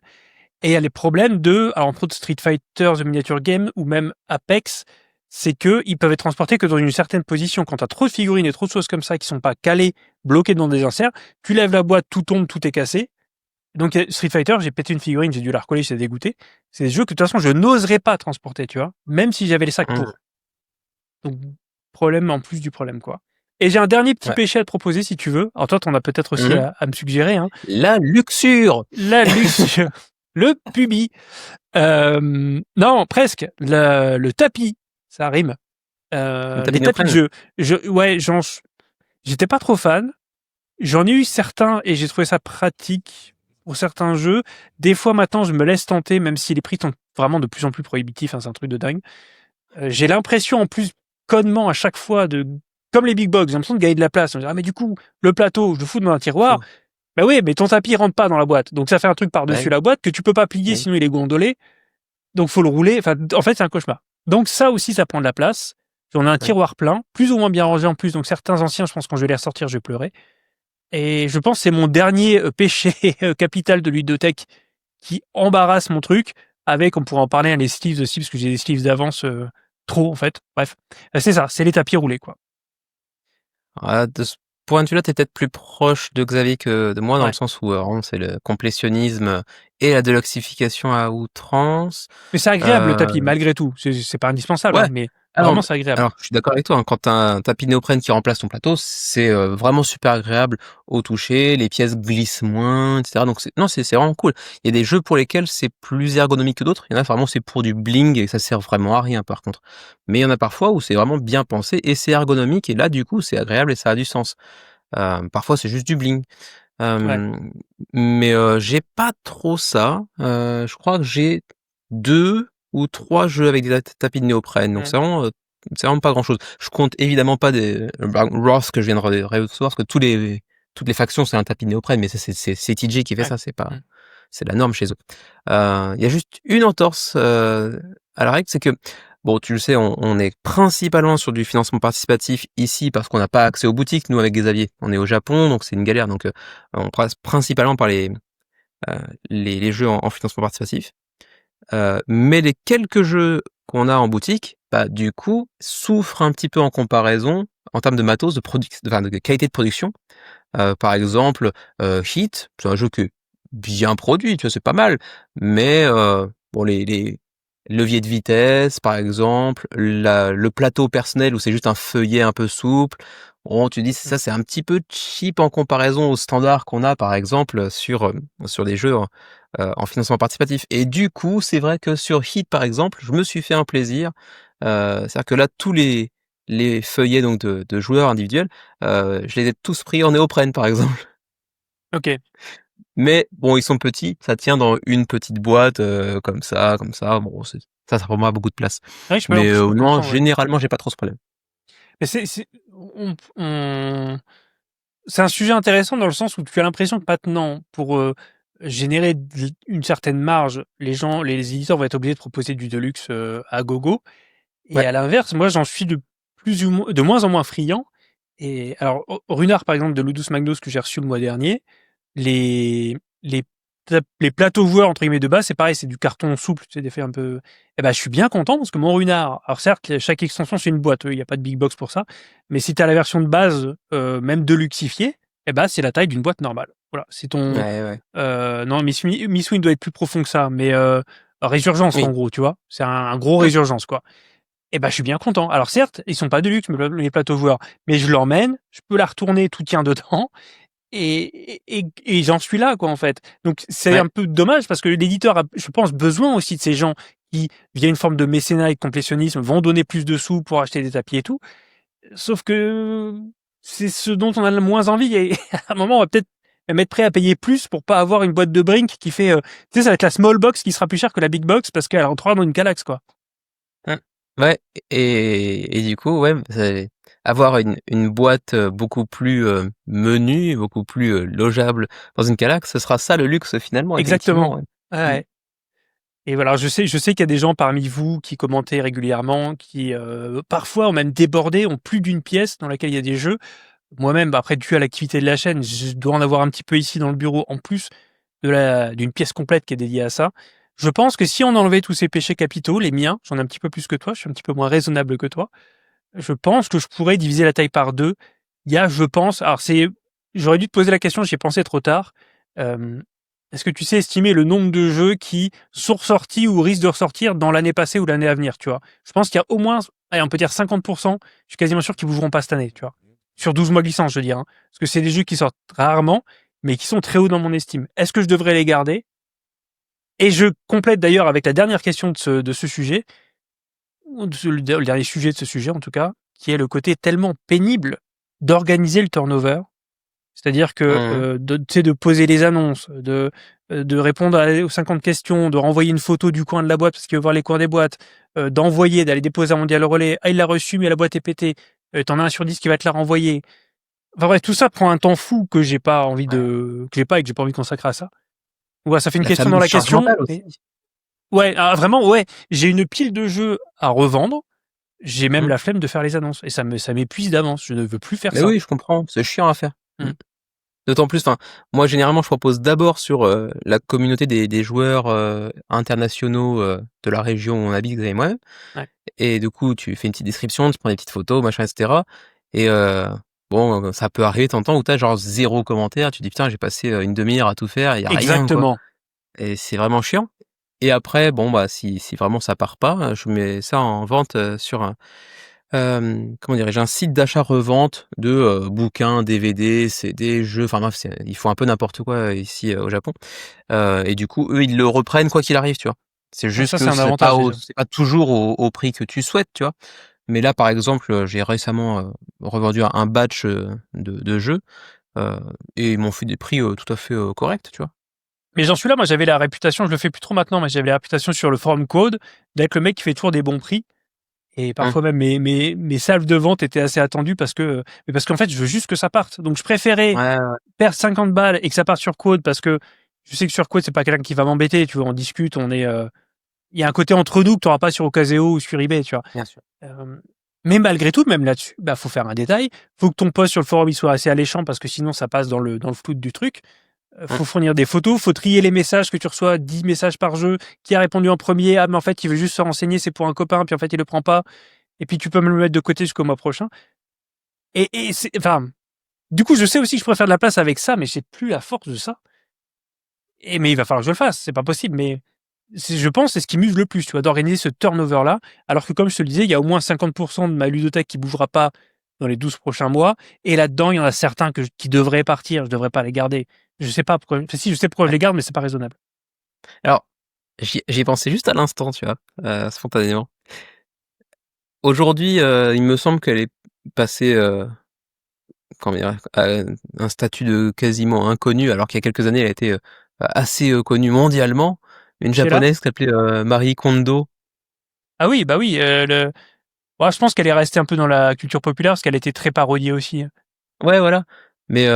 Et il y a les problèmes alors entre autres Street Fighter, The Miniature Game ou même Apex, c'est que ils peuvent être transportés que dans une certaine position. Quand tu as trop de figurines et trop de choses comme ça qui sont pas calées, bloquées dans des inserts, tu lèves la boîte, tout tombe, tout est cassé. Donc Street Fighter, j'ai pété une figurine, j'ai dû la recoller, j'étais dégoûté. C'est des jeux que de toute façon je n'oserais pas transporter, tu vois, même si j'avais les sacs
Mmh.
pour. Donc problème en plus du problème, quoi. Et j'ai un dernier petit
Ouais.
péché à te proposer si tu veux. Alors toi, t'en as peut-être aussi
Mmh.
à me suggérer, hein.
La luxure!
La luxure, le pubis. Non, presque. Le tapis, ça rime.
Le tapis
Les
de
tapis de
néoprène?
jeu. Ouais, j'étais pas trop fan. J'en ai eu certains et j'ai trouvé ça pratique pour certains jeux. Des fois maintenant, je me laisse tenter, même si les prix sont vraiment de plus en plus prohibitifs. Hein, c'est un truc de dingue. J'ai l'impression en plus connement à chaque fois comme les big box, j'ai l'impression de gagner de la place. On dit, ah mais du coup, le plateau, je le fous dans un tiroir.
Mmh.
Bah oui, mais ton tapis rentre pas dans la boîte. Donc ça fait un truc
Bah
par-dessus
oui,
la boîte que tu peux pas plier
bah oui.
sinon il est gondolé. Donc faut le rouler. Enfin, en fait, c'est un cauchemar. Donc ça aussi, ça prend de la place. On a un
Ouais.
tiroir plein, plus ou moins bien rangé en plus. Donc certains anciens, je pense quand je vais les ressortir, je vais pleurer. Et je pense que c'est mon dernier péché capital de ludothèque qui embarrasse mon truc. Avec, on pourrait en parler, hein, les sleeves aussi, parce que j'ai des sleeves d'avance trop en fait. Bref, c'est ça, c'est les tapis roulés, quoi.
Ah, de ce point de vue-là, tu es peut-être plus proche de Xavier que de moi, dans le
Ouais.
sens où, vraiment c'est le complétionnisme, et la deluxification à outrance.
Mais c'est agréable le
Heu
tapis, malgré tout. C'est pas indispensable, hein,
Ouais,
mais
alors
vraiment c'est agréable.
alors je suis d'accord avec toi, hein, quand tu as un tapis de néoprène qui remplace ton plateau, c'est, vraiment super agréable au toucher, les pièces glissent moins et cetera, donc non, c'est vraiment cool. Il y a des jeux pour lesquels c'est plus ergonomique que d'autres, il y en a vraiment c'est pour du bling et ça sert vraiment à rien par contre. Mais il y en a parfois où c'est vraiment bien pensé et c'est ergonomique et là du coup c'est agréable et ça a du sens. Parfois c'est juste du bling.
Ouais.
Mais j'ai pas trop ça. Je crois que j'ai 2 ou 3 jeux avec des tapis de néoprène, donc
Mmh.
c'est vraiment pas grand-chose. Je compte évidemment pas des Ross que je viens de recevoir, parce que toutes les factions, c'est un tapis de néoprène, mais ça c'est TJ qui fait
Ouais.
ça,
Mmh.
c'est la norme chez eux. Il y a juste une entorse, à la règle, c'est que, bon, tu le sais, on est principalement sur du financement participatif ici parce qu'on n'a pas accès aux boutiques, nous, avec Xavier. On est au Japon, donc c'est une galère, donc on passe principalement par les jeux en financement participatif. Mais les quelques jeux qu'on a en boutique, bah, du coup, souffrent un petit peu en comparaison en termes de matos, de qualité de production. Par exemple, Heat, c'est un jeu qui est bien produit, tu vois? C'est pas mal, mais bon, les leviers de vitesse, par exemple, le plateau personnel où c'est juste un feuillet un peu souple, bon, tu dis:
Mmh.
«Ça, c'est un petit peu cheap en comparaison aux standards qu'on a, par exemple, sur des jeux en financement participatif». Et du coup, c'est vrai que sur Heat, par exemple, je me suis fait un plaisir, c'est-à-dire que là, tous les feuillets donc de joueurs individuels, je les ai tous pris en néoprène, par exemple.
OK.
Mais bon, ils sont petits, ça tient dans une petite boîte, comme ça. Bon, ça prend pas beaucoup de place.
Ouais,
Mais
je peux
non,
comprendre, ouais.
généralement, j'ai pas trop ce problème.
Mais c'est un sujet intéressant dans le sens où tu as l'impression que maintenant, pour, générer une certaine marge, les éditeurs vont être obligés de proposer du Deluxe, à gogo et
Ouais.
à l'inverse, moi, j'en suis de moins en moins friand et alors, Runard, par exemple, de Ludus Magnus que j'ai reçu le mois dernier, les les «plateaux joueurs» entre guillemets de base, c'est pareil, c'est du carton souple, tu sais, des faits un peu et ben je suis bien content parce que mon Runard alors certes, chaque extension, c'est une boîte, il y a pas de big box pour ça, mais si tu as la version de base, même deluxifiée, et ben c'est la taille d'une boîte normale. Voilà, c'est ton,
Ouais, ouais.
non, Mistwing doit être plus profond que ça, mais Résurgence, en
Oui.
gros, tu vois? C'est un gros
Mmh.
Résurgence, quoi et ben je suis bien content. Alors certes, ils sont pas deluxe, mes plateaux joueurs, mais je l'emmène, je peux la retourner, tout tient dedans et j'en suis là, quoi, en fait. Donc c'est
Ouais.
un peu dommage parce que l'éditeur a, je pense, besoin aussi de ces gens qui, via une forme de mécénat et de complétionnisme, vont donner plus de sous pour acheter des tapis et tout. Sauf que c'est ce dont on a le moins envie et à un moment, on va peut-être même être prêt à payer plus pour pas avoir une boîte de Brink qui fait, tu sais, ça va être la small box qui sera plus chère que la big box parce qu'elle rentrera dans une Kallax, quoi.
Mmh. Ouais, et du coup, ouais, c'est avoir une boîte, beaucoup plus, menue, beaucoup plus, logeable dans une Kallax, ce sera ça le luxe finalement, effectivement,
Exactement.
ouais.
Ouais,
Mmh.
ouais. Et voilà, je sais qu'il y a des gens parmi vous qui commentaient régulièrement, qui, parfois ont même débordé, ont plus d'une pièce dans laquelle il y a des jeux. Moi-même, bah, après, dû à l'activité de la chaîne, je dois en avoir un petit peu ici dans le bureau, en plus d'une pièce complète qui est dédiée à ça. Je pense que si on enlevait tous ces péchés capitaux, les miens, j'en ai un petit peu plus que toi, je suis un petit peu moins raisonnable que toi, je pense que je pourrais diviser la taille par 2. Il y a, je pense, alors j'aurais dû te poser la question, j'y ai pensé trop tard. Euh, Est-ce que tu sais estimer le nombre de jeux qui sont ressortis ou risquent de ressortir dans l'année passée ou l'année à venir, tu vois? Je pense qu'il y a au moins, allez, on peut dire 50%, je suis quasiment sûr qu'ils bougeront pas cette année, tu vois? Sur 12 mois glissants, je veux dire, hein. Parce que c'est des jeux qui sortent rarement, mais qui sont très hauts dans mon estime. Est-ce que je devrais les garder? Et je complète d'ailleurs avec la dernière question de ce sujet, ou le dernier sujet de ce sujet en tout cas, qui est le côté tellement pénible d'organiser le turnover. C'est-à-dire que,
Mmh.
tu sais, de poser les annonces, de répondre aux 50 questions, de renvoyer une photo du coin de la boîte parce qu'il veut voir les coins des boîtes, d'envoyer, d'aller déposer un mondial relais. Ah, il l'a reçu, mais la boîte est pétée. Tu en as 1 sur 10 qui va te la renvoyer. Enfin bref, tout ça prend un temps fou que j'ai pas envie
Ouais.
que j'ai pas et que j'ai pas envie de consacrer à ça. Ouais, ça fait une
La
question dans
fameuse
la
charge
question,
mentale aussi.
mais ouais, ah vraiment, ouais, j'ai une pile de jeux à revendre. J'ai même
Mmh.
la flemme de faire les annonces et ça m'épuise d'avance. Je ne veux plus faire
Mais
ça.
oui, je comprends, c'est chiant à faire. Mmh.
Mmh.
D'autant plus, enfin, moi généralement je propose d'abord sur, la communauté des joueurs, internationaux, de la région où on habite, Xavier et moi-même,
Ouais.
et du coup tu fais une petite description, tu prends des petites photos, machin et cetera, et bon, ça peut arriver de temps en temps où tu as genre 0 commentaire, tu dis: «Putain, j'ai passé, une demi-heure à tout faire et il y a rien, quoi»,
Exactement.
et c'est vraiment chiant. Et après, bon, bah, si vraiment ça part pas, je mets ça en vente, sur un, comment dirais-je? Un site d'achat-revente de, bouquins, DVD, CD, jeux, enfin bref, ils font un peu n'importe quoi, ici, au Japon. Et du coup, eux, ils le reprennent quoi qu'il arrive, tu vois? C'est
Ouais,
juste
ça, c'est
que
un avantage déjà.
c'est pas toujours au prix que tu souhaites, tu vois? Mais là, par exemple, j'ai récemment, revendu un batch, de jeux. et ils m'ont fait des prix tout à fait corrects, tu vois.
Mais j'en suis là, moi j'avais la réputation, je le fais plus trop maintenant, mais j'avais la réputation sur le forum Code d'être le mec qui fait toujours des bons prix. Et parfois même mes salves de vente étaient assez attendues parce qu'en fait je veux juste que ça parte. Donc je préférais perdre 50 balles et que ça parte sur Code parce que je sais que sur Code c'est pas quelqu'un qui va m'embêter, tu vois, on discute, il y a un côté entre nous que tu n'auras pas sur Ocaseo ou sur eBay, tu vois.
Bien sûr.
Mais malgré tout, même là-dessus, faut faire un détail. Faut que ton post sur le forum il soit assez alléchant parce que sinon ça passe dans le flou du truc. Faut fournir des photos, faut trier les messages que tu reçois, 10 messages par jeu, qui a répondu en premier, mais en fait il veut juste se renseigner, c'est pour un copain, puis en fait il le prend pas, et puis tu peux me le mettre de côté jusqu'au mois prochain. Et du coup je sais aussi que je pourrais faire de la place avec ça, mais j'ai plus la force de ça. Mais il va falloir que je le fasse, c'est pas possible, mais je pense c'est ce qui m'use le plus, tu vois, d'organiser ce turnover-là, alors que comme je te le disais, il y a au moins 50% de ma ludothèque qui bougera pas dans les 12 prochains mois, et là-dedans, il y en a certains qui devraient partir, je devrais pas les garder. Je sais pas pourquoi, si je sais pourquoi je les garde, mais c'est pas raisonnable.
Alors, j'y ai pensé juste à l'instant, tu vois, spontanément. Aujourd'hui, il me semble qu'elle est passée, comment dire? À un statut de quasiment inconnue, alors qu'il y a quelques années, elle a été, assez, connue mondialement. Une
Sheila?
japonaise qui s'appelait, Marie Kondo.
Ah oui, bah oui, je pense qu'elle est restée un peu dans la culture populaire parce qu'elle était très parodiée aussi.
Ouais, voilà. Mais,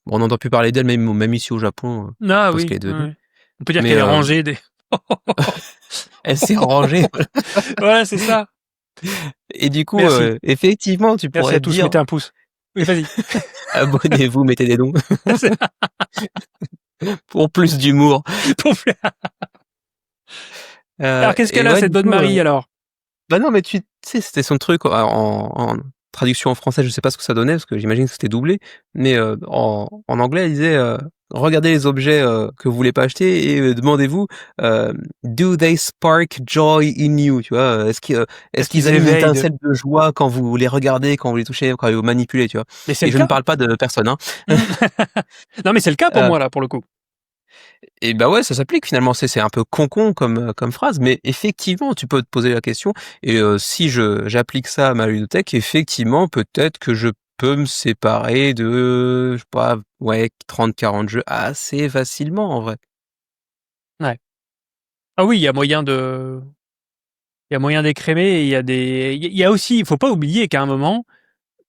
on n'entend plus parler d'elle même ici au Japon,
Ah
parce qu'elle
oui,
est devenue.
ouais. On peut dire
Mais,
qu'elle est rangée des.
elle s'est rangée.
Voilà, c'est ça.
Et du coup,
Merci.
effectivement, tu
Merci
pourrais
à
te
tous,
dire:
mettez un pouce. Oui, vas-y.
«Abonnez-vous, mettez des dons pour plus d'humour».
Alors qu'est-ce qu'elle
Et
a
ouais,
cette
du
bonne
coup,
Marie alors?
bah non, mais tu sais, c'était son truc en traduction en français, je sais pas ce que ça donnait parce que j'imagine que c'était doublé, mais en anglais, elle disait, «Regardez les objets, que vous voulez pas acheter et demandez-vous, do they spark joy in you?» Tu vois? Est-ce
Est-ce
qu'ils
qu'ils
allument une
éveillent de.
étincelle de joie quand vous les regardez, quand vous les touchez, quand vous manipulez, tu vois?
Mais c'est
Et
le
je ne
cas.
parle pas de personne, hein.
Non, mais c'est le cas pour
Heu
moi là, pour le coup.
Et bah, ouais, ça s'applique finalement. C'est un peu con comme phrase, mais effectivement, tu peux te poser la question et si j'applique ça à ma ludothèque, effectivement, peut-être que je peux me séparer de, je sais pas, ouais, 30-40 jeux assez facilement en vrai.
Ouais. Ah oui, il y a moyen d'écrémer et il y a aussi, il faut pas oublier qu'à un moment,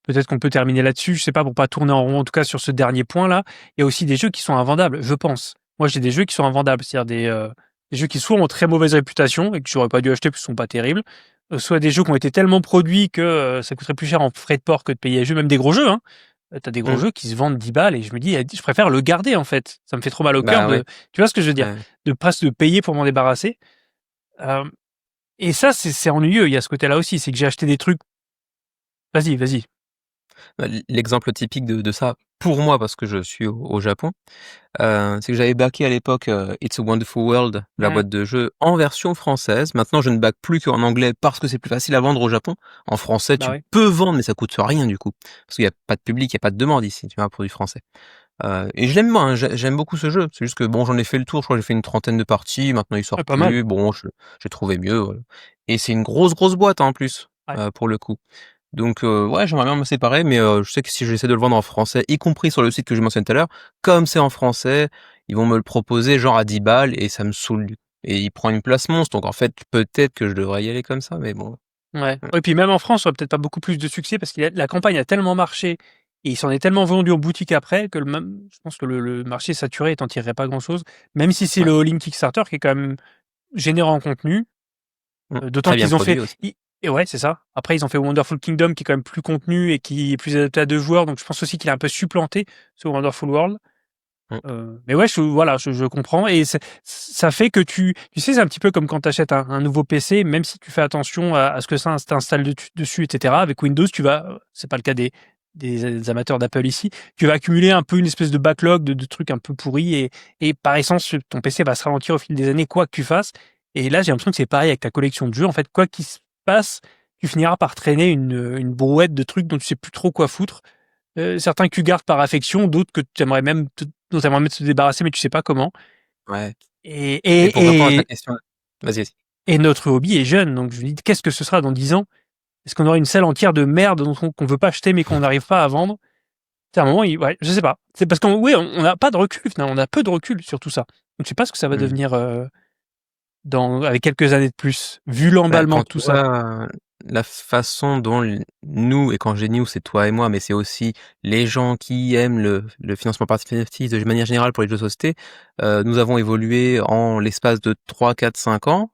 peut-être qu'on peut terminer là-dessus, je sais pas, pour pas tourner en rond, en tout cas sur ce dernier point-là, il y a aussi des jeux qui sont invendables, je pense. Moi, j'ai des jeux qui sont invendables, c'est-à-dire des jeux qui soit ont très mauvaise réputation et que j'aurais pas dû acheter parce qu'ils sont pas terribles, soit des jeux qui ont été tellement produits que ça coûterait plus cher en frais de port que de payer les jeux, même des gros jeux, hein. T'as des gros
Mmh.
jeux qui se vendent 10 balles et je me dis, je préfère le garder en fait. Ça me fait trop mal au cœur
Bah, ouais,
tu vois ce que je veux dire?
ouais.
De presque de payer pour m'en débarrasser. Euh, et ça, c'est ennuyeux. Il y a ce côté-là aussi, c'est que j'ai acheté des trucs. Vas-y, vas-y.
Bah, l'exemple typique de ça, pour moi, parce que je suis au Japon, c'est que j'avais backé à l'époque, It's a Wonderful World, la
Mmh.
boîte de jeux, en version française. Maintenant, je ne back plus qu'en anglais parce que c'est plus facile à vendre au Japon. En français,
Bah
tu
ouais.
peux vendre, mais ça coûte rien du coup. Parce qu'il y a pas de public, il y a pas de demande ici, tu vois, un produit français. Et je l'aime bien, hein, j'aime beaucoup ce jeu. C'est juste que bon, j'en ai fait le tour, je crois que j'ai fait une trentaine de parties, maintenant il
Ouais,
sort
pas mal.
plus. Bon, j'ai trouvé mieux, voilà. Et c'est une grosse boîte hein, en plus,
Ouais.
pour le coup. Donc ouais, j'aimerais bien me séparer, mais je sais que si j'essaie de le vendre en français, y compris sur le site que je mentionné tout à l'heure, comme c'est en français, ils vont me le proposer genre à 10 balles et ça me saoule du coup. Et il prend une place monstre, donc en fait, peut-être que je devrais y aller comme ça, mais bon.
Ouais.
Mmh.
Et puis même en France, on a peut-être pas beaucoup plus de succès parce que la campagne a tellement marché et il s'en est tellement vendu en boutique après que je pense que le marché est saturé et t'en tirerais pas grand-chose. Même si c'est
Ouais.
le all-in Kickstarter qui est quand même généreux en contenu,
Mmh.
d'autant
Très bien
qu'ils ont fait.
produit aussi.
Et ouais, c'est ça. Après, ils ont fait Wonderful Kingdom qui est quand même plus contenu et qui est plus adapté à 2 joueurs, donc je pense aussi qu'il a un peu supplanté ce Wonderful World.
Mmh.
Mais ouais, voilà, je comprends et ça fait que tu sais, c'est un petit peu comme quand tu achètes un nouveau PC, même si tu fais attention à ce que ça t'installe dessus, etc. Avec Windows, c'est pas le cas des amateurs d'Apple ici, tu vas accumuler un peu une espèce de backlog de trucs un peu pourris et par essence, ton PC va se ralentir au fil des années, quoi que tu fasses. Et là, j'ai l'impression que c'est pareil avec ta collection de jeux. En fait, quoi qu'il se passe, tu finiras par traîner une brouette de trucs dont tu sais plus trop quoi foutre. Certains que tu gardes par affection, d'autres que tu aimerais même dont tu aimerais même te débarrasser, mais tu sais pas comment.
Ouais.
Et,
Et pour répondre à
et,
ta
et,
question, vas-y.
et notre hobby est jeune, donc je me dis, qu'est-ce que ce sera dans 10 ans? Est-ce qu'on aura une salle entière de merde qu'on veut pas acheter mais qu'on n'arrive pas à vendre? C'est un moment, ouais, je sais pas. C'est parce qu'on oui, on n'a pas de recul, finalement, on a peu de recul sur tout ça. Donc je sais pas ce que ça va devenir avec quelques années de plus, vu
Bah,
l'emballement
quand
de tout
tu
ça.
vois la façon dont nous, et quand j'ai nous, c'est toi et moi, mais c'est aussi les gens qui aiment le financement participatif de manière générale pour les jeux de société, nous avons évolué en l'espace de 3, 4, 5 ans.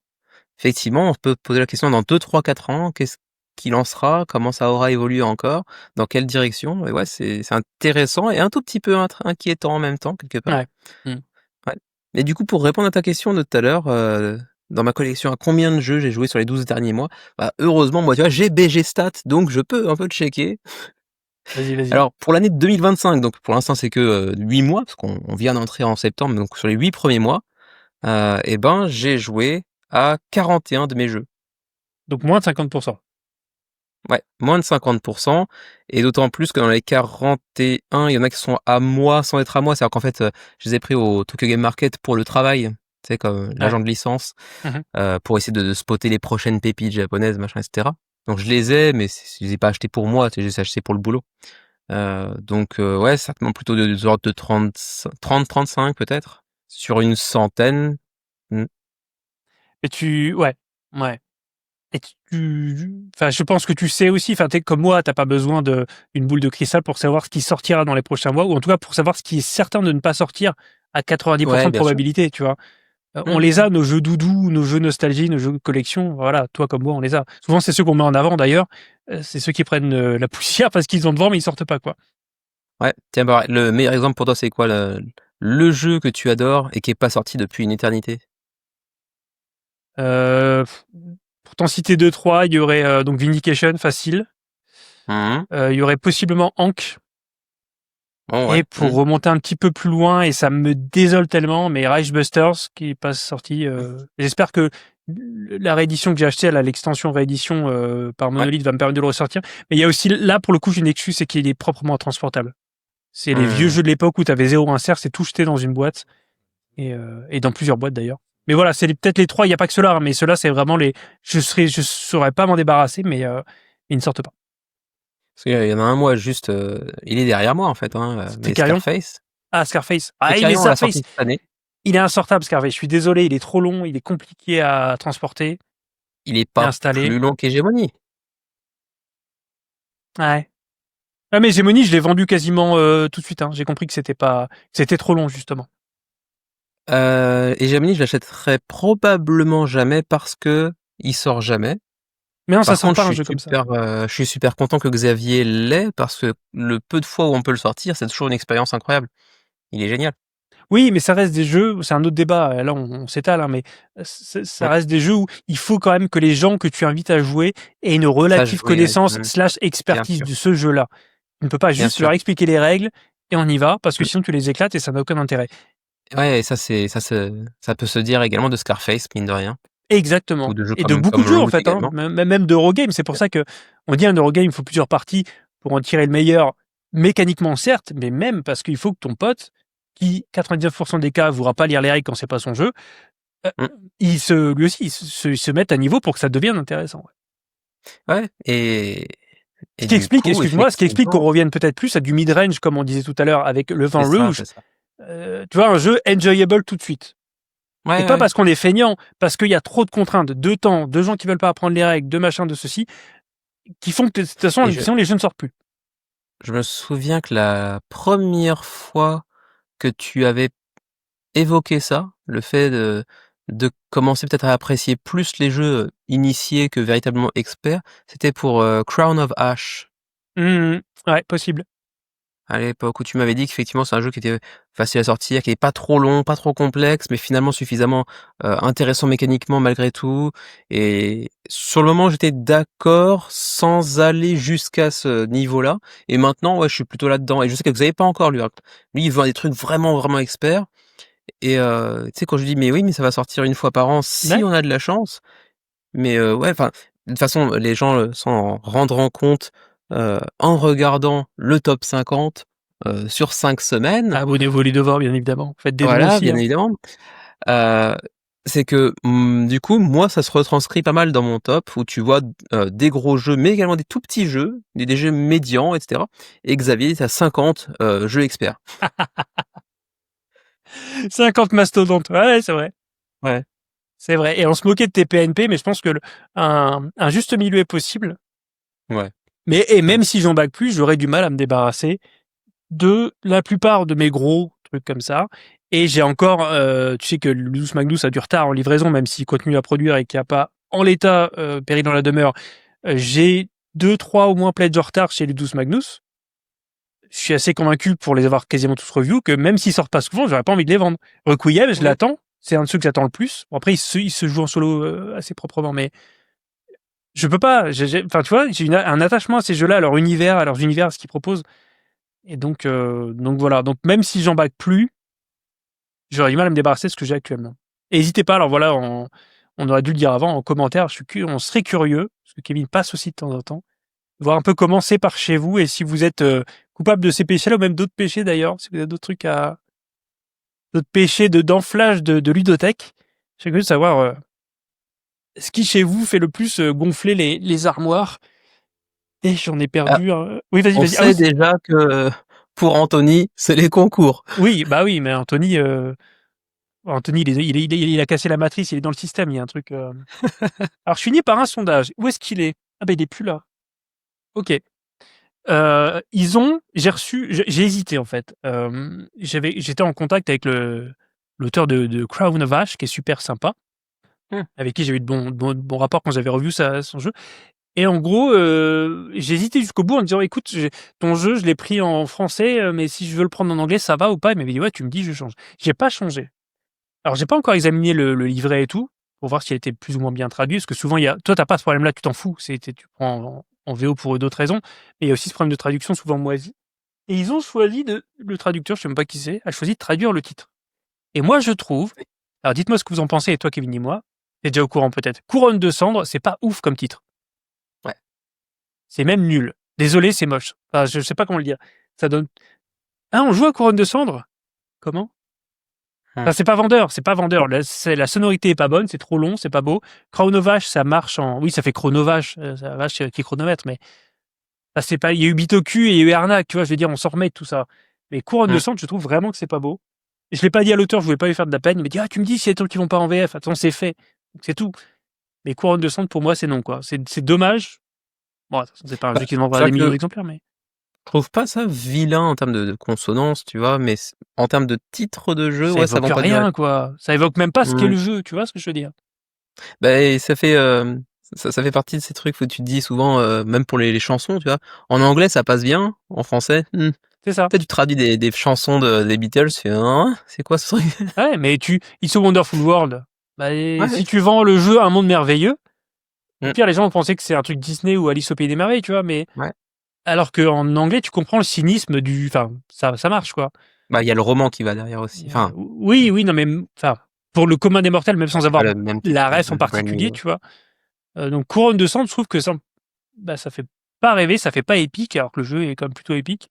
Effectivement, on peut poser la question dans 2, 3, 4 ans, qu'est-ce qu'il en sera? Comment ça aura évolué encore? Dans quelle direction? Et ouais, c'est intéressant et un tout petit peu inquiétant en même temps, quelque part.
Ouais. Mmh.
Ouais. Et du coup, pour répondre à ta question de tout à l'heure, dans ma collection, à combien de jeux j'ai joué sur les 12 derniers mois? Bah, heureusement, moi, tu vois, j'ai BG Stats, donc je peux un peu checker.
Vas-y.
Alors, pour l'année de 2025, donc pour l'instant, c'est que 8 mois, parce qu'on vient d'entrer en septembre, donc sur les 8 premiers mois, et ben, j'ai joué à 41 de mes jeux.
Donc moins de 50%.
Ouais, moins de 50%, et d'autant plus que dans les 41, il y en a qui sont à moi sans être à moi. C'est-à-dire qu'en fait, je les ai pris au Tokyo Game Market pour le travail, tu sais, comme
Ouais.
l'agent de licence,
Mmh.
pour essayer de spotter les prochaines pépites japonaises, machin, etc. Donc je les ai, mais je les ai pas achetés pour moi, tu sais, je les ai achetés pour le boulot. Donc ouais, certainement plutôt de ordre de 30-35 peut-être, sur une centaine. Mmh.
Et ouais. Et enfin, je pense que tu sais aussi, enfin, tu comme moi, t'as pas besoin d'une boule de cristal pour savoir ce qui sortira dans les prochains mois, ou en tout cas pour savoir ce qui est certain de ne pas sortir à 90%
Ouais,
de
bien sûr.
probabilité, tu vois.
Mmh
On
mh,
les
mmh.
a, nos jeux doudous, nos jeux nostalgie, nos jeux collection, voilà, toi comme moi, on les a. Souvent, c'est ceux qu'on met en avant d'ailleurs, c'est ceux qui prennent la poussière parce qu'ils ont devant, mais ils sortent pas, quoi.
Ouais, tiens, bah, le meilleur exemple pour toi, c'est quoi le jeu que tu adores et qui est pas sorti depuis une éternité?
Euh, pour t'en citer deux, trois, il y aurait donc Vindication, facile.
Mmh.
Il y aurait possiblement Ankh.
Oh
Et
ouais.
pour
Mmh.
remonter un petit peu plus loin, et ça me désole tellement, mais Reichbusters, qui est pas sorti. J'espère que la réédition que j'ai achetée, l'extension réédition par
Ouais.
Monolith va me permettre de le ressortir. Mais il y a aussi, là, pour le coup, j'ai une excuse, c'est qu'il est proprement transportable. C'est les vieux
Mmh.
jeux de l'époque où tu avais zéro insert, c'est tout jeté dans une boîte, et dans plusieurs boîtes d'ailleurs. Mais voilà, c'est peut-être les trois, il n'y a pas que ceux-là, hein, mais ceux-là, c'est vraiment les. Je saurais pas m'en débarrasser, mais ils ne sortent pas.
Parce qu'il y en a un, moi, juste, il est derrière moi, en fait, hein, mais
Tricarion.
Scarface.
Ah, Scarface. Ah, il est
Tricarion, on l'a sorti
Scarface.
cette année.
Il est insortable, Scarface. Je suis désolé, il est trop long, il est compliqué à transporter
Il est
et
pas
installer.
plus long qu'Hégémonie.
Ouais. Ah, mais Hégémonie, je l'ai vendu quasiment tout de suite, hein. J'ai compris que c'était trop long, justement.
Hégémonie, je l'achèterai probablement jamais parce que il sort jamais.
Mais non, ça
Par
sort
contre,
pas un jeu comme ça.
je suis super content que Xavier l'ait parce que le peu de fois où on peut le sortir, c'est toujours une expérience incroyable. Il est génial.
Oui, mais ça reste des jeux, c'est un autre débat, là on s'étale, hein, mais ça
Ouais,
reste des jeux où il faut quand même que les gens que tu invites à jouer aient une
ça
relative
jouer, ouais.
connaissance
Mmh.
/
Bien
expertise
sûr,
de ce jeu-là. Tu ne peux pas
bien
juste
sûr.
leur expliquer les règles et on y va, parce que
Mmh.
sinon tu les éclates et ça n'a aucun intérêt.
Ouais, et ça peut se dire également de Scarface, mine de rien, ou
Exactement.
de jeux
Et de beaucoup
comme
de jeux, en
Root
fait, hein.
également.
Même d'Eurogame. C'est pour ça que on dit un Eurogame, il faut plusieurs parties pour en tirer le meilleur. Mécaniquement, certes, mais même parce qu'il faut que ton pote, qui, 99% des cas, ne voudra pas lire les règles quand c'est pas son jeu, euh,
Mmh.
lui aussi, il se mette à niveau pour que ça devienne intéressant.
Ouais,
Ce
et
qui
du
explique,
coup,
excuse-moi, ce qui explique qu'on
effectivement,
revienne peut-être plus à du mid-range, comme on disait tout à l'heure avec le vin rouge.
c'est ça.
Tu vois, un jeu enjoyable tout de suite. Et
Ouais,
pas
ouais.
parce qu'on est feignant, parce qu'il y a trop de contraintes, de temps, de gens qui veulent pas apprendre les règles, de machin, de ceci, qui font que de toute façon,
Et
sinon les jeux ne sortent plus.
je me souviens que la première fois que tu avais évoqué ça, le fait de commencer peut-être à apprécier plus les jeux initiés que véritablement experts, c'était pour, Crown of Ash.
Ouais, possible.
À l'époque où tu m'avais dit qu'effectivement c'est un jeu qui était facile à sortir, qui est pas trop long, pas trop complexe, mais finalement suffisamment, intéressant mécaniquement malgré tout, et sur le moment j'étais d'accord sans aller jusqu'à ce niveau-là, et maintenant ouais, je suis plutôt là-dedans, et je sais que vous avez pas encore lui, hein. Lui il veut des trucs vraiment, vraiment experts, et tu sais quand je lui dis: «Mais oui, mais ça va sortir une fois par an si
Ouais.
on a de la chance», mais ouais, enfin, de toute façon, les gens, s'en rendront compte, en regardant le top 50, sur 5 semaines.
Abonnez-vous aux Ludovore, bien évidemment. Faites des dons
Voilà,
aussi,
bien
hein.
évidemment. Heu, C'est que, du coup, moi, ça se retranscrit pas mal dans mon top où tu vois des gros jeux, mais également des tout petits jeux, des jeux médians, etc. Et Xavier, t'as 50 jeux experts.
50 mastodontes, ouais, c'est vrai.
Ouais.
C'est vrai. Et on se moquait de tes PNP, mais je pense que un juste milieu est possible.
Ouais.
Et même si j'en bague plus, j'aurais du mal à me débarrasser de la plupart de mes gros trucs comme ça. Et j'ai encore, tu sais que le Ludus Magnus a du retard en livraison, même s'il continue à produire et qu'il n'y a pas, en l'état, péri dans la demeure. J'ai 2-3 au moins pledges en retard chez Ludus Magnus. Je suis assez convaincu, pour les avoir quasiment tous review, que même s'ils sortent pas souvent, j'aurais pas envie de les vendre. Requiem, je l'attends. C'est un de ceux que j'attends le plus. Bon, après, il se joue en solo assez proprement, mais je peux pas. Enfin, tu vois, j'ai un attachement à ces jeux-là, à leur univers, à ce qu'ils proposent. Et donc voilà. Donc même si j'en bague plus, j'aurais du mal à me débarrasser de ce que j'ai actuellement. Et n'hésitez pas. Alors voilà, on aurait dû le dire avant en commentaire. On serait curieux, parce que Kevin passe aussi de temps en temps, voir un peu comment c'est par chez vous et si vous êtes coupable de ces péchés-là ou même d'autres péchés d'ailleurs, si vous avez d'autres trucs d'autres péchés d'enflage de ludothèque. Je suis curieux de savoir ce qui chez vous fait le plus gonfler les armoires. Et j'en ai
Ah,
perdu. Oui, vas-y.
on
Ah,
sait déjà que pour Anthony, c'est les concours.
oui, bah oui, mais Anthony, il a cassé la matrice, il est dans le système, il y a un truc. Alors, je finis par un sondage. Où est-ce qu'il est? Ah ben, il est plus là. Ok. J'ai hésité en fait. J'étais en contact avec l'auteur de Crown of Ash, qui est super sympa, avec qui j'ai eu de bons rapports quand j'avais revu son jeu. Et en gros, j'ai hésité jusqu'au bout en me disant, écoute, ton jeu, je l'ai pris en français, mais si je veux le prendre en anglais, ça va ou pas? Il m'avait dit, ouais, tu me dis, je change. J'ai pas changé. Alors, j'ai pas encore examiné le livret et tout, pour voir s'il était plus ou moins bien traduit, parce que souvent, toi, t'as pas ce problème-là, tu t'en fous. Tu prends en VO pour d'autres raisons. Mais il y a aussi ce problème de traduction souvent moisi. Et ils ont choisi le traducteur, je sais même pas qui c'est, a choisi de traduire le titre. Et moi, je trouve, alors dites-moi ce que vous en pensez, et toi, Kevin et moi, t'es déjà au courant peut-être. Couronne de cendres, c'est pas ouf comme titre.
Ouais.
C'est même nul. Désolé, c'est moche. Enfin, je sais pas comment le dire. Ça donne. Ah, on joue à Couronne de cendres? Comment? Enfin, c'est pas vendeur. La sonorité est pas bonne, c'est trop long, c'est pas beau. Chronovache, ça marche en. Oui, ça fait chronovache, la vache qui chronomètre, mais. Enfin, c'est pas. Il y a eu Bitoku et il y a eu Arnaque, tu vois, je veux dire, on s'en remet de tout ça. Mais Couronne de cendres, je trouve vraiment que c'est pas beau. Et je l'ai pas dit à l'auteur, je voulais pas lui faire de la peine. Il m'a dit, ah, tu me dis si y a des trucs qui vont pas en VF. Attends, c'est fait. C'est tout. Mais Couronne de cendres, pour moi, c'est non, quoi. C'est dommage. Bon, c'est pas un jeu qui se vendra des millions d'exemplaires, mais.
Je trouve pas ça vilain en termes de consonance, tu vois, mais en termes de titre de jeu,
Ça
ça
évoque
vend pas
rien,
direct.
quoi. Ça évoque même pas ce qu'est le jeu, tu vois ce que je veux dire?
Bah, ça fait ça fait partie de ces trucs où tu te dis souvent, même pour les chansons, tu vois, en anglais ça passe bien, en français,
C'est ça.
peut-être tu traduis des chansons des Beatles, tu fais: «Hein? C'est quoi ce truc?»
Ouais, mais It's a Wonderful World. Bah, si
Ouais.
tu vends le jeu Un Monde Merveilleux, au
Mmh.
pire, les gens vont penser que c'est un truc Disney ou Alice au Pays des Merveilles, tu vois, mais.
Ouais.
Alors qu'en anglais, tu comprends le cynisme enfin, ça marche, quoi.
Bah, il y a le roman qui va derrière aussi, enfin,
Oui, non, mais, enfin, pour le commun des mortels, même sans
c'est pas
avoir
le même type
la
de
ref en
brand
particulier,
new.
tu vois. Donc, Couronne de Cendres, je trouve que ça fait pas rêver, ça fait pas épique, alors que le jeu est quand même plutôt épique.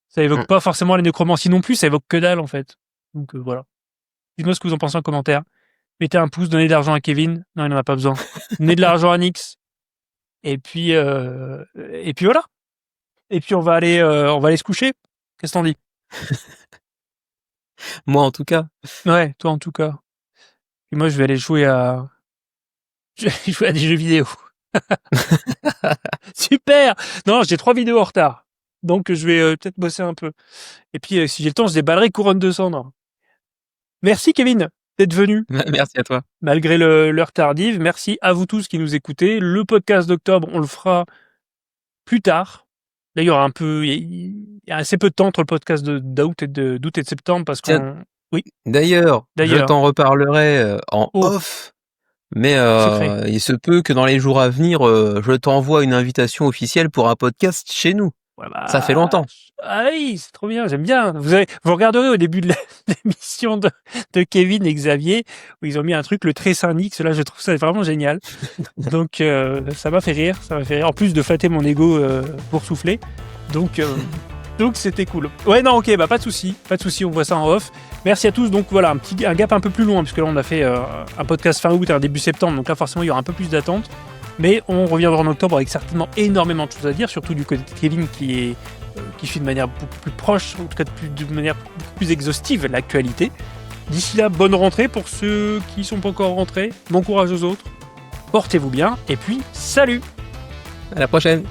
Ça évoque pas forcément la nécromancie non plus, ça évoque que dalle, en fait. Donc, voilà. Dites-moi ce que vous en pensez en commentaire. Mettez un pouce, donnez de l'argent à Kevin. Non, il n'en a pas besoin. Donnez de l'argent à Nix. Et puis voilà. Et puis on va aller se coucher. Qu'est-ce que t'en dis?
Moi, en tout cas.
Ouais, toi en tout cas. Et moi, je vais aller jouer à des jeux vidéo. Super! Non, j'ai 3 vidéos en retard. Donc, je vais peut-être bosser un peu. Et puis, si j'ai le temps, je déballerai Couronne de cendres. Merci, Kevin, d'être venu.
Merci à toi.
Malgré l'heure tardive. Merci à vous tous qui nous écoutez. Le podcast d'octobre, on le fera plus tard. Là, il y aura il y a assez peu de temps entre le podcast d'août et de septembre parce qu'on. Oui.
D'ailleurs, je t'en reparlerai en off. Mais il se peut que dans les jours à venir, je t'envoie une invitation officielle pour un podcast chez nous.
Ouais, bah,
ça fait longtemps.
Ah oui, c'est trop bien, j'aime bien. Vous regarderez au début de l'émission de Kevin et Xavier, où ils ont mis un truc, le très Saint-Nix, là je trouve ça vraiment génial. Donc ça m'a fait rire, En plus de flatter mon ego pour souffler. Donc Donc c'était cool. Ouais, non, ok, bah pas de souci, on voit ça en off. Merci à tous. Donc voilà, un gap un peu plus loin, puisque là on a fait un podcast fin août et un début septembre, donc là forcément il y aura un peu plus d'attente. Mais on reviendra en octobre avec certainement énormément de choses à dire, surtout du côté de Kevin qui suit de manière beaucoup plus proche, en tout cas de manière beaucoup plus exhaustive l'actualité. D'ici là, bonne rentrée pour ceux qui ne sont pas encore rentrés. Bon courage aux autres. Portez-vous bien et puis salut!
À la prochaine!